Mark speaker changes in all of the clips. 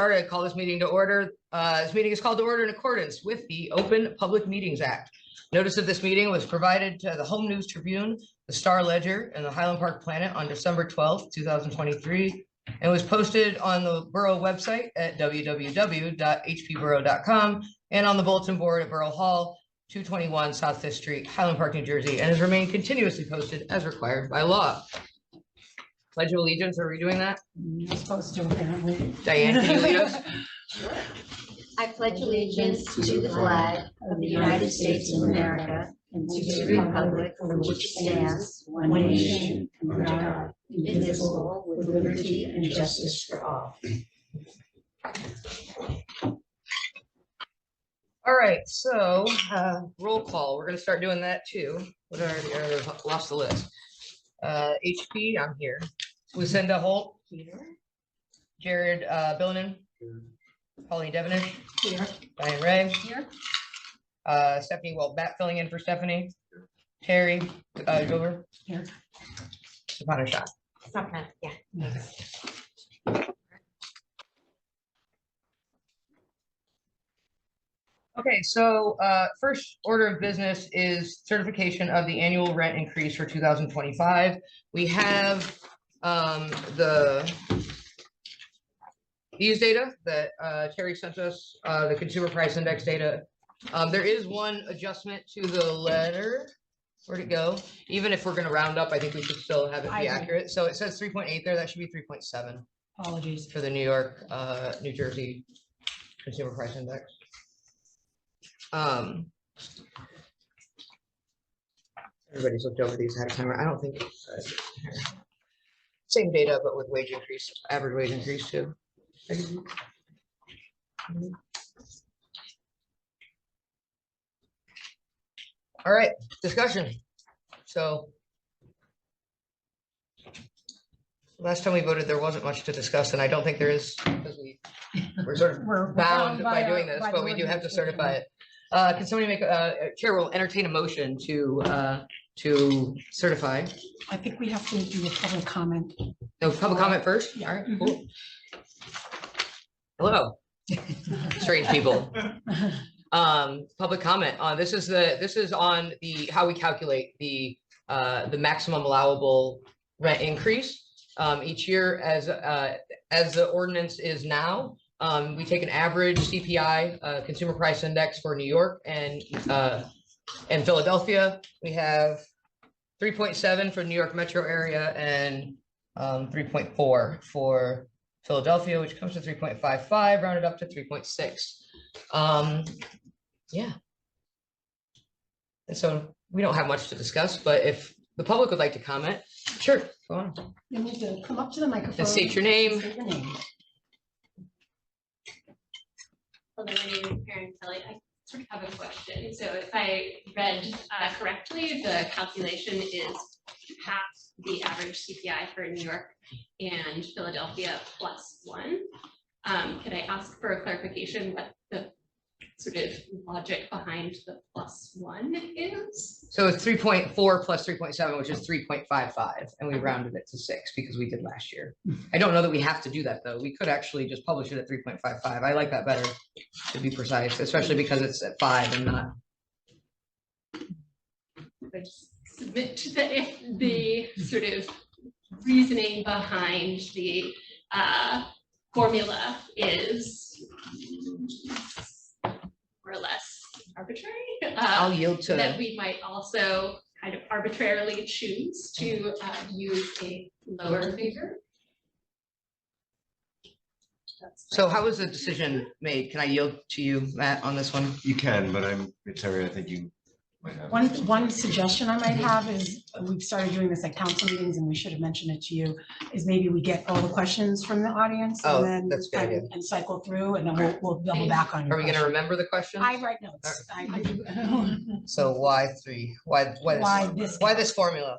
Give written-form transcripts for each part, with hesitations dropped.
Speaker 1: start, I call this meeting to order. This meeting is called to order in accordance with the Open Public Meetings Act. Notice of this meeting was provided to the Home News Tribune, the Star Ledger, and the Highland Park Planet on December 12th, 2023, and was posted on the Borough website at www.hpborough.com and on the bulletin board at Borough Hall, 221 South 5th Street, Highland Park, New Jersey, and has remained continuously posted as required by law. Pledge of Allegiance, are we doing that?
Speaker 2: You're supposed to, apparently.
Speaker 1: Diane, can you lead us?
Speaker 3: I pledge allegiance to the flag of the United States of America and to the republic for which it stands, one nation, under God, indivisible, with liberty and justice for all.
Speaker 1: All right, so roll call. We're going to start doing that too. What are lost the list? HP, I'm here. Lucinda Holt. Here. Jared Billinen. Here. Pauline Devenish.
Speaker 2: Here.
Speaker 1: Diane Ray.
Speaker 2: Here.
Speaker 1: Stephanie Welbat filling in for Stephanie. Here. Terry Gover.
Speaker 2: Here.
Speaker 1: Stefano Shah.
Speaker 3: Yeah.
Speaker 1: Okay, so first order of business is certification of the annual rent increase for 2025. We have these data that Terry sent us, the consumer price index data. There is one adjustment to the letter. Where'd it go? Even if we're going to round up, I think we should still have it be accurate. So it says 3.8 there. That should be 3.7.
Speaker 2: Apologies
Speaker 1: for the New York, New Jersey consumer price index. Everybody's looked over these ahead of time. I don't think it's same data, but with wage increase, average wage increase too. All right, discussion. So last time we voted, there wasn't much to discuss, and I don't think there is because we're sort of bound by doing this, but we do have to certify it. Can somebody make chair will entertain a motion to certify?
Speaker 2: I think we have to do a public comment.
Speaker 1: No, public comment first?
Speaker 2: Yeah.
Speaker 1: All right, cool. Hello, strange people. Public comment on this is on the how we calculate the maximum allowable rent increase each year as the ordinance is now. We take an average CPI, consumer price index for New York and Philadelphia. We have 3.7 for New York metro area and 3.4 for Philadelphia, which comes to 3.55, rounded up to 3.6. Yeah. And so we don't have much to discuss, but if the public would like to comment, sure, go on.
Speaker 2: You need to come up to the microphone.
Speaker 1: And state your name.
Speaker 2: State your name.
Speaker 4: Hello, my name is Karen Kelly. I sort of have a question. So if I read correctly, the calculation is half the average CPI for New York and Philadelphia +1. Could I ask for a clarification what the sort of logic behind the +1 is?
Speaker 1: So it's 3.4 plus 3.7, which is 3.55, and we rounded it to 6 because we did last year. I don't know that we have to do that though. We could actually just publish it at 3.55. I like that better, to be precise, especially because it's at 5 and not.
Speaker 4: I just submit that if the sort of reasoning behind the formula is more or less arbitrary,
Speaker 1: I'll yield to
Speaker 4: that we might also kind of arbitrarily choose to use a lower figure.
Speaker 1: So how was the decision made? Can I yield to you, Matt, on this one?
Speaker 5: You can, but Terry, I think you might have.
Speaker 2: One suggestion I might have is we've started doing this at council meetings, and we should have mentioned it to you, is maybe we get all the questions from the audience
Speaker 1: Oh,
Speaker 2: and then
Speaker 1: that's a good idea.
Speaker 2: and cycle through, and then we'll double back on your
Speaker 1: Are we going to
Speaker 2: question.
Speaker 1: remember the questions?
Speaker 2: I write notes. I do.
Speaker 1: So why 3? Why this formula?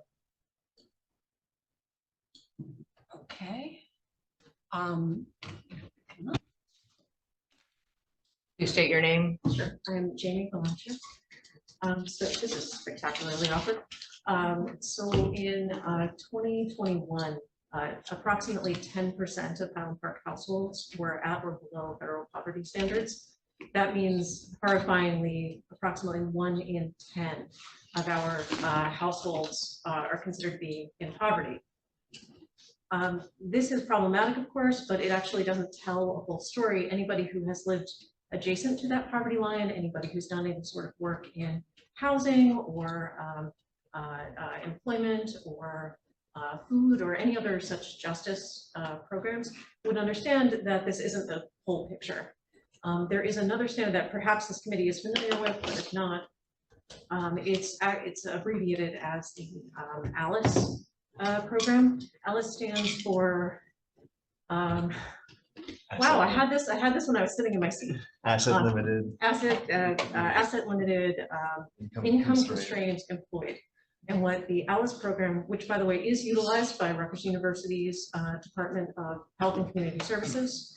Speaker 2: Okay.
Speaker 1: You state your name.
Speaker 6: Sure. I'm Jamie Valencia. So this is spectacularly awkward. So in 2021, approximately 10% of Highland Park households were at or below federal poverty standards. That means horrifyingly, approximately 1 in 10 of our households are considered to be in poverty. This is problematic, of course, but it actually doesn't tell a whole story. Anybody who has lived adjacent to that poverty line, anybody who's done any sort of work in housing or employment or food or any other such justice programs would understand that this isn't the whole picture. There is another standard that perhaps this committee is familiar with, but if not, it's abbreviated as the ALICE program. ALICE stands for, wow, I had this when I was sitting in my seat.
Speaker 5: Asset limited.
Speaker 6: Asset limited, income constrained employed. And what the ALICE program, which by the way is utilized by Rutgers University's Department of Health and Community Services,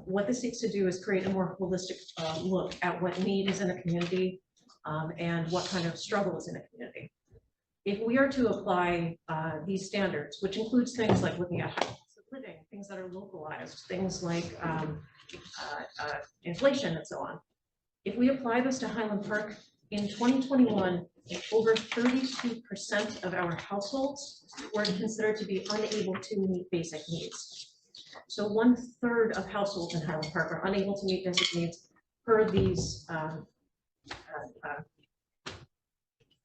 Speaker 6: what this seeks to do is create a more holistic look at what need is in a community and what kind of struggle is in a community. If we are to apply these standards, which includes things like looking at high cost of living, things that are localized, things like inflation and so on. If we apply this to Highland Park in 2021, over 32% of our households were considered to be unable to meet basic needs. So 1/3 of households in Highland Park are unable to meet basic needs per these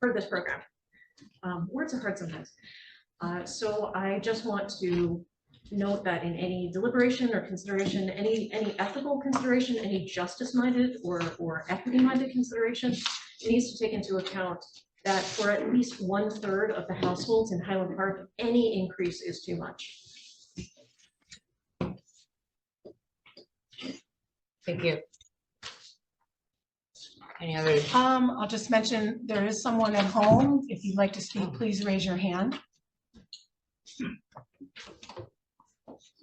Speaker 6: per this program. Words are hard sometimes. So I just want to note that in any deliberation or consideration, any ethical consideration, any justice-minded or equity-minded consideration, it needs to take into account that for at least 1/3 of the households in Highland Park, any increase is too much.
Speaker 1: Thank you. Any other?
Speaker 2: I'll just mention, there is someone at home. If you'd like to speak, please raise your hand.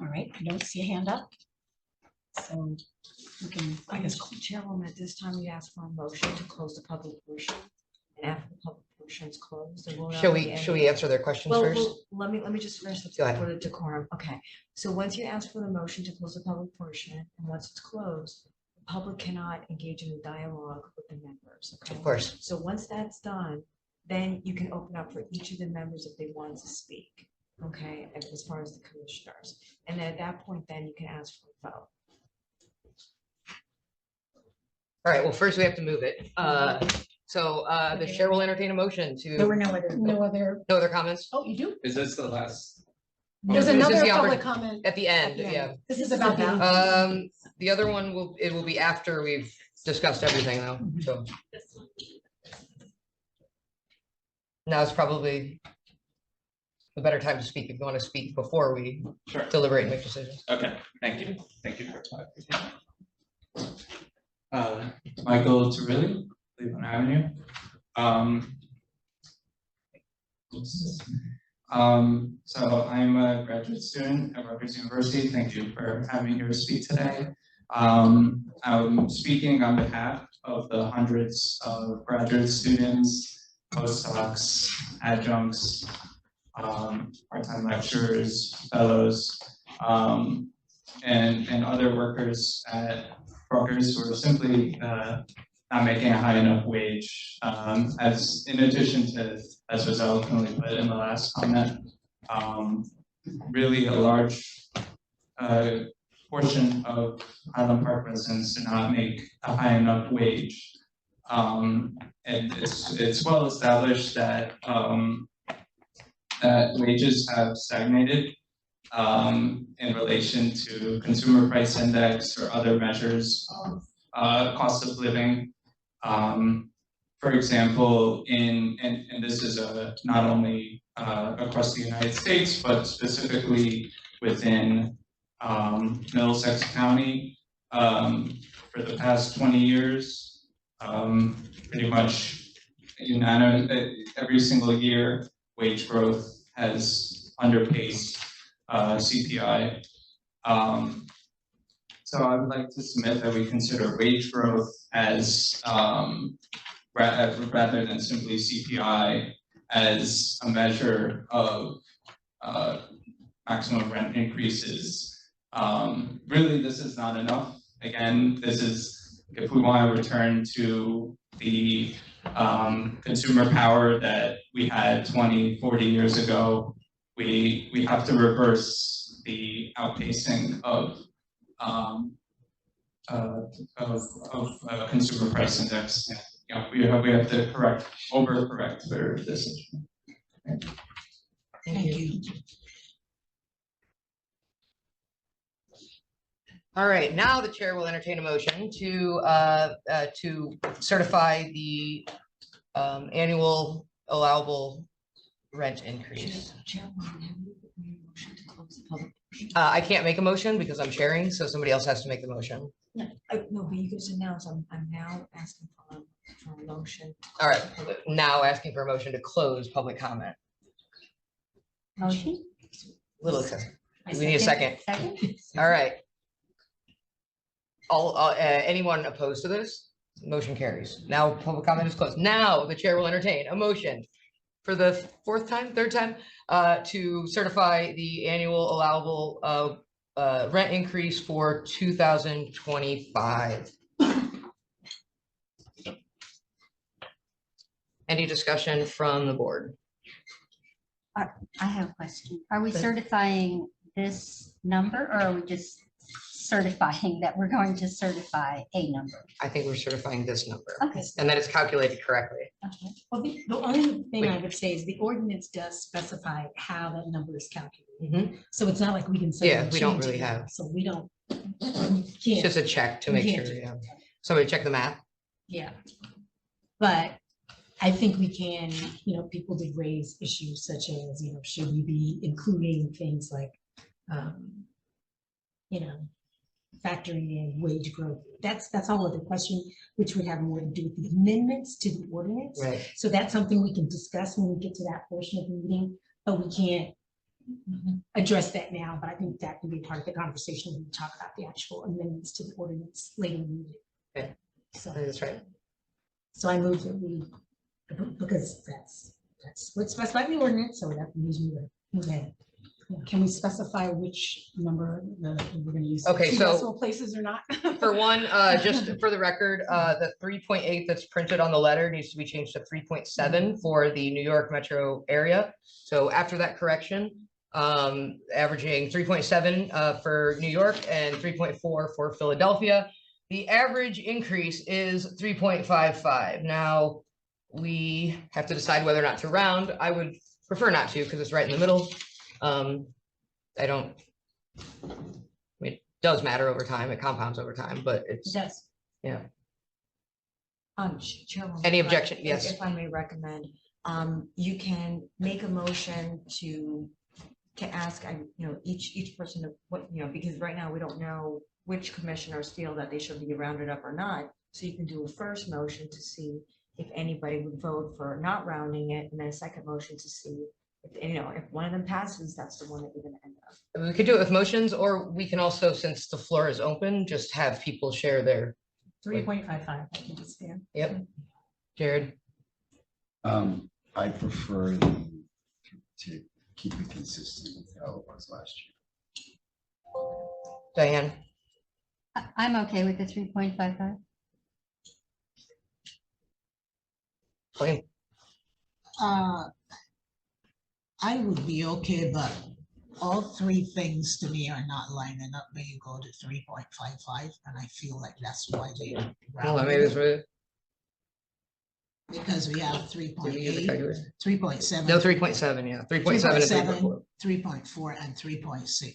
Speaker 2: All right, I don't see a hand up. So we can, I guess,
Speaker 7: Chairwoman, at this time, we ask for a motion to close the public portion. And after the public portion is closed, the vote.
Speaker 1: Should we answer their questions
Speaker 7: Well,
Speaker 1: first?
Speaker 7: let me just finish
Speaker 1: Go ahead.
Speaker 7: for the decorum. Okay, so once you ask for the motion to close the public portion, and once it's closed, the public cannot engage in a dialogue with the members, okay?
Speaker 1: Of course.
Speaker 7: So once that's done, then you can open up for each of the members if they want to speak, okay, as far as the commissioners. And then at that point, then you can ask for a vote.
Speaker 1: All right, well, first we have to move it. So the chair will entertain a motion to.
Speaker 2: there were no other
Speaker 1: comments
Speaker 2: Oh, you do?
Speaker 8: Is this the last?
Speaker 2: There's
Speaker 1: This is
Speaker 2: another
Speaker 1: the
Speaker 2: public comment.
Speaker 1: at the end,
Speaker 2: Yeah.
Speaker 1: yeah.
Speaker 2: This is about the.
Speaker 1: The other one will be after we've discussed everything though, so
Speaker 4: This one.
Speaker 1: now it's probably a better time to speak if you want to speak before we
Speaker 8: Sure.
Speaker 1: deliberate and make decisions.
Speaker 8: Okay, thank you. Thank you for clarification. Michael Turilli, Cleveland Avenue. So I'm a graduate student at Rutgers University. Thank you for having me here to speak today. I'm speaking on behalf of the hundreds of graduate students, postdocs, adjuncts, part-time lecturers, fellows, and other workers at Rutgers who are simply not making a high enough wage. As in addition to, as was eloquently put in the last comment, really a large portion of Highland Park residents do not make a high enough wage. And it's well established that that wages have stagnated in relation to consumer price index or other measures of cost of living. For example, and this is not only across the United States, but specifically within Middlesex County, for the past 20 years, pretty much every single year, wage growth has underpaced CPI. So I would like to submit that we consider wage growth as rather than simply CPI as a measure of maximum rent increases. Really, this is not enough. Again, this is, if we want to return to the consumer power that we had 20, 40 years ago, we have to reverse the outpacing of consumer price index. You know, we have to overcorrect for this issue.
Speaker 1: Thank you. All right, now the chair will entertain a motion to certify the annual allowable rent increase. I can't make a motion because I'm sharing, so somebody else has to make the motion.
Speaker 7: No, but you can just announce, I'm now asking for a motion.
Speaker 1: All right, now asking for a motion to close public comment.
Speaker 3: Motion?
Speaker 1: Little excessive. We need a second.
Speaker 3: Second?
Speaker 1: All right. Anyone opposed to this? Motion carries. Now public comment is closed. Now the chair will entertain a motion for the third time, to certify the annual allowable rent increase for 2025. Any discussion from the board?
Speaker 3: I have a question. Are we certifying this number or are we just certifying that we're going to certify a number?
Speaker 1: I think we're certifying this number
Speaker 3: Okay.
Speaker 1: and that it's calculated correctly.
Speaker 3: Okay.
Speaker 2: Well, the only thing I would say is the ordinance does specify how that number is calculated. So it's not like we can say.
Speaker 1: Yeah, we don't
Speaker 2: change
Speaker 1: really
Speaker 2: it.
Speaker 1: have.
Speaker 2: So we don't.
Speaker 1: It's
Speaker 2: Can't,
Speaker 1: just a check to
Speaker 2: we
Speaker 1: make
Speaker 2: can't
Speaker 1: sure,
Speaker 2: do
Speaker 1: yeah.
Speaker 2: that.
Speaker 1: Somebody check the math.
Speaker 2: Yeah. But I think we can, people did raise issues such as, should we be including things like, factoring in wage growth? That's all other question, which would have more to do with the amendments to the ordinance.
Speaker 1: Right.
Speaker 2: So that's something we can discuss when we get to that portion of the meeting, but we can't address that now. But I think that can be part of the conversation when we talk about the actual amendments to the ordinance later in the meeting.
Speaker 1: Okay.
Speaker 2: So.
Speaker 1: I think that's right.
Speaker 2: So I move that because that's what's specified in the ordinance, so that means we move ahead. Can we specify which number we're gonna use?
Speaker 1: Okay,
Speaker 2: Two
Speaker 1: so-
Speaker 2: decimal places or not?
Speaker 1: For one, just for the record, the 3.8 that's printed on the letter needs to be changed to 3.7 for the New York metro area. So after that correction, averaging 3.7 for New York and 3.4 for Philadelphia. The average increase is 3.55. Now, we have to decide whether or not to round. I would prefer not to because it's right in the middle. I mean, it does matter over time. It compounds over time, but it's,
Speaker 2: Yes.
Speaker 1: yeah.
Speaker 7: Chairwoman.
Speaker 1: Any
Speaker 7: if I-
Speaker 1: objection?
Speaker 7: if-
Speaker 1: Yes.
Speaker 7: If I may recommend, you can make a motion to ask, each person to what, because right now we don't know which commissioners feel that they should be rounded up or not. So you can do a first motion to see if anybody would vote for not rounding it, and then a second motion to see if one of them passes, that's the one that you're gonna end up.
Speaker 1: We could do it with motions, or we can also, since the floor is open, just have people share their,
Speaker 2: 3.55, I think it's fair.
Speaker 1: yep. Jared,
Speaker 9: I prefer to keep it consistent with how it was last year.
Speaker 1: Diane,
Speaker 3: I'm okay with the 3.55.
Speaker 1: Colleen,
Speaker 10: I would be okay, but all three things to me are not lining up when you go to 3.55, and I feel like that's why they
Speaker 1: hold on,
Speaker 10: rounded
Speaker 1: maybe it's
Speaker 10: it,
Speaker 1: really,
Speaker 10: because we have
Speaker 1: did we use the
Speaker 10: 3.8,
Speaker 1: calculator?
Speaker 10: 3.7.
Speaker 1: No, 3.7, yeah, 3.7 and 3.4.
Speaker 10: 3.4 and 3.6.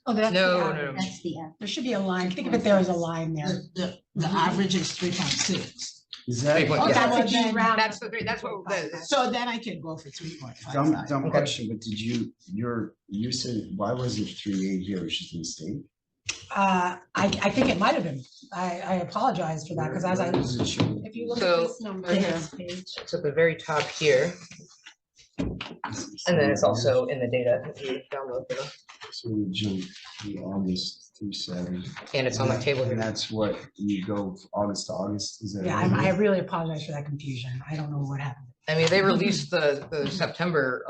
Speaker 2: Oh, that's the
Speaker 1: No,
Speaker 2: average.
Speaker 1: no, no.
Speaker 3: That's the,
Speaker 2: There should be a line. Think of it there as a line there.
Speaker 10: The average is 3.6.
Speaker 9: Is that?
Speaker 1: 3.6.
Speaker 2: Okay,
Speaker 1: Yeah.
Speaker 2: well, then round
Speaker 1: That's
Speaker 2: up
Speaker 1: the
Speaker 2: to
Speaker 1: three, that's what,
Speaker 2: 3.55.
Speaker 10: So then I can go for
Speaker 9: Dumb
Speaker 10: 3.55.
Speaker 1: Okay.
Speaker 9: question, but did you said, why was it 3.8 here? It was just a mistake?
Speaker 2: I think it might have been. I apologize for that, because as I,
Speaker 9: Where does it show?
Speaker 2: if you look
Speaker 1: So-
Speaker 2: at this number here.
Speaker 1: it's at the very top here. And then it's also in the data, if you download the,
Speaker 9: So we jumped to August 3.7.
Speaker 1: and it's on my table
Speaker 9: And
Speaker 1: here.
Speaker 9: that's what you go August to August, is that?
Speaker 2: Yeah,
Speaker 9: right?
Speaker 2: I really apologize for that confusion. I don't know what happened.
Speaker 1: I mean, they released the September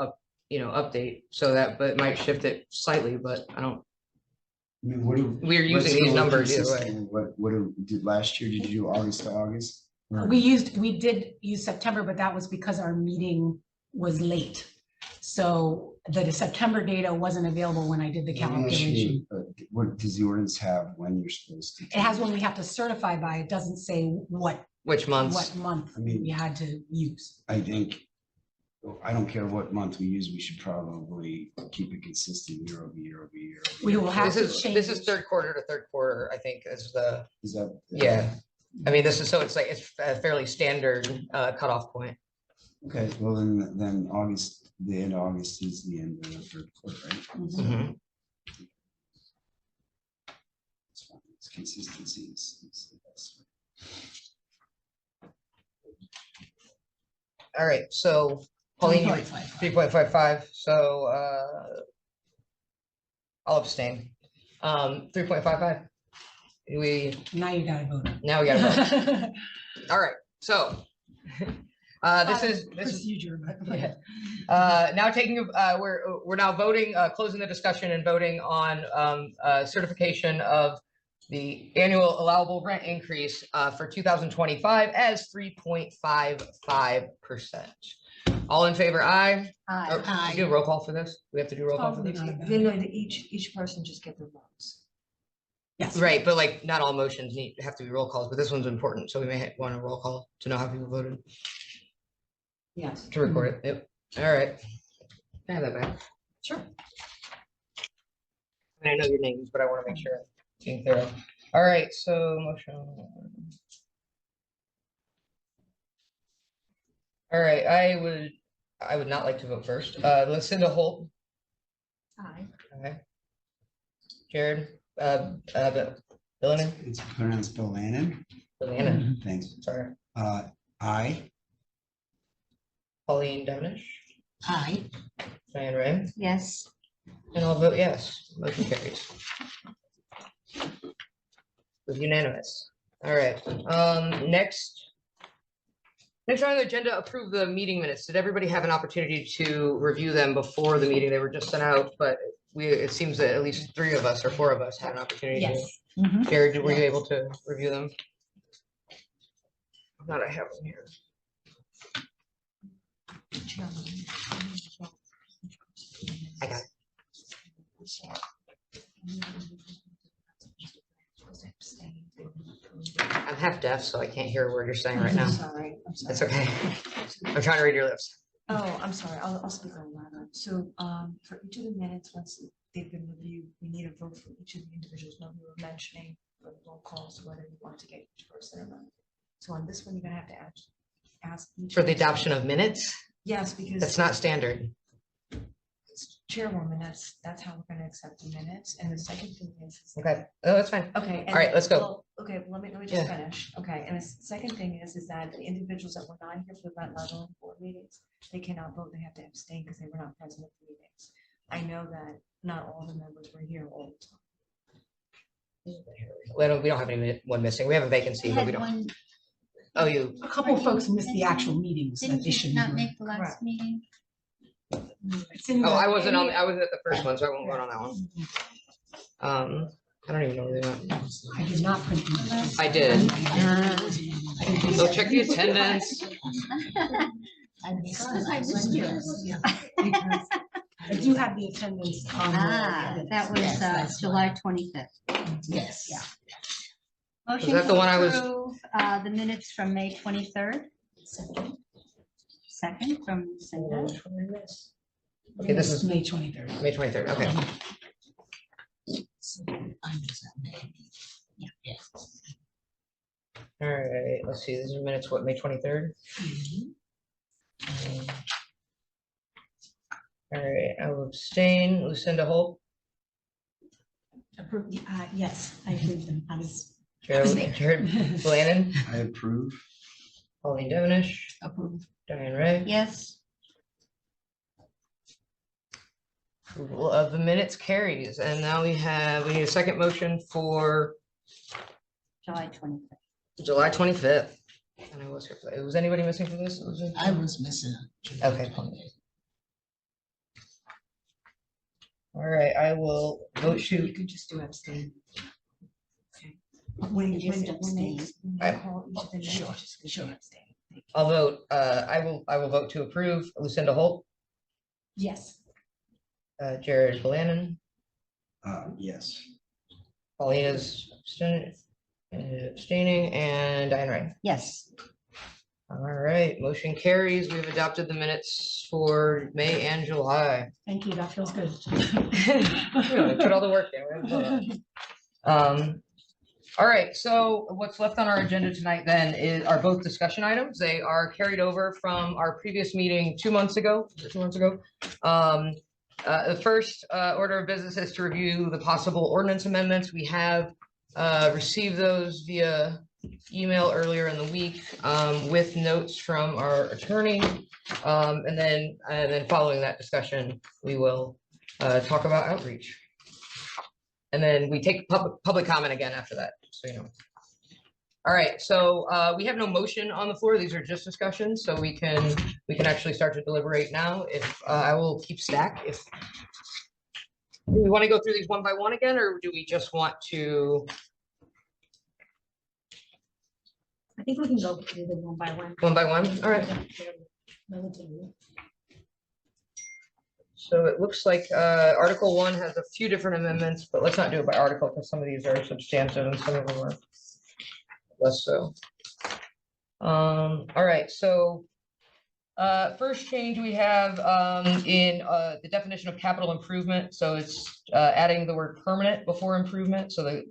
Speaker 1: update so that, but it might shift it slightly, but I don't,
Speaker 9: I mean, what do?
Speaker 1: we're
Speaker 9: let's
Speaker 1: using these
Speaker 9: go
Speaker 1: numbers either way.
Speaker 9: consistent. Did last year, did you do August to August? Or-
Speaker 2: We did use September, but that was because our meeting was late. So the September data wasn't available when I did the
Speaker 9: Let me ask you,
Speaker 2: calculation.
Speaker 9: what does the ordinance have when you're supposed to?
Speaker 2: It has one we have to certify by, it doesn't say what
Speaker 1: Which months?
Speaker 2: month
Speaker 9: I mean-
Speaker 2: we had to use.
Speaker 9: I think, I don't care what month we use, we should probably keep it consistent year over year over year.
Speaker 2: We will have
Speaker 1: This
Speaker 2: to
Speaker 1: is,
Speaker 2: change.
Speaker 1: this is third quarter to third quarter, I think is the,
Speaker 9: Is that?
Speaker 1: yeah. I mean, this is, so it's like, it's a fairly standard cutoff point.
Speaker 9: Okay, well, then August, the end of August is the end of the third quarter, right?
Speaker 2: Mhm.
Speaker 1: Mhm.
Speaker 9: It's fine. It's consistency is the best.
Speaker 1: All right, so Pauline,
Speaker 10: 3.55.
Speaker 1: 3.55, so I'll abstain. 3.55.
Speaker 2: Now you gotta vote.
Speaker 1: Now we gotta vote. All right, so this is
Speaker 2: Procedure, but.
Speaker 1: yeah. Now taking, we're now voting, closing the discussion and voting on certification of the annual allowable rent increase for 2025 as 3.55%. All in favor, aye?
Speaker 3: Aye.
Speaker 1: Or
Speaker 10: Aye.
Speaker 1: do a roll call for this? We have to do roll call for
Speaker 2: Probably
Speaker 1: this?
Speaker 2: not a bad
Speaker 7: Then
Speaker 2: idea.
Speaker 7: each person just get their votes.
Speaker 2: Yes.
Speaker 1: Right, but like not all motions have to be roll calls, but this one's important, so we may want a roll call to know how people voted,
Speaker 7: Yes.
Speaker 1: to record it. Yep, all right. Can I have that back?
Speaker 7: Sure.
Speaker 1: I mean, I know your names, but I want to make sure I'm being clear. All right, so motion. All right, I would not like to vote first. Lucinda Holt.
Speaker 3: Aye.
Speaker 1: Okay. Jared, Billinan,
Speaker 9: It's pronounced Billanen.
Speaker 1: Billinan,
Speaker 9: Thanks.
Speaker 1: sorry.
Speaker 9: I,
Speaker 1: Pauline Devonish,
Speaker 10: Aye.
Speaker 1: Diane Ray,
Speaker 3: Yes.
Speaker 1: and I'll vote yes. Motion carries. It was unanimous. All right, next on the agenda, approve the meeting minutes. Did everybody have an opportunity to review them before the meeting? They were just sent out, but it seems that at least 3 of us or 4 of us had an opportunity to.
Speaker 2: Yes. Mhm.
Speaker 1: Jared, were you able to review them? If not, I have them here. I got it. I'm half deaf, so I can't hear a word you're saying right now.
Speaker 7: Sorry, I'm sorry.
Speaker 1: It's okay. I'm trying to read your lips.
Speaker 7: Oh, I'm sorry, I'll speak on that. So, for each of the minutes, once they've been reviewed, we need a vote for each of the individuals that we were mentioning, for the roll calls, whether you want to get each person or not. So on this one, you're gonna have to ask. each
Speaker 1: For the
Speaker 7: person-
Speaker 1: adoption of minutes,
Speaker 7: Yes, because.
Speaker 1: that's not standard.
Speaker 7: Chairwoman, that's how we're gonna accept the minutes, and the second thing is.
Speaker 1: Okay, oh, that's fine.
Speaker 7: Okay.
Speaker 1: All right, let's go.
Speaker 7: well, Okay, let me just
Speaker 1: Yeah.
Speaker 7: finish. Okay, and the second thing is that the individuals that were not here for that level of board meetings, they cannot vote, they have to abstain because they were not present at the meetings. I know that not all the members were here all the time.
Speaker 1: We don't have anyone missing. We have a vacancy, but we don't. Oh, you,
Speaker 2: A couple of folks missed the actual meetings that
Speaker 3: Didn't
Speaker 2: they
Speaker 3: you
Speaker 2: shouldn't.
Speaker 3: not
Speaker 2: have.
Speaker 3: make the last
Speaker 7: Correct.
Speaker 3: meeting?
Speaker 2: It's in
Speaker 1: oh,
Speaker 2: the-
Speaker 1: I wasn't on, I was at the first one, so I won't vote on that one. I don't even know where they went.
Speaker 2: I did not print them.
Speaker 1: I did. Go check the attendance.
Speaker 3: I missed you.
Speaker 2: I do have the attendance on. the-
Speaker 3: That was
Speaker 10: Yes, that's
Speaker 3: July 25th.
Speaker 10: Yes.
Speaker 2: Yeah.
Speaker 3: Motion
Speaker 1: that the
Speaker 3: to
Speaker 1: one I was-
Speaker 3: approve, the minutes from May 23rd. Second from Lucinda.
Speaker 1: Okay, this is
Speaker 2: May 23rd.
Speaker 1: May 23rd, okay.
Speaker 10: I was at May. Yeah. Yes.
Speaker 1: All right, let's see, these are minutes, what, May 23rd? All right, I will abstain. Lucinda Holt,
Speaker 2: Approved, yes, I approved them. I was.
Speaker 1: Jared Blannon,
Speaker 9: I approve.
Speaker 1: Pauline Devonish,
Speaker 2: Approved.
Speaker 1: Diane Ray.
Speaker 3: Yes.
Speaker 1: Approval of the minutes carries, and now we need a second motion for
Speaker 3: July 25th.
Speaker 1: July 25th. And I was here, was anybody missing for this? Was it-
Speaker 10: I was missing.
Speaker 1: Okay. All right, I will vote
Speaker 7: You
Speaker 1: to,
Speaker 7: can just do abstain.
Speaker 10: When
Speaker 3: you just abstain.
Speaker 10: Sure.
Speaker 1: I'll vote, I will vote to approve Lucinda Holt,
Speaker 2: Yes.
Speaker 1: Jared Balanon,
Speaker 9: Yes.
Speaker 1: Paulina's abstaining, and Diane Wright.
Speaker 3: Yes.
Speaker 1: All right, motion carries. We've adopted the minutes for May and July.
Speaker 2: Thank you, that feels good.
Speaker 1: Put all the work in. All right, so what's left on our agenda tonight then are both discussion items. They are carried over from our previous meeting 2 months ago. The first order of business is to review the possible ordinance amendments. We have received those via email earlier in the week with notes from our attorney. And then following that discussion, we will talk about outreach. And then we take public comment again after that, so you know. All right, so we have no motion on the floor. These are just discussions, so we can actually start to deliberate now. If I will keep stack. If do we want to go through these one by one again, or do we just want to?
Speaker 2: I think we can go through them one by one.
Speaker 1: One by one, all right.
Speaker 2: Relatively.
Speaker 1: So it looks like Article 1 has a few different amendments, but let's not do it by article because some of these are substantive and some of them are less so. All right, so first change we have in the definition of capital improvement. So it's adding the word permanent before improvement. So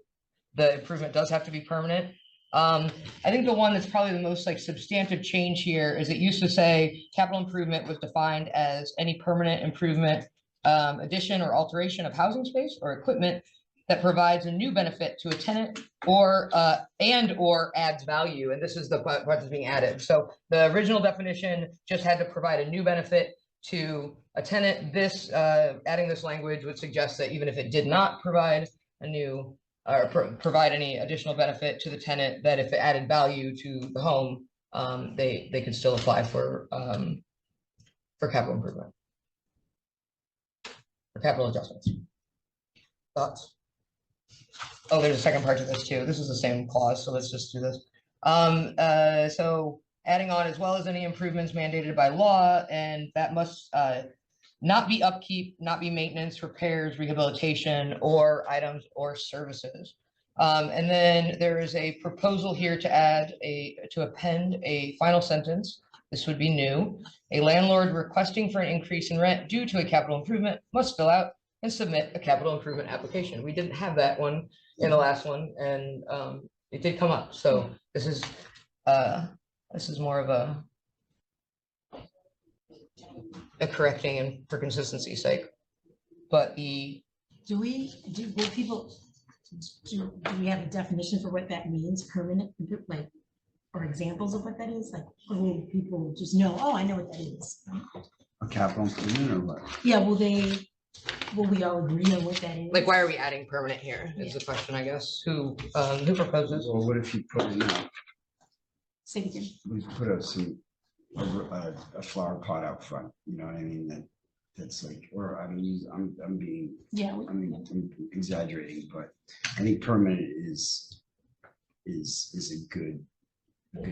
Speaker 1: the improvement does have to be permanent. I think the one that's probably the most like substantive change here is it used to say capital improvement was defined as any permanent improvement, addition or alteration of housing space or equipment that provides a new benefit to a tenant or or adds value. And this is the part that's being added. So the original definition just had to provide a new benefit to a tenant. This adding this language would suggest that even if it did not provide a new or provide any additional benefit to the tenant, that if it added value to the home, they could still apply for capital improvement, for capital adjustments. Thoughts? Oh, there's a second part to this too. This is the same clause, so let's just do this. So adding on, as well as any improvements mandated by law, and that must not be upkeep, not be maintenance, repairs, rehabilitation, or items or services. And then there is a proposal here to append a final sentence. This would be new. A landlord requesting for an increase in rent due to a capital improvement must fill out and submit a capital improvement application. We didn't have that one in the last one, and it did come up. So this is more of a correcting and for consistency's sake. But
Speaker 2: will people, do we have a definition for what that means, permanent, like, or examples of what that is? Like, or will people just know, oh, I know what that is?
Speaker 9: A capital improvement or what?
Speaker 2: Yeah, will we all agree on what that is?
Speaker 1: like, why are we adding permanent here is the question, I guess. Who proposes?
Speaker 9: Well, what if you put in
Speaker 2: Say it again.
Speaker 9: we put up a flower pot out front, you know what I mean? That's like, or I'm being,
Speaker 2: Yeah.
Speaker 9: I'm exaggerating, but I think permanent is a good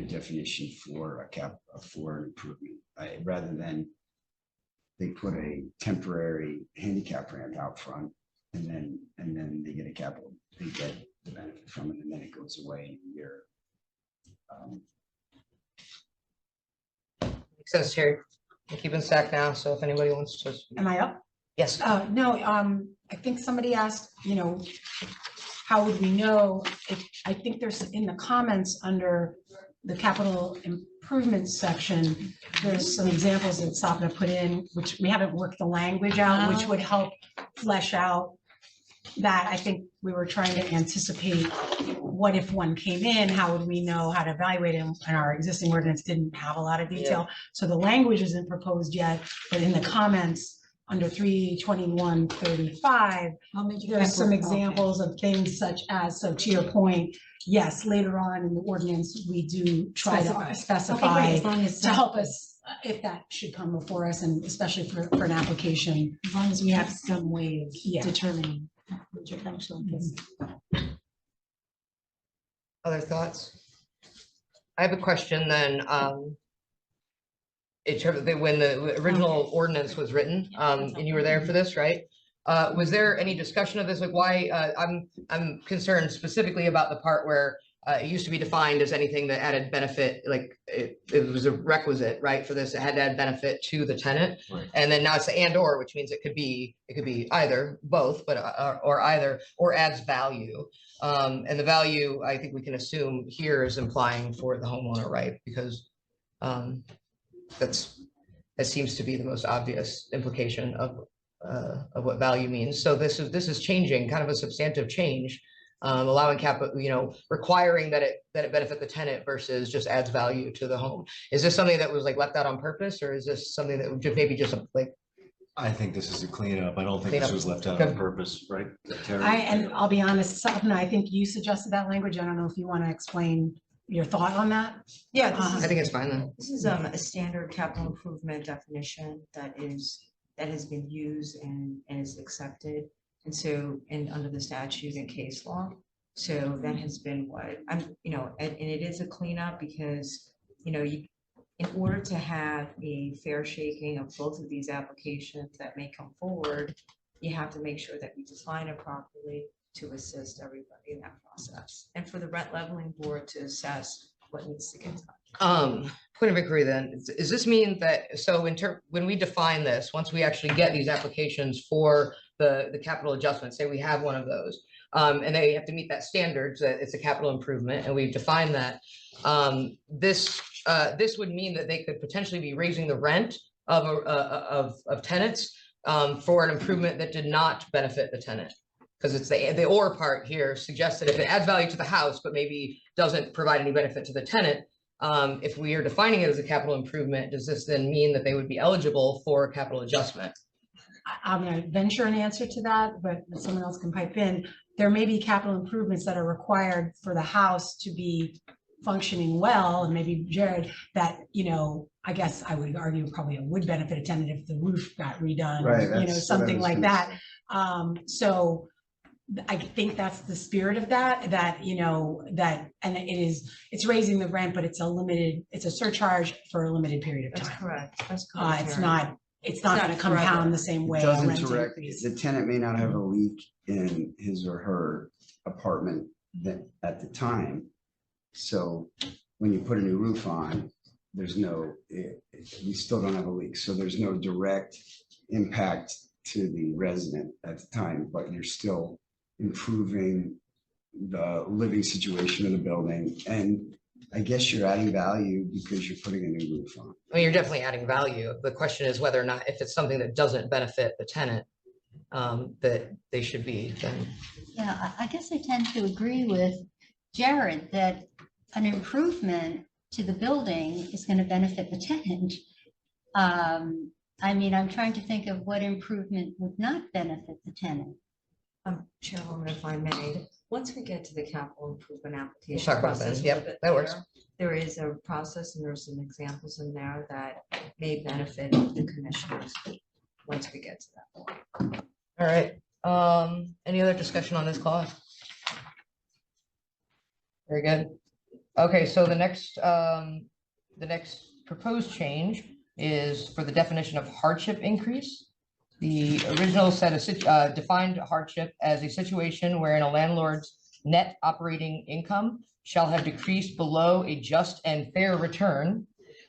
Speaker 9: definition for for an improvement. Rather than they put a temporary handicap ramp out front and then they get they get the benefit from it, and then it goes away in a year.
Speaker 1: Makes sense, Terry. I'm keeping stack now, so if anybody wants to.
Speaker 11: Am I up?
Speaker 1: Yes.
Speaker 11: No, I think somebody asked, how would we know if, I think there's in the comments under the capital improvements section, there's some examples that Sapna put in, which we haven't worked the language out, which would help flesh out that. I think we were trying to anticipate what if one came in, how would we know how to evaluate it? And our existing ordinance didn't have a lot of detail. So the language isn't proposed yet, but in the comments under 32135, there's some examples of things such as, so to your point, yes, later on in the ordinance, we do try to specify
Speaker 2: as long as
Speaker 11: to help us if that should come before us, and especially for an application.
Speaker 2: As long as we have some way
Speaker 11: Yeah.
Speaker 2: of determining. Which eventually gets-
Speaker 1: Other thoughts? I have a question then, in terms of when the original ordinance was written, and you were there for this, right? Was there any discussion of this? Like why, I'm concerned specifically about the part where it used to be defined as anything that added benefit, like it was a requisite, right, for this, it had to add benefit to the tenant.
Speaker 5: Right.
Speaker 1: And then now it's the and or, which means it could be either, both, but or either, or adds value. And the value, I think we can assume here is implying for the homeowner, right? Because that seems to be the most obvious implication of what value means. So this is changing, kind of a substantive change, allowing requiring that it benefit the tenant versus just adds value to the home. Is this something that was like left out on purpose, or is this something that would just maybe just like?
Speaker 5: I think this is a cleanup. I don't think this
Speaker 1: Cleanup.
Speaker 5: was left out
Speaker 1: Okay.
Speaker 5: on purpose, right? Terry?
Speaker 11: And I'll be honest, Sapna, I think you suggested that language. I don't know if you want to explain your thought on that.
Speaker 7: Yeah,
Speaker 1: I think it's fine then.
Speaker 7: this is a standard capital improvement definition that has been used and is accepted. And so, and under the statute and case law. So that has been what and it is a cleanup because, in order to have a fair shaking of both of these applications that may come forward, you have to make sure that we define it properly to assist everybody in that process. And for the rent leveling board to assess what needs to get done.
Speaker 1: Point of inquiry then, does this mean that, so when we define this, once we actually get these applications for the capital adjustment, say we have one of those, and they have to meet that standard, that it's a capital improvement, and we've defined that, this would mean that they could potentially be raising the rent of tenants for an improvement that did not benefit the tenant. Because it's the or part here suggests that if it adds value to the house, but maybe doesn't provide any benefit to the tenant, if we are defining it as a capital improvement, does this then mean that they would be eligible for a capital adjustment?
Speaker 11: I'm going to venture an answer to that, but someone else can pipe in. There may be capital improvements that are required for the house to be functioning well, and maybe Jared, that, I guess I would argue probably it would benefit a tenant if the roof got redone,
Speaker 9: Right,
Speaker 11: or,
Speaker 9: that's what I
Speaker 11: something
Speaker 9: was
Speaker 11: like
Speaker 9: gonna
Speaker 11: that. So I think that's the spirit of that, and it's raising the rent, but it's a surcharge for a limited period of
Speaker 7: That's
Speaker 11: time.
Speaker 7: correct. That's correct.
Speaker 11: It's
Speaker 7: Terry.
Speaker 11: not going to
Speaker 7: forever.
Speaker 11: compound the same way.
Speaker 9: It
Speaker 11: a
Speaker 9: doesn't
Speaker 11: rent
Speaker 9: direct,
Speaker 11: increase.
Speaker 9: the tenant may not have a leak in his or her apartment at the time. So when you put a new roof on, we still don't have a leak. So there's no direct impact to the resident at the time, but you're still improving the living situation of the building. And I guess you're adding value because you're putting a new roof on.
Speaker 1: I mean, you're definitely adding value. The question is whether or not, if it's something that doesn't benefit the tenant, that they should be then.
Speaker 3: Yeah, I guess I tend to agree with Jared that an improvement to the building is going to benefit the tenant. I'm trying to think of what improvement would not benefit the tenant.
Speaker 7: Chairwoman, if I may, once we get to the capital improvement application.
Speaker 1: talk about that.
Speaker 7: process a
Speaker 1: Yep,
Speaker 7: little bit
Speaker 1: that works.
Speaker 7: later, There is a process and there's some examples in there that may benefit the commissioners once we get to that point.
Speaker 1: All right, any other discussion on this clause? Very good. Okay, so the next proposed change is for the definition of hardship increase. The original said defined hardship as a situation wherein a landlord's net operating income shall have decreased below a just and fair return.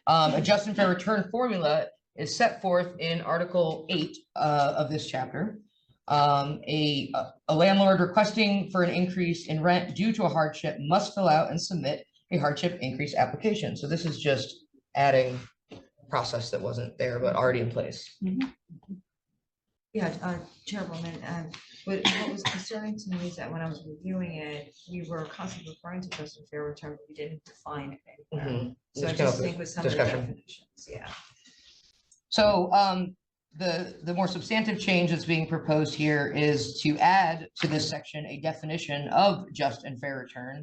Speaker 1: A just and fair return formula is set forth in Article 8 of this chapter. A landlord requesting for an increase in rent due to a hardship must fill out and submit a hardship increase application. So this is just adding process that wasn't there but already in place.
Speaker 7: Yeah, Chairwoman, what was concerning to me is that when I was reviewing it, we were constantly referring to just and fair return, but we didn't define it anywhere.
Speaker 1: Mhm.
Speaker 7: So I
Speaker 1: Just came up
Speaker 7: just
Speaker 1: with
Speaker 7: think with some of the
Speaker 1: discussion.
Speaker 7: definitions, yeah.
Speaker 1: So the more substantive change that's being proposed here is to add to this section a definition of just and fair return,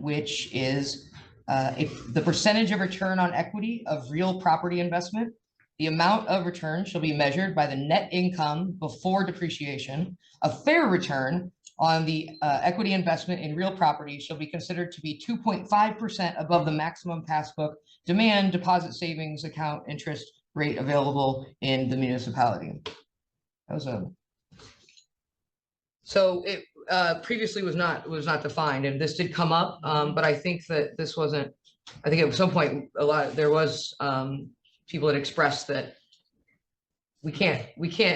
Speaker 1: which is if the percentage of return on equity of real property investment, the amount of return shall be measured by the net income before depreciation. A fair return on the equity investment in real property shall be considered to be 2.5% above the maximum passbook demand deposit savings account interest rate available in the municipality. That was a. So it previously was not defined, and this did come up, but I think that this wasn't. I think at some point there was people that expressed that we can't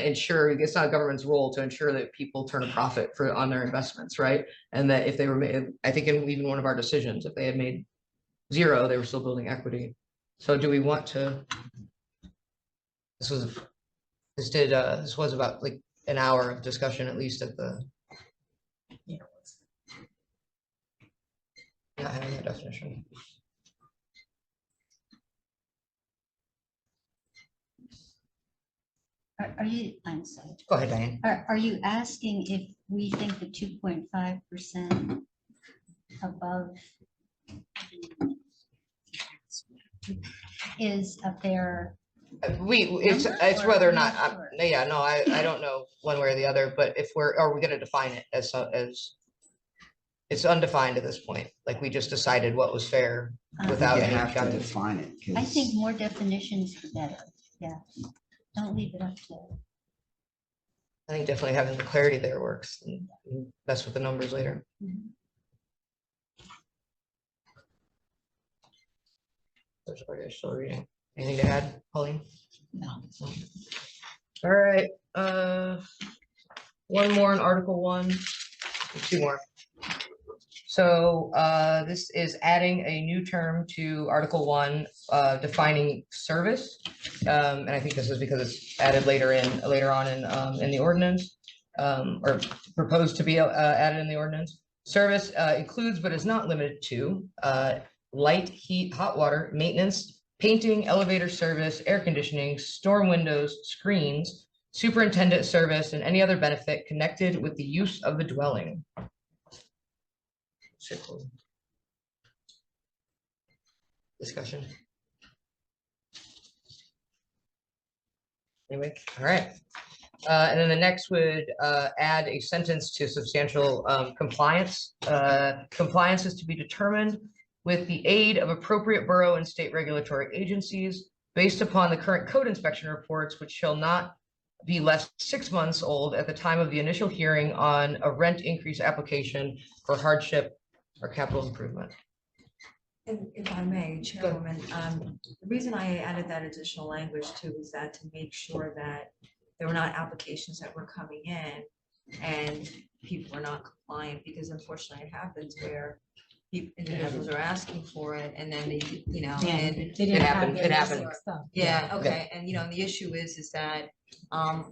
Speaker 1: ensure, it's not government's role to ensure that people turn a profit on their investments, right? And that if they were, I think in even one of our decisions, if they had made zero, they were still building equity. So do we want to? This was about like an hour of discussion, at least at the. Not having a definition.
Speaker 3: Are you, I'm sorry.
Speaker 1: Go ahead, Diane.
Speaker 3: Are you asking if we think the 2.5% above is a fair?
Speaker 1: It's
Speaker 3: or
Speaker 1: whether or
Speaker 3: I'm
Speaker 1: not,
Speaker 3: not sure.
Speaker 1: yeah, no, I don't know one way or the other, but if are we gonna define it as it's undefined at this point, like we just decided what was fair without
Speaker 9: You
Speaker 1: any
Speaker 9: have to
Speaker 1: calculation.
Speaker 9: define it.
Speaker 3: I
Speaker 9: 'Cause
Speaker 3: think more definitions the better, yeah. Don't leave it up to.
Speaker 1: I think definitely having the clarity there works, and mess with the numbers later. There's already still reading. Anything to add, Pauline?
Speaker 2: No.
Speaker 1: All right, one more in Article 1, two more. So this is adding a new term to Article 1, defining service. And I think this is because it's added later on in the ordinance, or proposed to be added in the ordinance. Service includes but is not limited to light, heat, hot water, maintenance, painting, elevator service, air conditioning, storm windows, screens, superintendent service, and any other benefit connected with the use of the dwelling. Discussion. Anyway, all right. And then the next would add a sentence to substantial compliance. Compliance is to be determined with the aid of appropriate borough and state regulatory agencies based upon the current code inspection reports, which shall not be less than 6 months old at the time of the initial hearing on a rent increase application for hardship or capital improvement.
Speaker 7: And if I may, Chairwoman, the reason I added that additional language too is that to make sure that there were not applications that were coming in and people are not compliant, because unfortunately it happens where individuals are asking for it and then they, you know,
Speaker 2: Yeah,
Speaker 7: and
Speaker 2: they didn't have
Speaker 1: it
Speaker 2: their
Speaker 1: happened.
Speaker 2: basic stuff.
Speaker 7: yeah, okay, and you know, the issue is that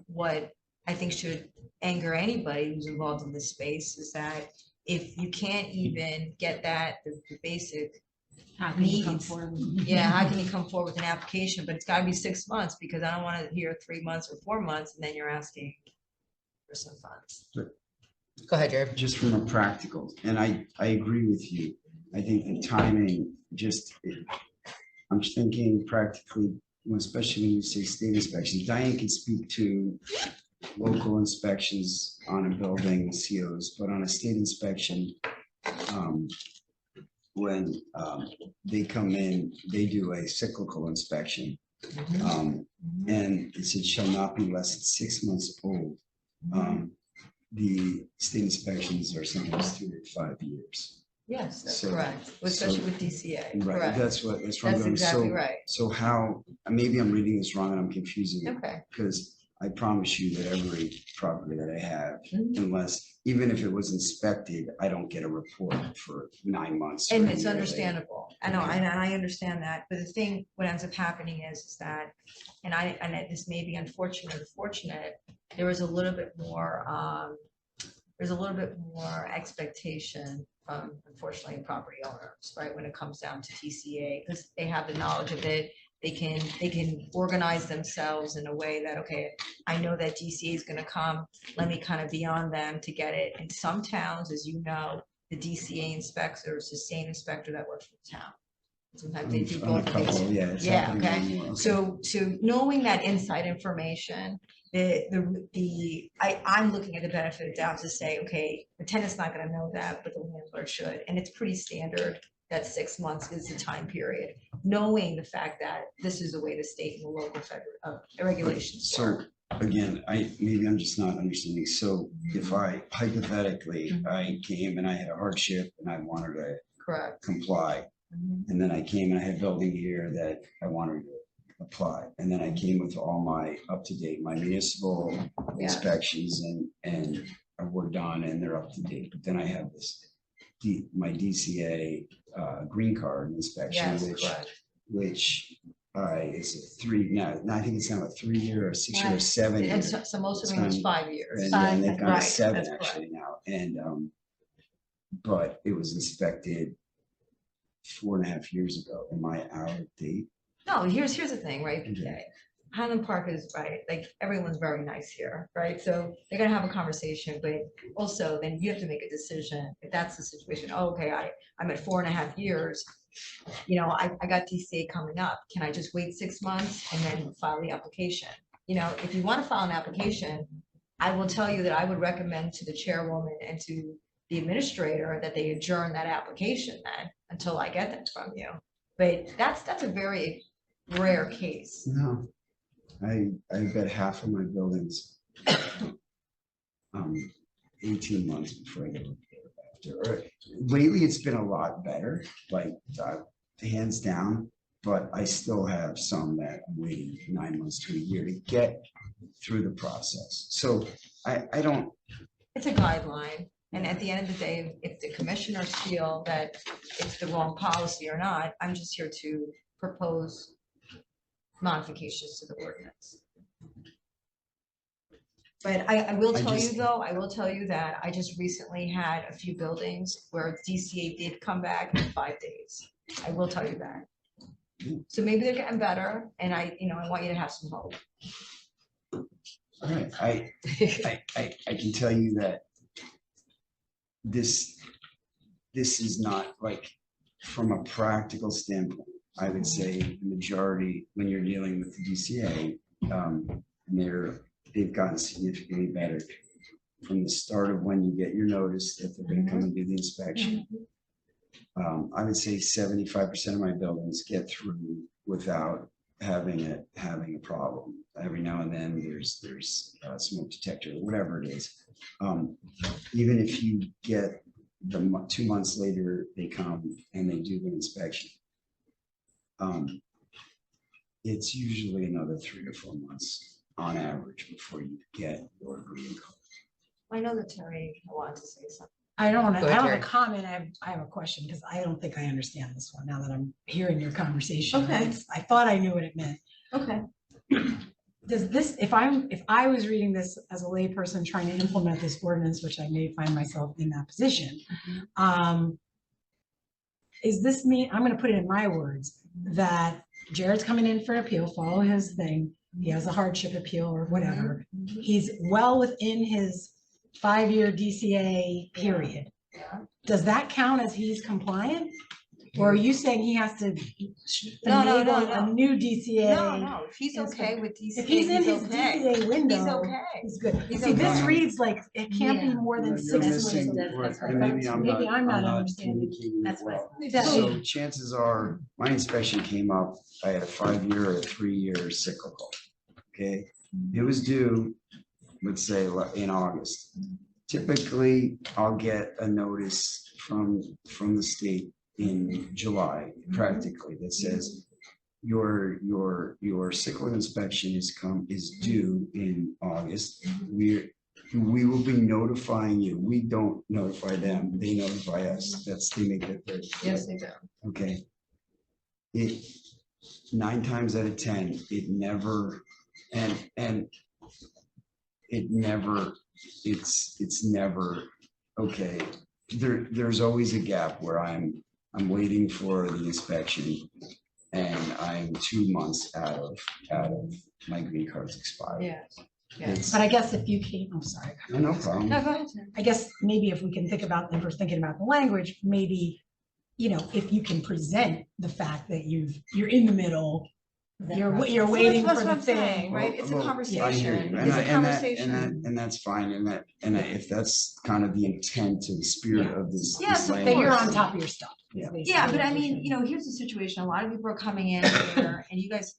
Speaker 7: what I think should anger anybody who's involved in this space is that if you can't even get that, the basic
Speaker 2: How can you come
Speaker 7: needs.
Speaker 2: forward?
Speaker 7: Yeah, how can you come forward with an application, but it's gotta be 6 months, because I don't wanna hear 3 months or 4 months, and then you're asking for some funds.
Speaker 1: Go ahead, Jared.
Speaker 9: just from a practical, and I agree with you. I think the timing I'm just thinking practically, especially when you say state inspections. Diane can speak to local inspections on a building, COs, but on a state inspection, when they come in, they do a cyclical inspection. And it said shall not be less than 6 months old. The state inspections are sometimes 3 to 5 years.
Speaker 7: Yes, that's
Speaker 9: So-
Speaker 7: correct, especially
Speaker 9: so-
Speaker 7: with DCA,
Speaker 9: Right,
Speaker 7: correct.
Speaker 9: that's where I'm
Speaker 7: That's
Speaker 9: going.
Speaker 7: exactly
Speaker 9: So,
Speaker 7: right.
Speaker 9: so how, maybe I'm reading this wrong and I'm confusing it,
Speaker 7: Okay.
Speaker 9: because I promise you that every property that I have,
Speaker 7: Mhm.
Speaker 9: unless, even if it was inspected, I don't get a report for 9 months. or
Speaker 7: And
Speaker 9: a
Speaker 7: it's
Speaker 9: year.
Speaker 7: understandable. I know, and I understand that, but the thing, what ends up happening is that, and this may be unfortunate or fortunate, there was a little bit more, expectation from, unfortunately, property owners, right, when it comes down to TCA, because they have the knowledge of it. They can organize themselves in a way that, okay, I know that DCA is gonna come, let me kind of be on them to get it. In some towns, as you know, the DCA inspector is the same inspector that works for the town. Sometimes they do
Speaker 9: On a
Speaker 7: both of these.
Speaker 9: couple, yeah. it's
Speaker 7: Yeah,
Speaker 9: happening
Speaker 7: okay.
Speaker 9: more,
Speaker 7: So knowing that inside information, I'm looking at the benefit of doubt to say, okay, the tenant's not gonna know that, but the landlord should, and it's pretty standard that 6 months is the time period. Knowing the fact that this is the way the state and the local federal regulations work.
Speaker 9: So again, maybe I'm just not understanding. So if I hypothetically, I came and I had a hardship and I wanted to
Speaker 7: Correct.
Speaker 9: comply, and then I came and I had a building here that I wanted to apply, and then I came with all my up-to-date, my municipal
Speaker 7: Yeah.
Speaker 9: inspections and were done and they're up to date. But then I have this, my DCA green card inspection,
Speaker 7: Yes,
Speaker 9: which
Speaker 7: correct.
Speaker 9: it's a 3, now I think it's now a 3-year or 6-year or 7-year.
Speaker 7: And so most of
Speaker 9: It's
Speaker 7: them is
Speaker 9: gone-
Speaker 7: 5 years.
Speaker 9: And then they've gone to
Speaker 7: Right,
Speaker 9: 7
Speaker 7: that's correct.
Speaker 9: actually now, and but it was inspected 4.5 years ago. Am I out of date?
Speaker 7: No, here's the thing, right?
Speaker 9: Okay.
Speaker 7: Highland Park is right, like everyone's very nice here, right? So they're gonna have a conversation, but also then you have to make a decision. If that's the situation, oh, okay, I'm at 4.5 years. You know, I got DCA coming up. Can I just wait 6 months and then file the application? You know, if you want to file an application, I will tell you that I would recommend to the chairwoman and to the administrator that they adjourn that application then until I get that from you. But that's a very rare case.
Speaker 9: No, I bet half of my buildings 18 months before I get after. Or lately, it's been a lot better, like hands down. But I still have some that I'm waiting 9 months to a year to get through the process. So I don't.
Speaker 7: It's a guideline, and at the end of the day, if the commissioners feel that it's the wrong policy or not, I'm just here to propose modifications to the ordinance. But I will tell you though, I will tell you that I just recently had a few buildings where DCA did come back in 5 days. I will tell you that. So maybe they're getting better, and I want you to have some hope.
Speaker 9: All right, I can tell you that this is not, like, from a practical standpoint, I would say the majority, when you're dealing with the DCA, they've gotten significantly better from the start of when you get your notice that they're gonna come and do the inspection. I would say 75% of my buildings get through without having a problem. Every now and then there's a smoke detector, whatever it is. Even if you get 2 months later, they come and they do the inspection. It's usually another 3 to 4 months on average before you get your green card.
Speaker 7: I know that Terry wanted to say something.
Speaker 11: I don't want to,
Speaker 1: Go
Speaker 11: I
Speaker 1: ahead,
Speaker 11: don't have
Speaker 1: Terry.
Speaker 11: a comment, I have a question, because I don't think I understand this one now that I'm hearing your conversation.
Speaker 7: Okay.
Speaker 11: I thought I knew what it meant.
Speaker 7: Okay.
Speaker 11: Does this, if I was reading this as a layperson trying to implement this ordinance, which I may find myself in that position, is this mean, I'm gonna put it in my words, that Jared's coming in for appeal, follow his thing, he has a hardship appeal or whatever, he's well within his 5-year DCA period. Does that count as he's compliant? Or are you saying he has to
Speaker 7: No,
Speaker 11: enable
Speaker 7: no.
Speaker 11: a new DCA?
Speaker 7: No, if he's
Speaker 11: It's
Speaker 7: okay
Speaker 11: okay.
Speaker 7: with DCA,
Speaker 11: If he's in his
Speaker 7: okay.
Speaker 11: DCA window,
Speaker 7: He's okay.
Speaker 11: he's good.
Speaker 7: He's
Speaker 11: See, this
Speaker 7: okay.
Speaker 11: reads like it can't be
Speaker 7: Yeah.
Speaker 11: more than
Speaker 9: You're
Speaker 11: 6
Speaker 9: missing
Speaker 11: months.
Speaker 9: what-
Speaker 11: That's
Speaker 9: and
Speaker 11: right.
Speaker 9: maybe I'm
Speaker 11: Maybe I'm not
Speaker 9: not
Speaker 11: understanding.
Speaker 9: communicating it
Speaker 11: That's
Speaker 9: well.
Speaker 11: Exactly.
Speaker 9: So chances are, my inspection came up, I had a 5-year or a 3-year cyclical, okay? It was due, let's say, in August. Typically, I'll get a notice from the state in July, practically, that says your cyclical inspection is due in August. We will be notifying you. We don't notify them, they notify us. They make that very clear.
Speaker 7: Yes, they do.
Speaker 9: Okay. 9 times out of 10, it never, and it never, it's never, okay. There's always a gap where I'm waiting for the inspection and I'm 2 months out of my green card's expired.
Speaker 7: Yeah.
Speaker 9: It's-
Speaker 11: But I guess if you came, I'm sorry.
Speaker 9: No problem.
Speaker 7: No, go ahead. Terry.
Speaker 11: I guess maybe if we can think about, if we're thinking about the language, maybe
Speaker 2: you know, if you can present the fact that you're in the middle, you're
Speaker 7: So
Speaker 2: waiting
Speaker 7: that's
Speaker 2: for
Speaker 7: what
Speaker 2: the
Speaker 7: I'm saying,
Speaker 2: thing.
Speaker 7: right? It's a
Speaker 9: Well, I hear
Speaker 7: conversation.
Speaker 9: you.
Speaker 7: It's a
Speaker 9: And
Speaker 7: conversation.
Speaker 9: that's fine, and if that's kind of the intent and the spirit of this.
Speaker 7: Yes,
Speaker 9: this
Speaker 7: of
Speaker 2: That you're
Speaker 9: language,
Speaker 2: on top of your stuff.
Speaker 9: Yeah.
Speaker 7: Yeah, but I mean, you know, here's the situation. A lot of people are coming in here, and you guys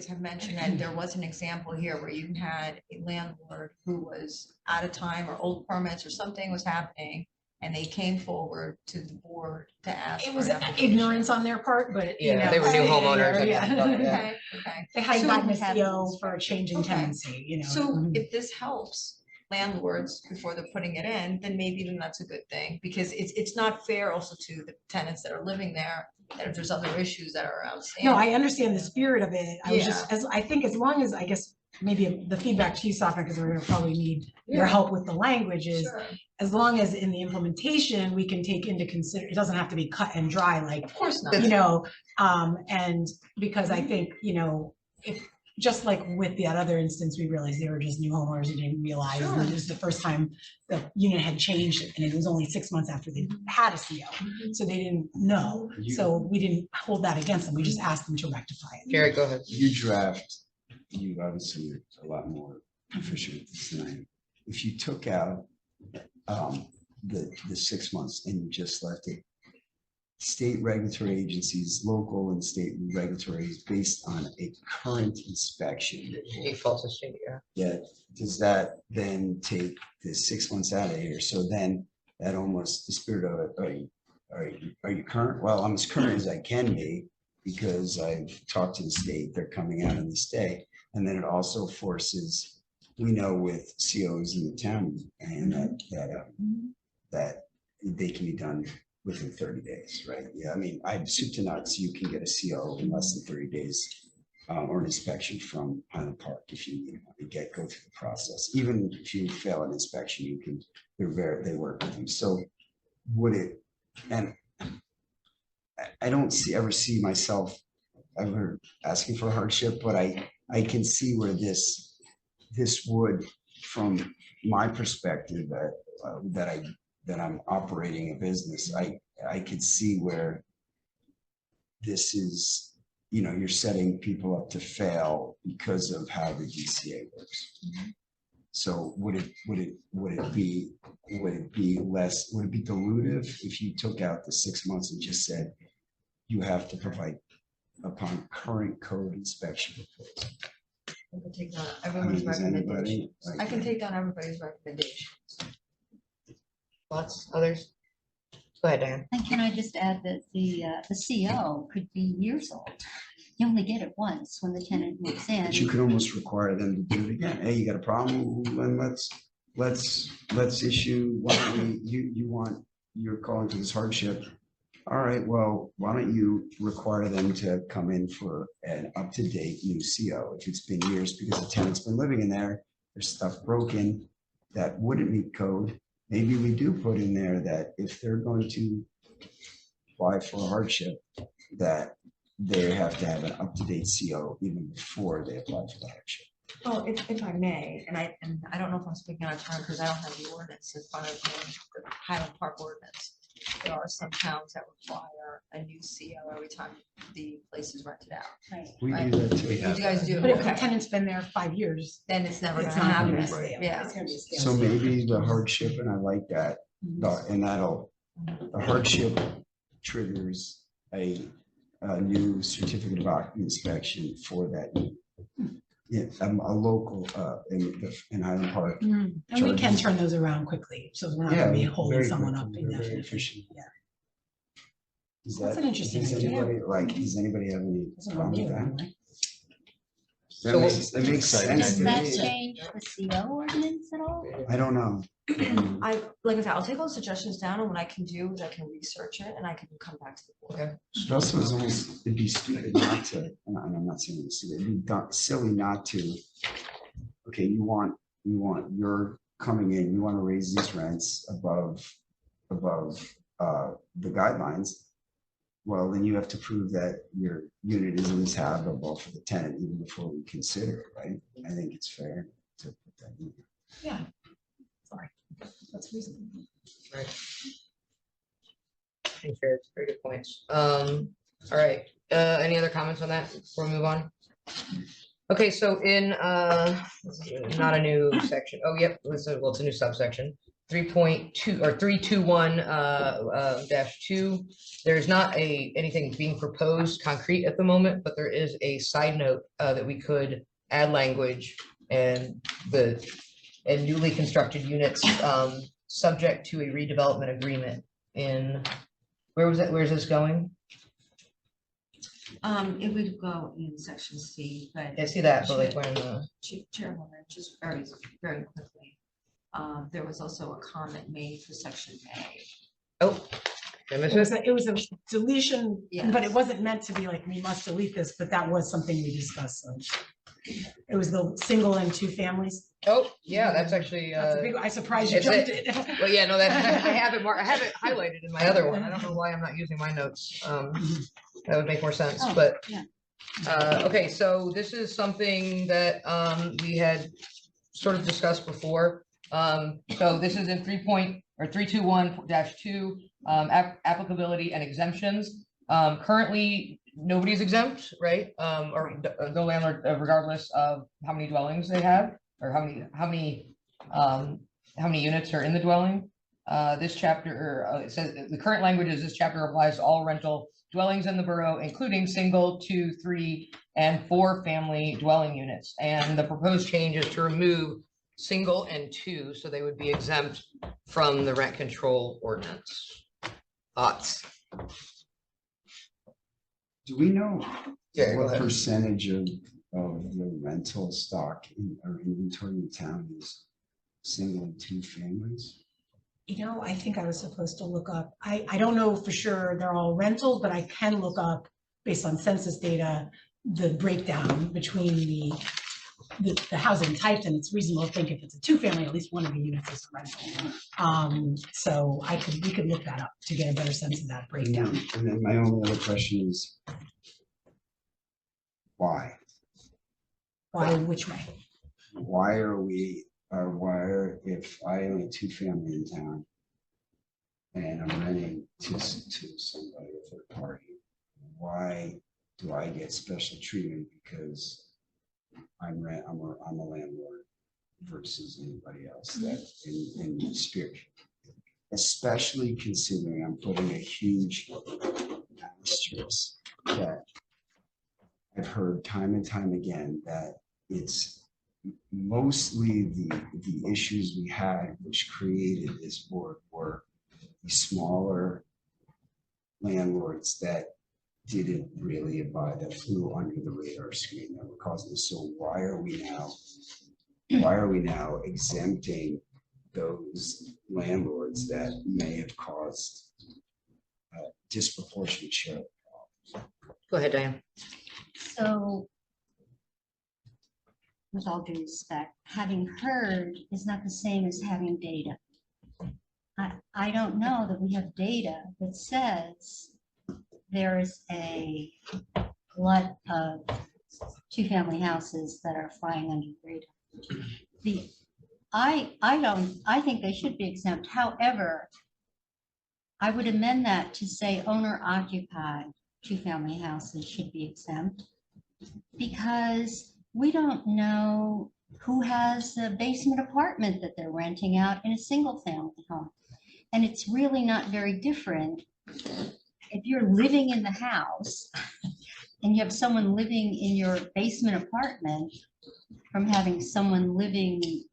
Speaker 7: have mentioned that there was an example here where you had a landlord who was out of time or old permits or something was happening, and they came forward to the board to ask.
Speaker 2: It
Speaker 7: for
Speaker 2: was
Speaker 7: an application.
Speaker 2: ignorance on their part, but you
Speaker 1: Yeah,
Speaker 2: know.
Speaker 1: they were new homeowners and
Speaker 2: Yeah.
Speaker 1: hadn't done it yet.
Speaker 7: Okay, okay.
Speaker 2: They hadn't
Speaker 7: So
Speaker 2: gotten a
Speaker 3: we have
Speaker 2: CO
Speaker 3: these
Speaker 2: for a change in
Speaker 7: Okay.
Speaker 2: tenancy, you know.
Speaker 7: So
Speaker 2: Mhm.
Speaker 7: if this helps landlords before they're putting it in, then maybe then that's a good thing, because it's not fair also to the tenants that are living there, that if there's other issues that are outstanding.
Speaker 2: No, I understand the spirit of it. I was just, I think as long as, I guess, maybe the feedback to you, Safra, because we're gonna probably need your
Speaker 7: Yeah.
Speaker 2: help with the language is,
Speaker 7: Sure.
Speaker 2: as long as in the implementation, we can take into it doesn't have to be cut and dry, like,
Speaker 7: Of course not.
Speaker 2: you know, and because I think, you know, if, just like with the other instance, we realized they were just new homeowners who didn't realize
Speaker 7: Sure.
Speaker 2: that it was the first time the unit had changed, and it was only 6 months after they had a CO. So they didn't know. So we didn't hold that against them. We just asked them to rectify it.
Speaker 1: Jerry, go ahead.
Speaker 9: You draft, you obviously are a lot more proficient at this than I am. If you took out the 6 months and you just left it, state regulatory agencies, local and state regulatory, based on a current inspection.
Speaker 1: Default to state, yeah.
Speaker 9: Yeah, does that then take the 6 months out of here? So then that almost, the spirit of it, are you current? Well, I'm as current as I can be because I've talked to the state, they're coming out on this day. And then it also forces, we know with COs in the town and that they can be done within 30 days, right? Yeah, I mean, I soup to nuts, you can get a CO in less than 30 days or an inspection from Highland Park if you go through the process. Even if you fail an inspection, you can, they work with you. So would it, and I don't ever see myself ever asking for hardship, but I can see where this would, from my perspective, that I'm operating a business, I could see where this is, you know, you're setting people up to fail because of how the DCA works. So would it be dilutive if you took out the 6 months and just said you have to provide upon current code inspection reports?
Speaker 7: I can take down
Speaker 9: I mean,
Speaker 7: everybody's
Speaker 9: does anybody,
Speaker 7: recommendations.
Speaker 9: like,
Speaker 7: I can take down everybody's recommendations.
Speaker 1: Thoughts, others? Go ahead, Diane.
Speaker 3: And can I just add that the CO could be years old? You only get it once when the tenant moves in.
Speaker 9: But you could almost require them to do it again. Hey, you got a problem? Then let's issue, why don't you're calling for this hardship. All right, well, why don't you require them to come in for an up-to-date new CO if it's been years because the tenant's been living in there, there's stuff broken that wouldn't meet code. Maybe we do put in there that if they're going to apply for a hardship, that they have to have an up-to-date CO even before they apply for the hardship.
Speaker 7: Well, if I may, and I don't know if I'm speaking out of turn because I don't have the ordinance in front of me, the Highland Park ordinance. There are some towns that require a new CO every time the place is rented out.
Speaker 3: Right.
Speaker 9: We
Speaker 7: Right.
Speaker 9: do that too.
Speaker 7: You guys do,
Speaker 2: But if the
Speaker 7: okay,
Speaker 2: tenant's been there 5 years,
Speaker 7: then it's never
Speaker 2: it's
Speaker 7: gonna
Speaker 2: not
Speaker 7: happen,
Speaker 2: gonna be a
Speaker 9: Right.
Speaker 2: scale.
Speaker 7: yeah.
Speaker 2: It's gonna be a scale.
Speaker 9: So maybe the hardship, and I like that, and the hardship triggers a new certificate of occupancy inspection for that. Yeah, a local, in Highland Park.
Speaker 2: And we can turn those around quickly, so we're not gonna be
Speaker 9: Yeah,
Speaker 2: holding
Speaker 9: very
Speaker 2: someone up
Speaker 9: quickly, they're very
Speaker 2: indefinitely.
Speaker 9: efficient.
Speaker 2: Yeah.
Speaker 9: Is
Speaker 2: That's
Speaker 9: that-
Speaker 2: an interesting
Speaker 9: does
Speaker 2: idea.
Speaker 9: anybody have any
Speaker 2: Doesn't
Speaker 9: problem with
Speaker 2: work
Speaker 9: that?
Speaker 2: anyway.
Speaker 9: That
Speaker 1: So
Speaker 9: makes sense
Speaker 3: Does
Speaker 9: to
Speaker 3: that
Speaker 9: me.
Speaker 3: change the CO ordinance at all?
Speaker 9: I don't know.
Speaker 7: Like I said, I'll take those suggestions down, and what I can do is I can research it and I can come back to the board.
Speaker 1: Okay.
Speaker 9: It also is almost, it'd be stupid not to, and I'm not saying it's stupid, it'd be silly not to. Okay, you're coming in, you want to raise these rents above the guidelines. Well, then you have to prove that your unit is inhabitable for the tenant even before we consider it, right? I think it's fair to put that in.
Speaker 2: Yeah. Sorry, that's reasonable.
Speaker 1: Right. Thanks, Jared. Very good points. All right, any other comments on that before we move on? Okay, so in, not a new section. Oh, yep, it's a new subsection. 3.2 or 321 -2. There's not anything being proposed concrete at the moment, but there is a side note that we could add language and newly constructed units subject to a redevelopment agreement in, where's this going?
Speaker 7: It would go in section C, but.
Speaker 1: I see that, but like when,
Speaker 7: Chairwoman, just very, very quickly. There was also a comment made for section A.
Speaker 1: oh. Did I miss it?
Speaker 11: It was a deletion, but it
Speaker 7: Yes.
Speaker 11: wasn't meant to be like, we must delete this, but that was something we discussed. So it was the single and two families.
Speaker 1: Oh, yeah, that's actually,
Speaker 11: That's a big, I surprised you
Speaker 1: it's
Speaker 11: jumped
Speaker 1: it.
Speaker 11: it.
Speaker 1: well, yeah, no, that, I have it I have it highlighted in my other one. I don't know why I'm not using my notes. That would make more sense,
Speaker 7: Oh,
Speaker 1: but.
Speaker 7: yeah.
Speaker 1: Okay, so this is something that, we had sort of discussed before. So this is in 321-2, applicability and exemptions. Currently, nobody's exempt, right? Or the landlord, regardless of how many dwellings they have, or how many units are in the dwelling. This chapter, it says, the current language is this chapter applies to all rental dwellings in the borough, including single, 2, 3, and 4 family dwelling units. And the proposed change is to remove single and 2, so they would be exempt from the rent control ordinance. Thoughts?
Speaker 9: Do we know
Speaker 1: Yeah, go
Speaker 9: what
Speaker 1: ahead.
Speaker 9: percentage of the rental stock or inventory in town is single and two families?
Speaker 11: You know, I think I was supposed to look up, I don't know for sure they're all rentals, but I can look up based on census data, the breakdown between the housing types, and it's reasonable to think if it's a two-family, at least one of the units is a rental. So we could look that up to get a better sense of that breakdown.
Speaker 9: And then my only other question is, why?
Speaker 11: Why, which way?
Speaker 9: Why if I own a two-family in town and I'm renting to somebody, a third party, why do I get special treatment because I'm a landlord versus anybody else that in spirit? Especially considering I'm putting a huge asterisk that I've heard time and time again that it's mostly the issues we had which created this board were the smaller landlords that didn't really abide, that flew under the radar screen that were causing this. So why are we now exempting those landlords that may have caused disproportionate share of problems?
Speaker 1: Go ahead, Diane.
Speaker 3: So, with all due respect, having heard is not the same as having data. I don't know that we have data that says there is a glut of two-family houses that are flying under the radar. I think they should be exempt. However, I would amend that to say owner-occupied two-family houses should be exempt, because we don't know who has a basement apartment that they're renting out in a single-family home. And it's really not very different if you're living in the house and you have someone living in your basement apartment from having someone living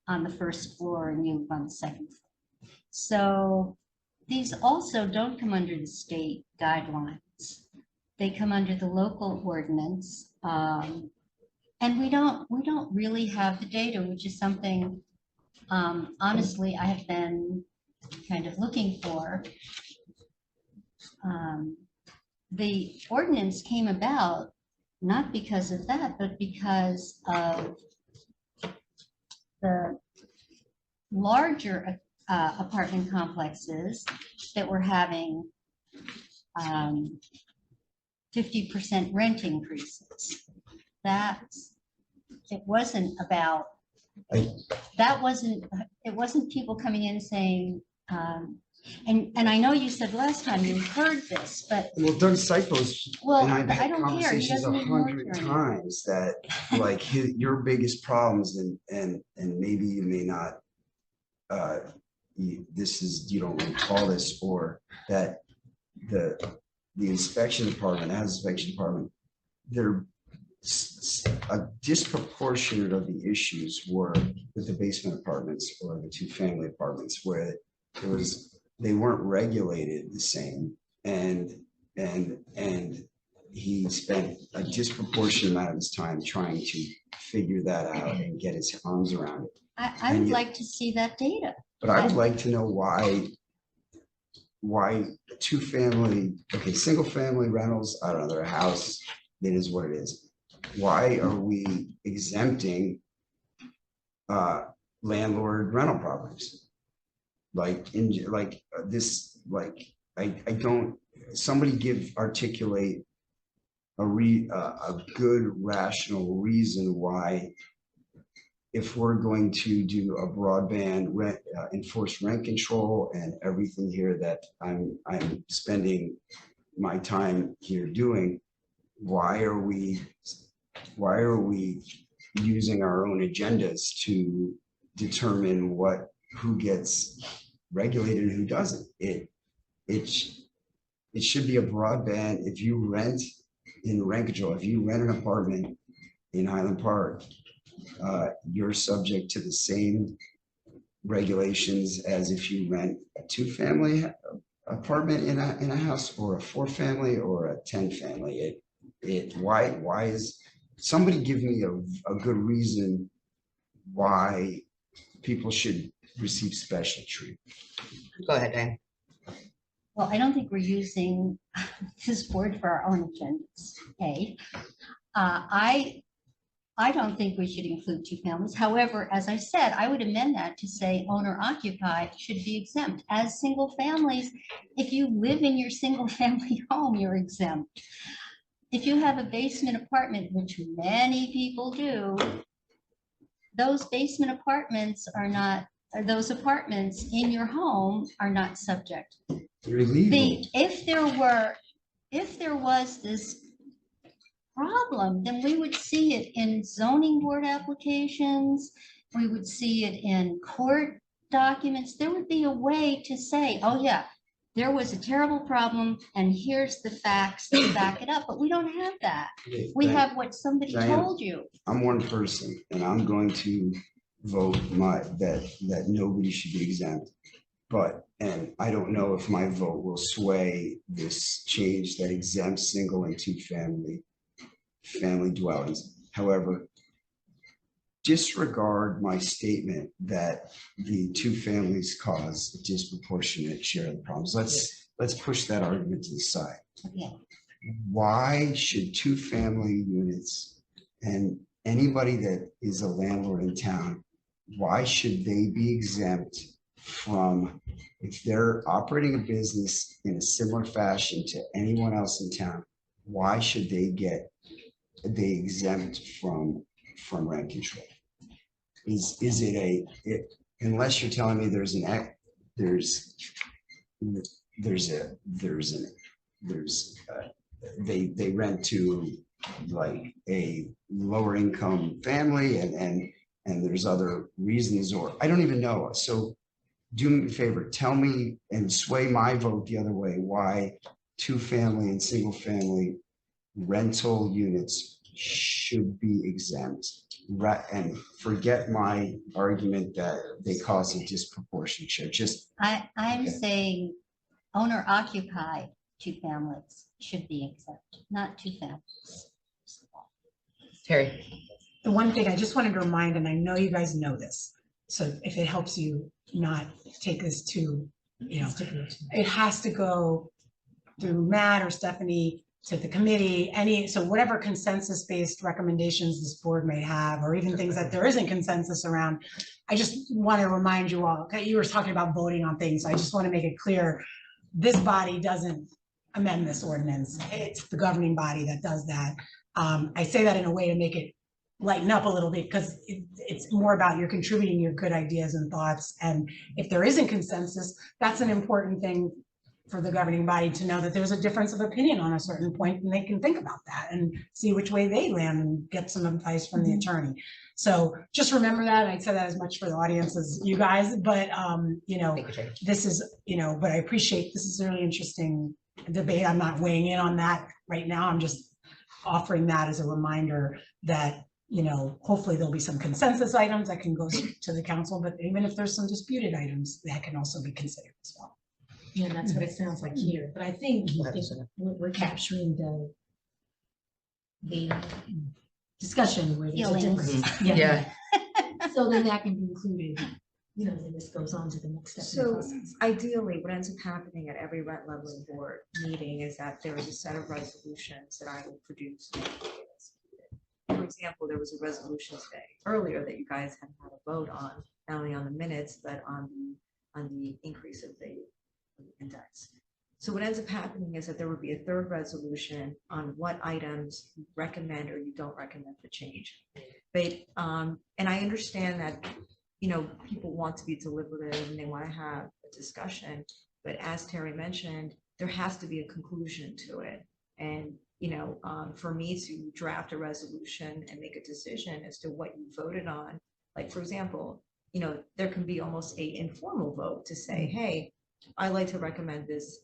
Speaker 3: on the first floor and you live on the second floor. So these also don't come under the state guidelines. They come under the local ordinance. And we don't really have the data, which is something, honestly, I have been kind of looking for. The ordinance came about not because of that, but because of the larger apartment complexes that were having 50% rent increases. It wasn't about, it wasn't people coming in saying, And I know you said last time you heard this, but,
Speaker 9: Well, Doug Sipos,
Speaker 3: well,
Speaker 9: and I've
Speaker 3: I
Speaker 9: had
Speaker 3: don't care. He
Speaker 9: conversations
Speaker 3: doesn't even work
Speaker 9: 100
Speaker 3: here anymore.
Speaker 9: times that like your biggest problems and maybe you may not, you don't recall this, or that the inspection department, as inspection department, a disproportionate of the issues were with the basement apartments or the 2-family apartments where they weren't regulated the same, and he spent a disproportionate amount of his time trying to figure that out and get his arms around it.
Speaker 3: I would like to see that data.
Speaker 9: But I would like to know why 2-family, okay, single family rentals, I don't know, they're a house, it is what it is. Why are we exempting landlord rental properties? Like I don't, somebody articulate a good rational reason why, if we're going to do a broadband rent, enforced rent control and everything here that I'm spending my time here doing, why are we using our own agendas to determine who gets regulated and who doesn't? It should be a broadband. If you rent in rent control, if you rent an apartment in Highland Park, you're subject to the same regulations as if you rent a 2-family apartment in a house, or a 4-family, or a 10-family. Why is, somebody give me a good reason why people should receive special treatment?
Speaker 1: Go ahead, Dan.
Speaker 3: Well, I don't think we're using this board for our own agendas, A. I don't think we should include 2 families. However, as I said, I would amend that to say owner occupied should be exempt. As single families, if you live in your single family home, you're exempt. If you have a basement apartment, which many people do, those basement apartments are not, or those apartments in your home are not subject.
Speaker 9: They're illegal.
Speaker 3: If there was this problem, then we would see it in zoning board applications. We would see it in court documents. There would be a way to say, oh yeah, there was a terrible problem and here's the facts that back it up, but we don't have that. We have what somebody told you.
Speaker 9: I'm one person and I'm going to vote that nobody should be exempt. And I don't know if my vote will sway this change that exempts single and 2-family dwellings. However, disregard my statement that the 2 families cause a disproportionate share of the problems. Let's push that argument to the side.
Speaker 3: Okay.
Speaker 9: Why should 2-family units, and anybody that is a landlord in town, why should they be exempt from, if they're operating a business in a similar fashion to anyone else in town, why should they exempt from rent control? Is it unless you're telling me they rent to like a lower income family and there's other reasons, or I don't even know. So do me a favor, tell me and sway my vote the other way, why 2-family and single family rental units should be exempt, and forget my argument that they cause a disproportionate share.
Speaker 3: I'm saying owner occupied 2 families should be exempt, not 2 families.
Speaker 1: Terry.
Speaker 11: The one thing I just wanted to remind, and I know you guys know this, so if it helps you not take this to, it has to go through Matt or Stephanie to the committee, so whatever consensus-based recommendations this board may have, or even things that there isn't consensus around, I just want to remind you all, okay, you were talking about voting on things, so I just want to make it clear, this body doesn't amend this ordinance. It's the governing body that does that. I say that in a way to make it lighten up a little bit, because it's more about you're contributing your good ideas and thoughts. And if there isn't consensus, that's an important thing for the governing body to know, that there's a difference of opinion on a certain point, and they can think about that and see which way they land and get some advice from the attorney. So just remember that. I'd say that as much for the audience as you guys, but you know, this is, you know, but I appreciate, this is a really interesting debate. I'm not weighing in on that right now. I'm just offering that as a reminder that, you know, hopefully there'll be some consensus items that can go to the council, but even if there's some disputed items, that can also be considered as well.
Speaker 2: Yeah, that's what it sounds like here, but I think we're capturing the discussion where there's a
Speaker 3: Feelings.
Speaker 2: difference.
Speaker 1: Yeah.
Speaker 2: So then that can be included, you know, then this goes on to the next step. in the
Speaker 7: So
Speaker 2: process.
Speaker 7: ideally, what ends up happening at every rent leveling board meeting is that there is a set of resolutions that I will produce. For example, there was a resolution today earlier that you guys had a vote on, not only on the minutes, but on the increase of the index. So what ends up happening is that there would be a third resolution on what items you recommend or you don't recommend for change. But and I understand that, you know, people want to be deliberative and they want to have a discussion, but as Terry mentioned, there has to be a conclusion to it. And you know, for me to draft a resolution and make a decision as to what you voted on, like for example, you know, there can be almost a informal vote to say, hey, I like to recommend this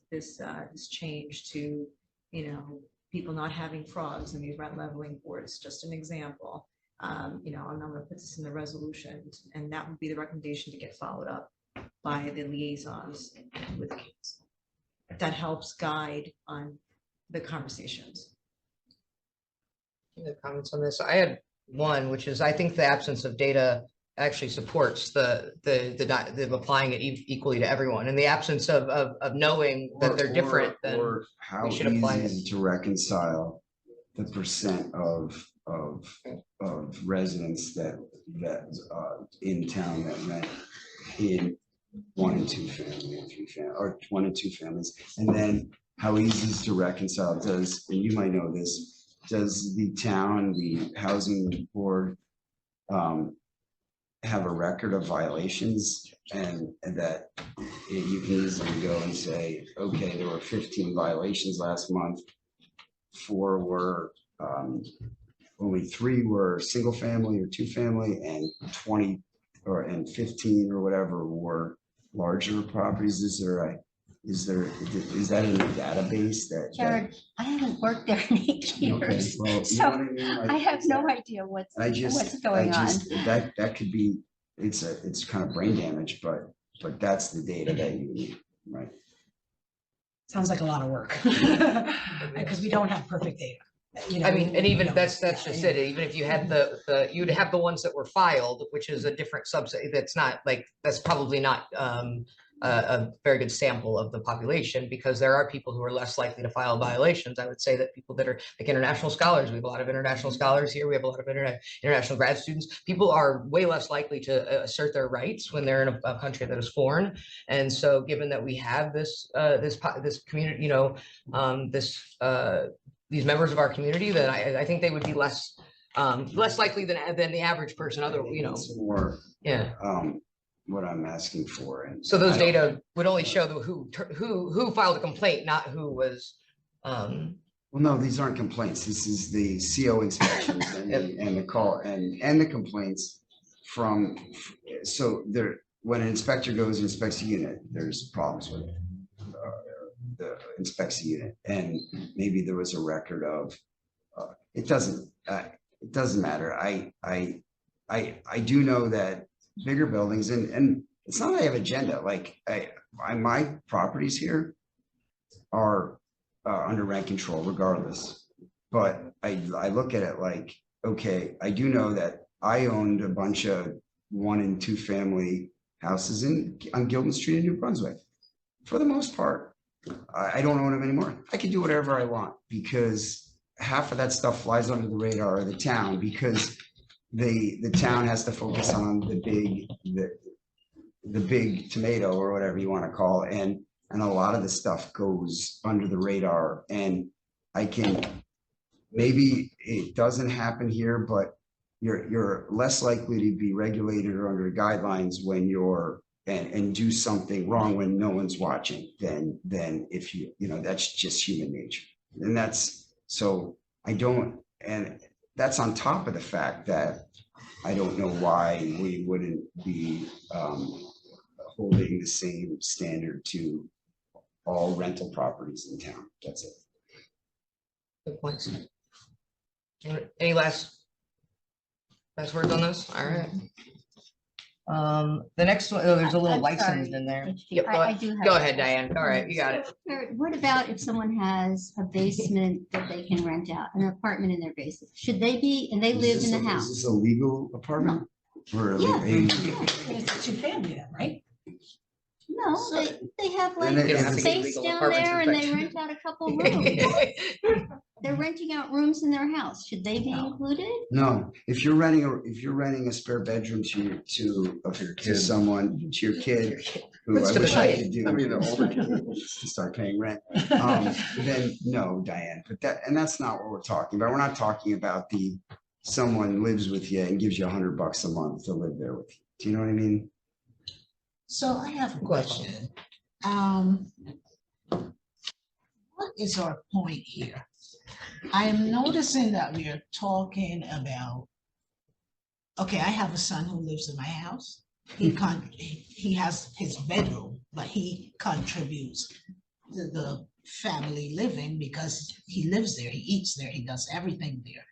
Speaker 7: change to, you know, people not having frogs in these rent leveling boards, just an example. You know, I'm going to put this in the resolution, and that would be the recommendation to get followed up by the liaisons with the council. That helps guide on the conversations.
Speaker 1: The comments on this. I had one, which is I think the absence of data actually supports the applying it equally to everyone. In the absence of knowing that they're different, then
Speaker 9: or how
Speaker 1: we should apply
Speaker 9: easy is it to reconcile the percent of residents that in town that rent in 1 and 2 family and 3 family, or 1 and 2 families, and then how easy is to reconcile. Does, and you might know this, does the town, the housing board, have a record of violations, and that you can easily go and say, okay, there were 15 violations last month, 4 were only 3 were single family or 2 family, and 20 and 15 or whatever were larger properties? Is that in the database that?
Speaker 3: Jared, I haven't worked there in 8
Speaker 9: Okay,
Speaker 3: years,
Speaker 9: well, you know
Speaker 3: so
Speaker 9: what I mean? Like,
Speaker 3: I have no idea what's going on.
Speaker 9: That could be, it's kind of brain damage, but that's the data that you need, right?
Speaker 11: Sounds like a lot of work. Because we don't have perfect data. You know,
Speaker 1: I mean, and even
Speaker 11: no,
Speaker 1: that's just it. Even if you had you'd have the ones that were filed, which is a different subset. That's not like, that's probably not a very good sample of the population, because there are people who are less likely to file violations. I would say that people that are like international scholars, we have a lot of international scholars here. We have a lot of international grad students. People are way less likely to assert their rights when they're in a country that is foreign. And so given that we have this community, you know, these members of our community, that I think they would be less likely than the average person.
Speaker 9: It's more,
Speaker 1: yeah.
Speaker 9: What I'm asking for, and
Speaker 1: so those data would only show who filed a complaint, not who was.
Speaker 9: Well, no, these aren't complaints. This is the CO inspections and the call and the complaints from. So there, when an inspector goes and inspects a unit, there's problems with it. The inspects a unit, and maybe there was a record of. It doesn't matter. I do know that bigger buildings, and it's not that I have agenda. Like my properties here are under rent control regardless, but I look at it like, okay, I do know that I owned a bunch of 1 and 2 family houses on Gilman Street in New Brunswick. For the most part, I don't own them anymore. I can do whatever I want, because half of that stuff flies under the radar of the town, because the town has to focus on the big tomato, or whatever you want to call it, and a lot of the stuff goes under the radar. And maybe it doesn't happen here, but you're less likely to be regulated or under guidelines when you're and do something wrong when no one's watching than if you know, that's just human nature. And that's, so I don't, and that's on top of the fact that I don't know why we wouldn't be holding the same standard to all rental properties in town. That's it.
Speaker 1: Good points. Any last words on this? All right. The next one, oh, there's a little
Speaker 3: I'm
Speaker 1: licensed
Speaker 3: sorry.
Speaker 1: in there.
Speaker 3: Let's see.
Speaker 1: Yep,
Speaker 3: I do have
Speaker 1: go
Speaker 3: a
Speaker 1: ahead,
Speaker 3: question.
Speaker 1: Diane. All right, you got it.
Speaker 3: What about if someone has a basement that they can rent out, an apartment in their basement? Should they be, and they live in the
Speaker 9: Is
Speaker 3: house?
Speaker 9: this a legal apartment? Or
Speaker 3: Yeah.
Speaker 2: It's a two-family then, right?
Speaker 3: No, they have like
Speaker 9: Then it has to be
Speaker 3: space
Speaker 1: legal
Speaker 3: down
Speaker 1: apartments
Speaker 3: there and they
Speaker 1: inspection.
Speaker 3: rent out a couple rooms. They're renting out rooms in their house. Should they be included?
Speaker 9: No, if you're renting a spare bedroom to someone, to your kid, who
Speaker 1: Puts
Speaker 9: I
Speaker 1: to the
Speaker 9: wish I
Speaker 1: side.
Speaker 9: could do.
Speaker 5: I mean, they're older
Speaker 9: to start paying rent. Then no, Diane, but that's not what we're talking about. We're not talking about someone lives with you and gives you $100 a month to live there with you. Do you know what I mean?
Speaker 10: So I have a question. What is our point here? I am noticing that we are talking about, okay, I have a son who lives in my house. He has his bedroom, but he contributes to the family living because he lives there, he eats there, he does everything there.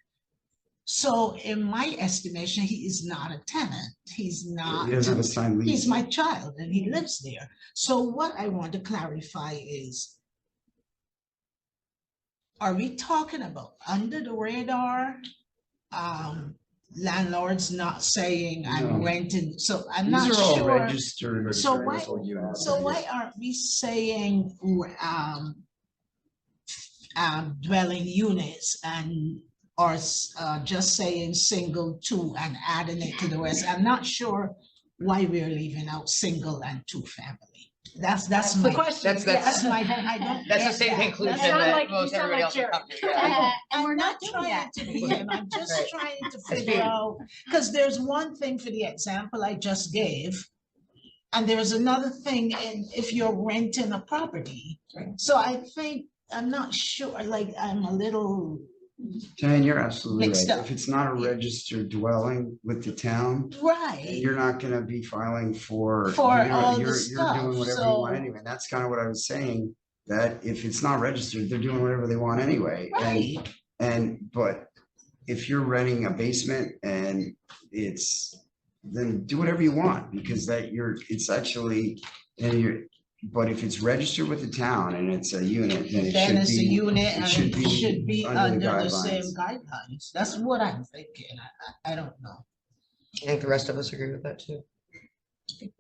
Speaker 10: So in my estimation, he is not a tenant. He's not.
Speaker 9: He doesn't have a signed lease.
Speaker 10: He's my child and he lives there. So what I want to clarify is, are we talking about under the radar? Landlords not saying I'm
Speaker 9: No.
Speaker 10: renting, so I'm not
Speaker 9: These are all
Speaker 10: sure.
Speaker 9: registered.
Speaker 10: So why,
Speaker 5: rental units.
Speaker 10: so why aren't we saying dwelling units and or just saying single, two, and adding it to the rest? I'm not sure why we're leaving out single and two family. That's
Speaker 2: the
Speaker 10: my
Speaker 2: question.
Speaker 10: That's my, I don't.
Speaker 1: That's the
Speaker 10: get
Speaker 1: same
Speaker 10: that.
Speaker 1: conclusion
Speaker 2: That sound
Speaker 1: that
Speaker 2: like-
Speaker 1: most
Speaker 2: you sound
Speaker 1: everybody
Speaker 2: like
Speaker 1: else will
Speaker 2: Jerry.
Speaker 1: come to. Yeah.
Speaker 3: And we're
Speaker 10: I'm
Speaker 3: not doing
Speaker 10: trying
Speaker 3: that.
Speaker 10: to be him. I'm just
Speaker 1: Right.
Speaker 10: trying to
Speaker 1: That's
Speaker 10: figure
Speaker 1: fair.
Speaker 10: out, because there's one thing for the example I just gave. And there's another thing if you're renting a property. So I think, I'm not sure, like, I'm a little,
Speaker 9: Diane, you're absolutely
Speaker 10: Mixed
Speaker 9: right.
Speaker 10: up.
Speaker 9: If it's not a registered dwelling with the town,
Speaker 10: right.
Speaker 9: you're not gonna be filing for.
Speaker 10: For
Speaker 9: you're gonna-
Speaker 10: all the
Speaker 9: You're
Speaker 10: stuff,
Speaker 9: doing whatever you want
Speaker 10: so-
Speaker 9: anyway. And that's kind of what I was saying, that if it's not registered, they're doing whatever they want anyway.
Speaker 10: Right.
Speaker 9: But if you're renting a basement and then do whatever you want, because it's actually, but if it's registered with the town and it's a unit, then it
Speaker 10: Then
Speaker 9: should
Speaker 10: it's a
Speaker 9: be.
Speaker 10: unit and it should be under the
Speaker 9: guidelines.
Speaker 10: same guidelines. That's what I'm thinking. I don't know.
Speaker 1: I think the rest of us agree with that too.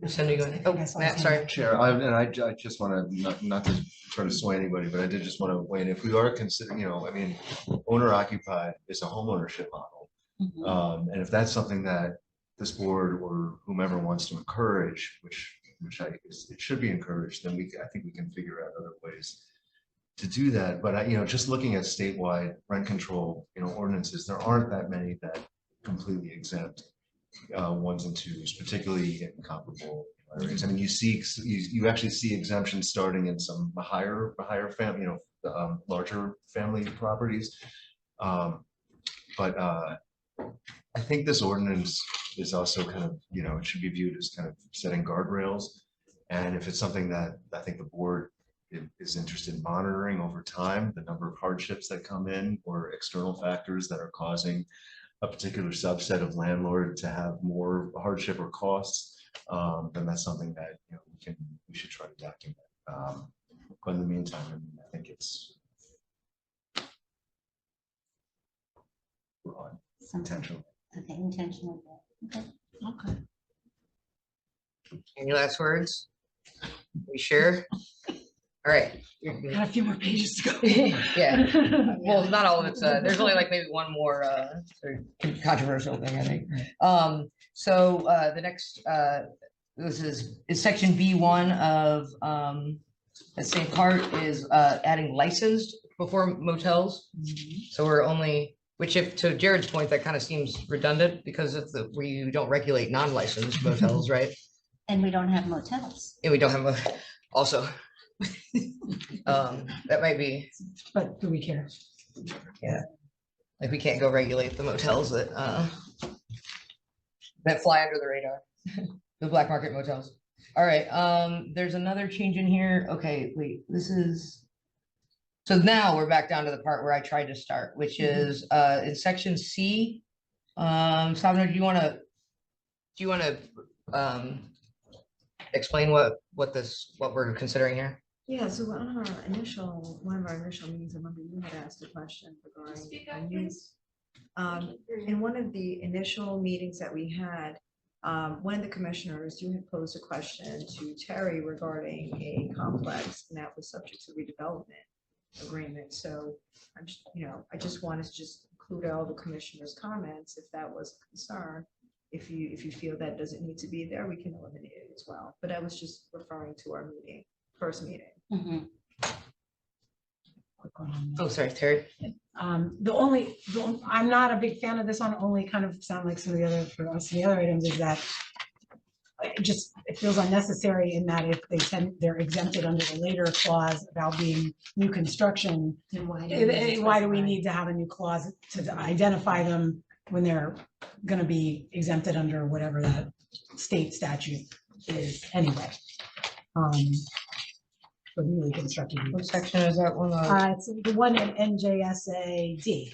Speaker 1: Cindy, go ahead. Oh,
Speaker 2: That's what I
Speaker 1: Matt,
Speaker 2: was
Speaker 1: sorry.
Speaker 5: Chair, I just want to, not to try to sway anybody, but I did just want to weigh in. If we are considering, I mean, owner occupied is a homeownership model. And if that's something that this board or whomever wants to encourage, which it should be encouraged, then I think we can figure out other ways to do that. But just looking at statewide rent control, ordinances, there aren't that many that completely exempt ones and twos, particularly in comparable areas. I mean, you actually see exemptions starting in some higher family, larger family properties. But I think this ordinance is also kind of, it should be viewed as kind of setting guardrails. And if it's something that I think the board is interested in monitoring over time, the number of hardships that come in or external factors that are causing a particular subset of landlord to have more hardship or costs, then that's something that we should try to document. But in the meantime, I think it's broad, intentional.
Speaker 3: Okay, intentional. Okay.
Speaker 10: Okay.
Speaker 1: Any last words? We sure? All right.
Speaker 2: Got a few more pages to go.
Speaker 1: Yeah. Well, not all of it's, there's only like maybe one more sort of controversial thing, I think. So the next, this is section B1 of the same part is adding licensed before motels. So we're only Which if, to Jared's point, that kind of seems redundant because of we don't regulate non-licensed motels, right?
Speaker 3: And we don't have motels.
Speaker 1: And we don't have also. That might be,
Speaker 11: But do we care?
Speaker 1: like, we can't go regulate the motels that fly under the radar, the black market motels. All right, there's another change in here. Okay, wait, this is. So now we're back down to the part where I tried to start, which is in section C. Savno, do you wanna explain what we're considering here?
Speaker 7: Yeah, so on our initial, one of our initial meetings, I remember you had asked a question regarding.
Speaker 4: Speak up,
Speaker 7: a new- In one of the initial meetings that we had, one of the commissioners, you had posed a question to Terry regarding a complex, and that was subject to redevelopment agreement. So I'm just, I just wanted to just include all the commissioners' comments if that was a concern. If you feel that doesn't need to be there, we can eliminate it as well. But I was just referring to our first meeting.
Speaker 11: Quick one on that.
Speaker 1: Oh, sorry, Terry.
Speaker 11: I'm not a big fan of this one, only kind of sound like some of the other, for us, the other items is that it feels unnecessary in that if they're exempted under the later clause about being new construction,
Speaker 2: Then why
Speaker 11: why do we need to have a new clause to identify them when they're gonna be exempted under whatever that state statute is anyway? For newly constructed.
Speaker 1: What section is that one?
Speaker 11: It's the one in NJSA D,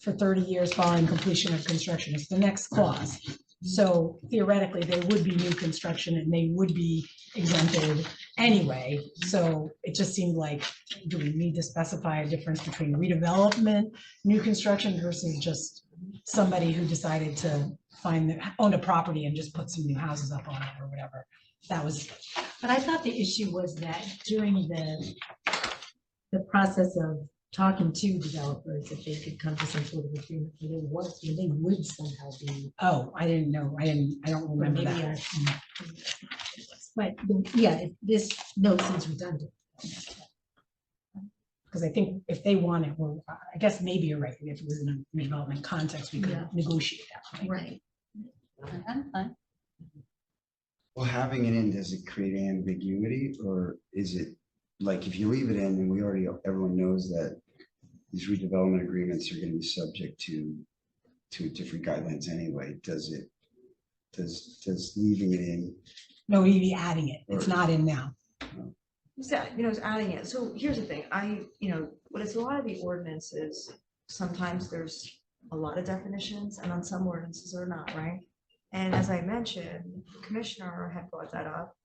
Speaker 11: for 30 years following completion of construction. It's the next clause. So theoretically, there would be new construction and they would be exempted anyway. So it just seemed like, do we need to specify a difference between redevelopment, new construction versus just somebody who decided to own a property and just put some new houses up on it or whatever? That was.
Speaker 2: But I thought the issue was that during the process of talking to developers, if they could come to some sort of agreement, they would somehow be.
Speaker 11: Oh, I didn't know. I don't
Speaker 2: Or
Speaker 11: remember
Speaker 2: maybe
Speaker 11: that.
Speaker 2: But yeah, this note seems redundant.
Speaker 11: Because I think if they want it, well, I guess maybe you're right. If it was in a redevelopment context, we could
Speaker 2: Yeah.
Speaker 11: negotiate that.
Speaker 2: Right.
Speaker 3: I'm fine.
Speaker 9: Well, having it in, does it create ambiguity, or is it, like, if you leave it in and everyone knows that these redevelopment agreements are gonna be subject to different guidelines anyway, does leaving it in?
Speaker 11: No, we'd be adding it. It's not in now.
Speaker 7: It's adding it. So here's the thing, what it's a lot of the ordinances, sometimes there's a lot of definitions and on some ordinances are not, right? And as I mentioned, the commissioner had brought that up.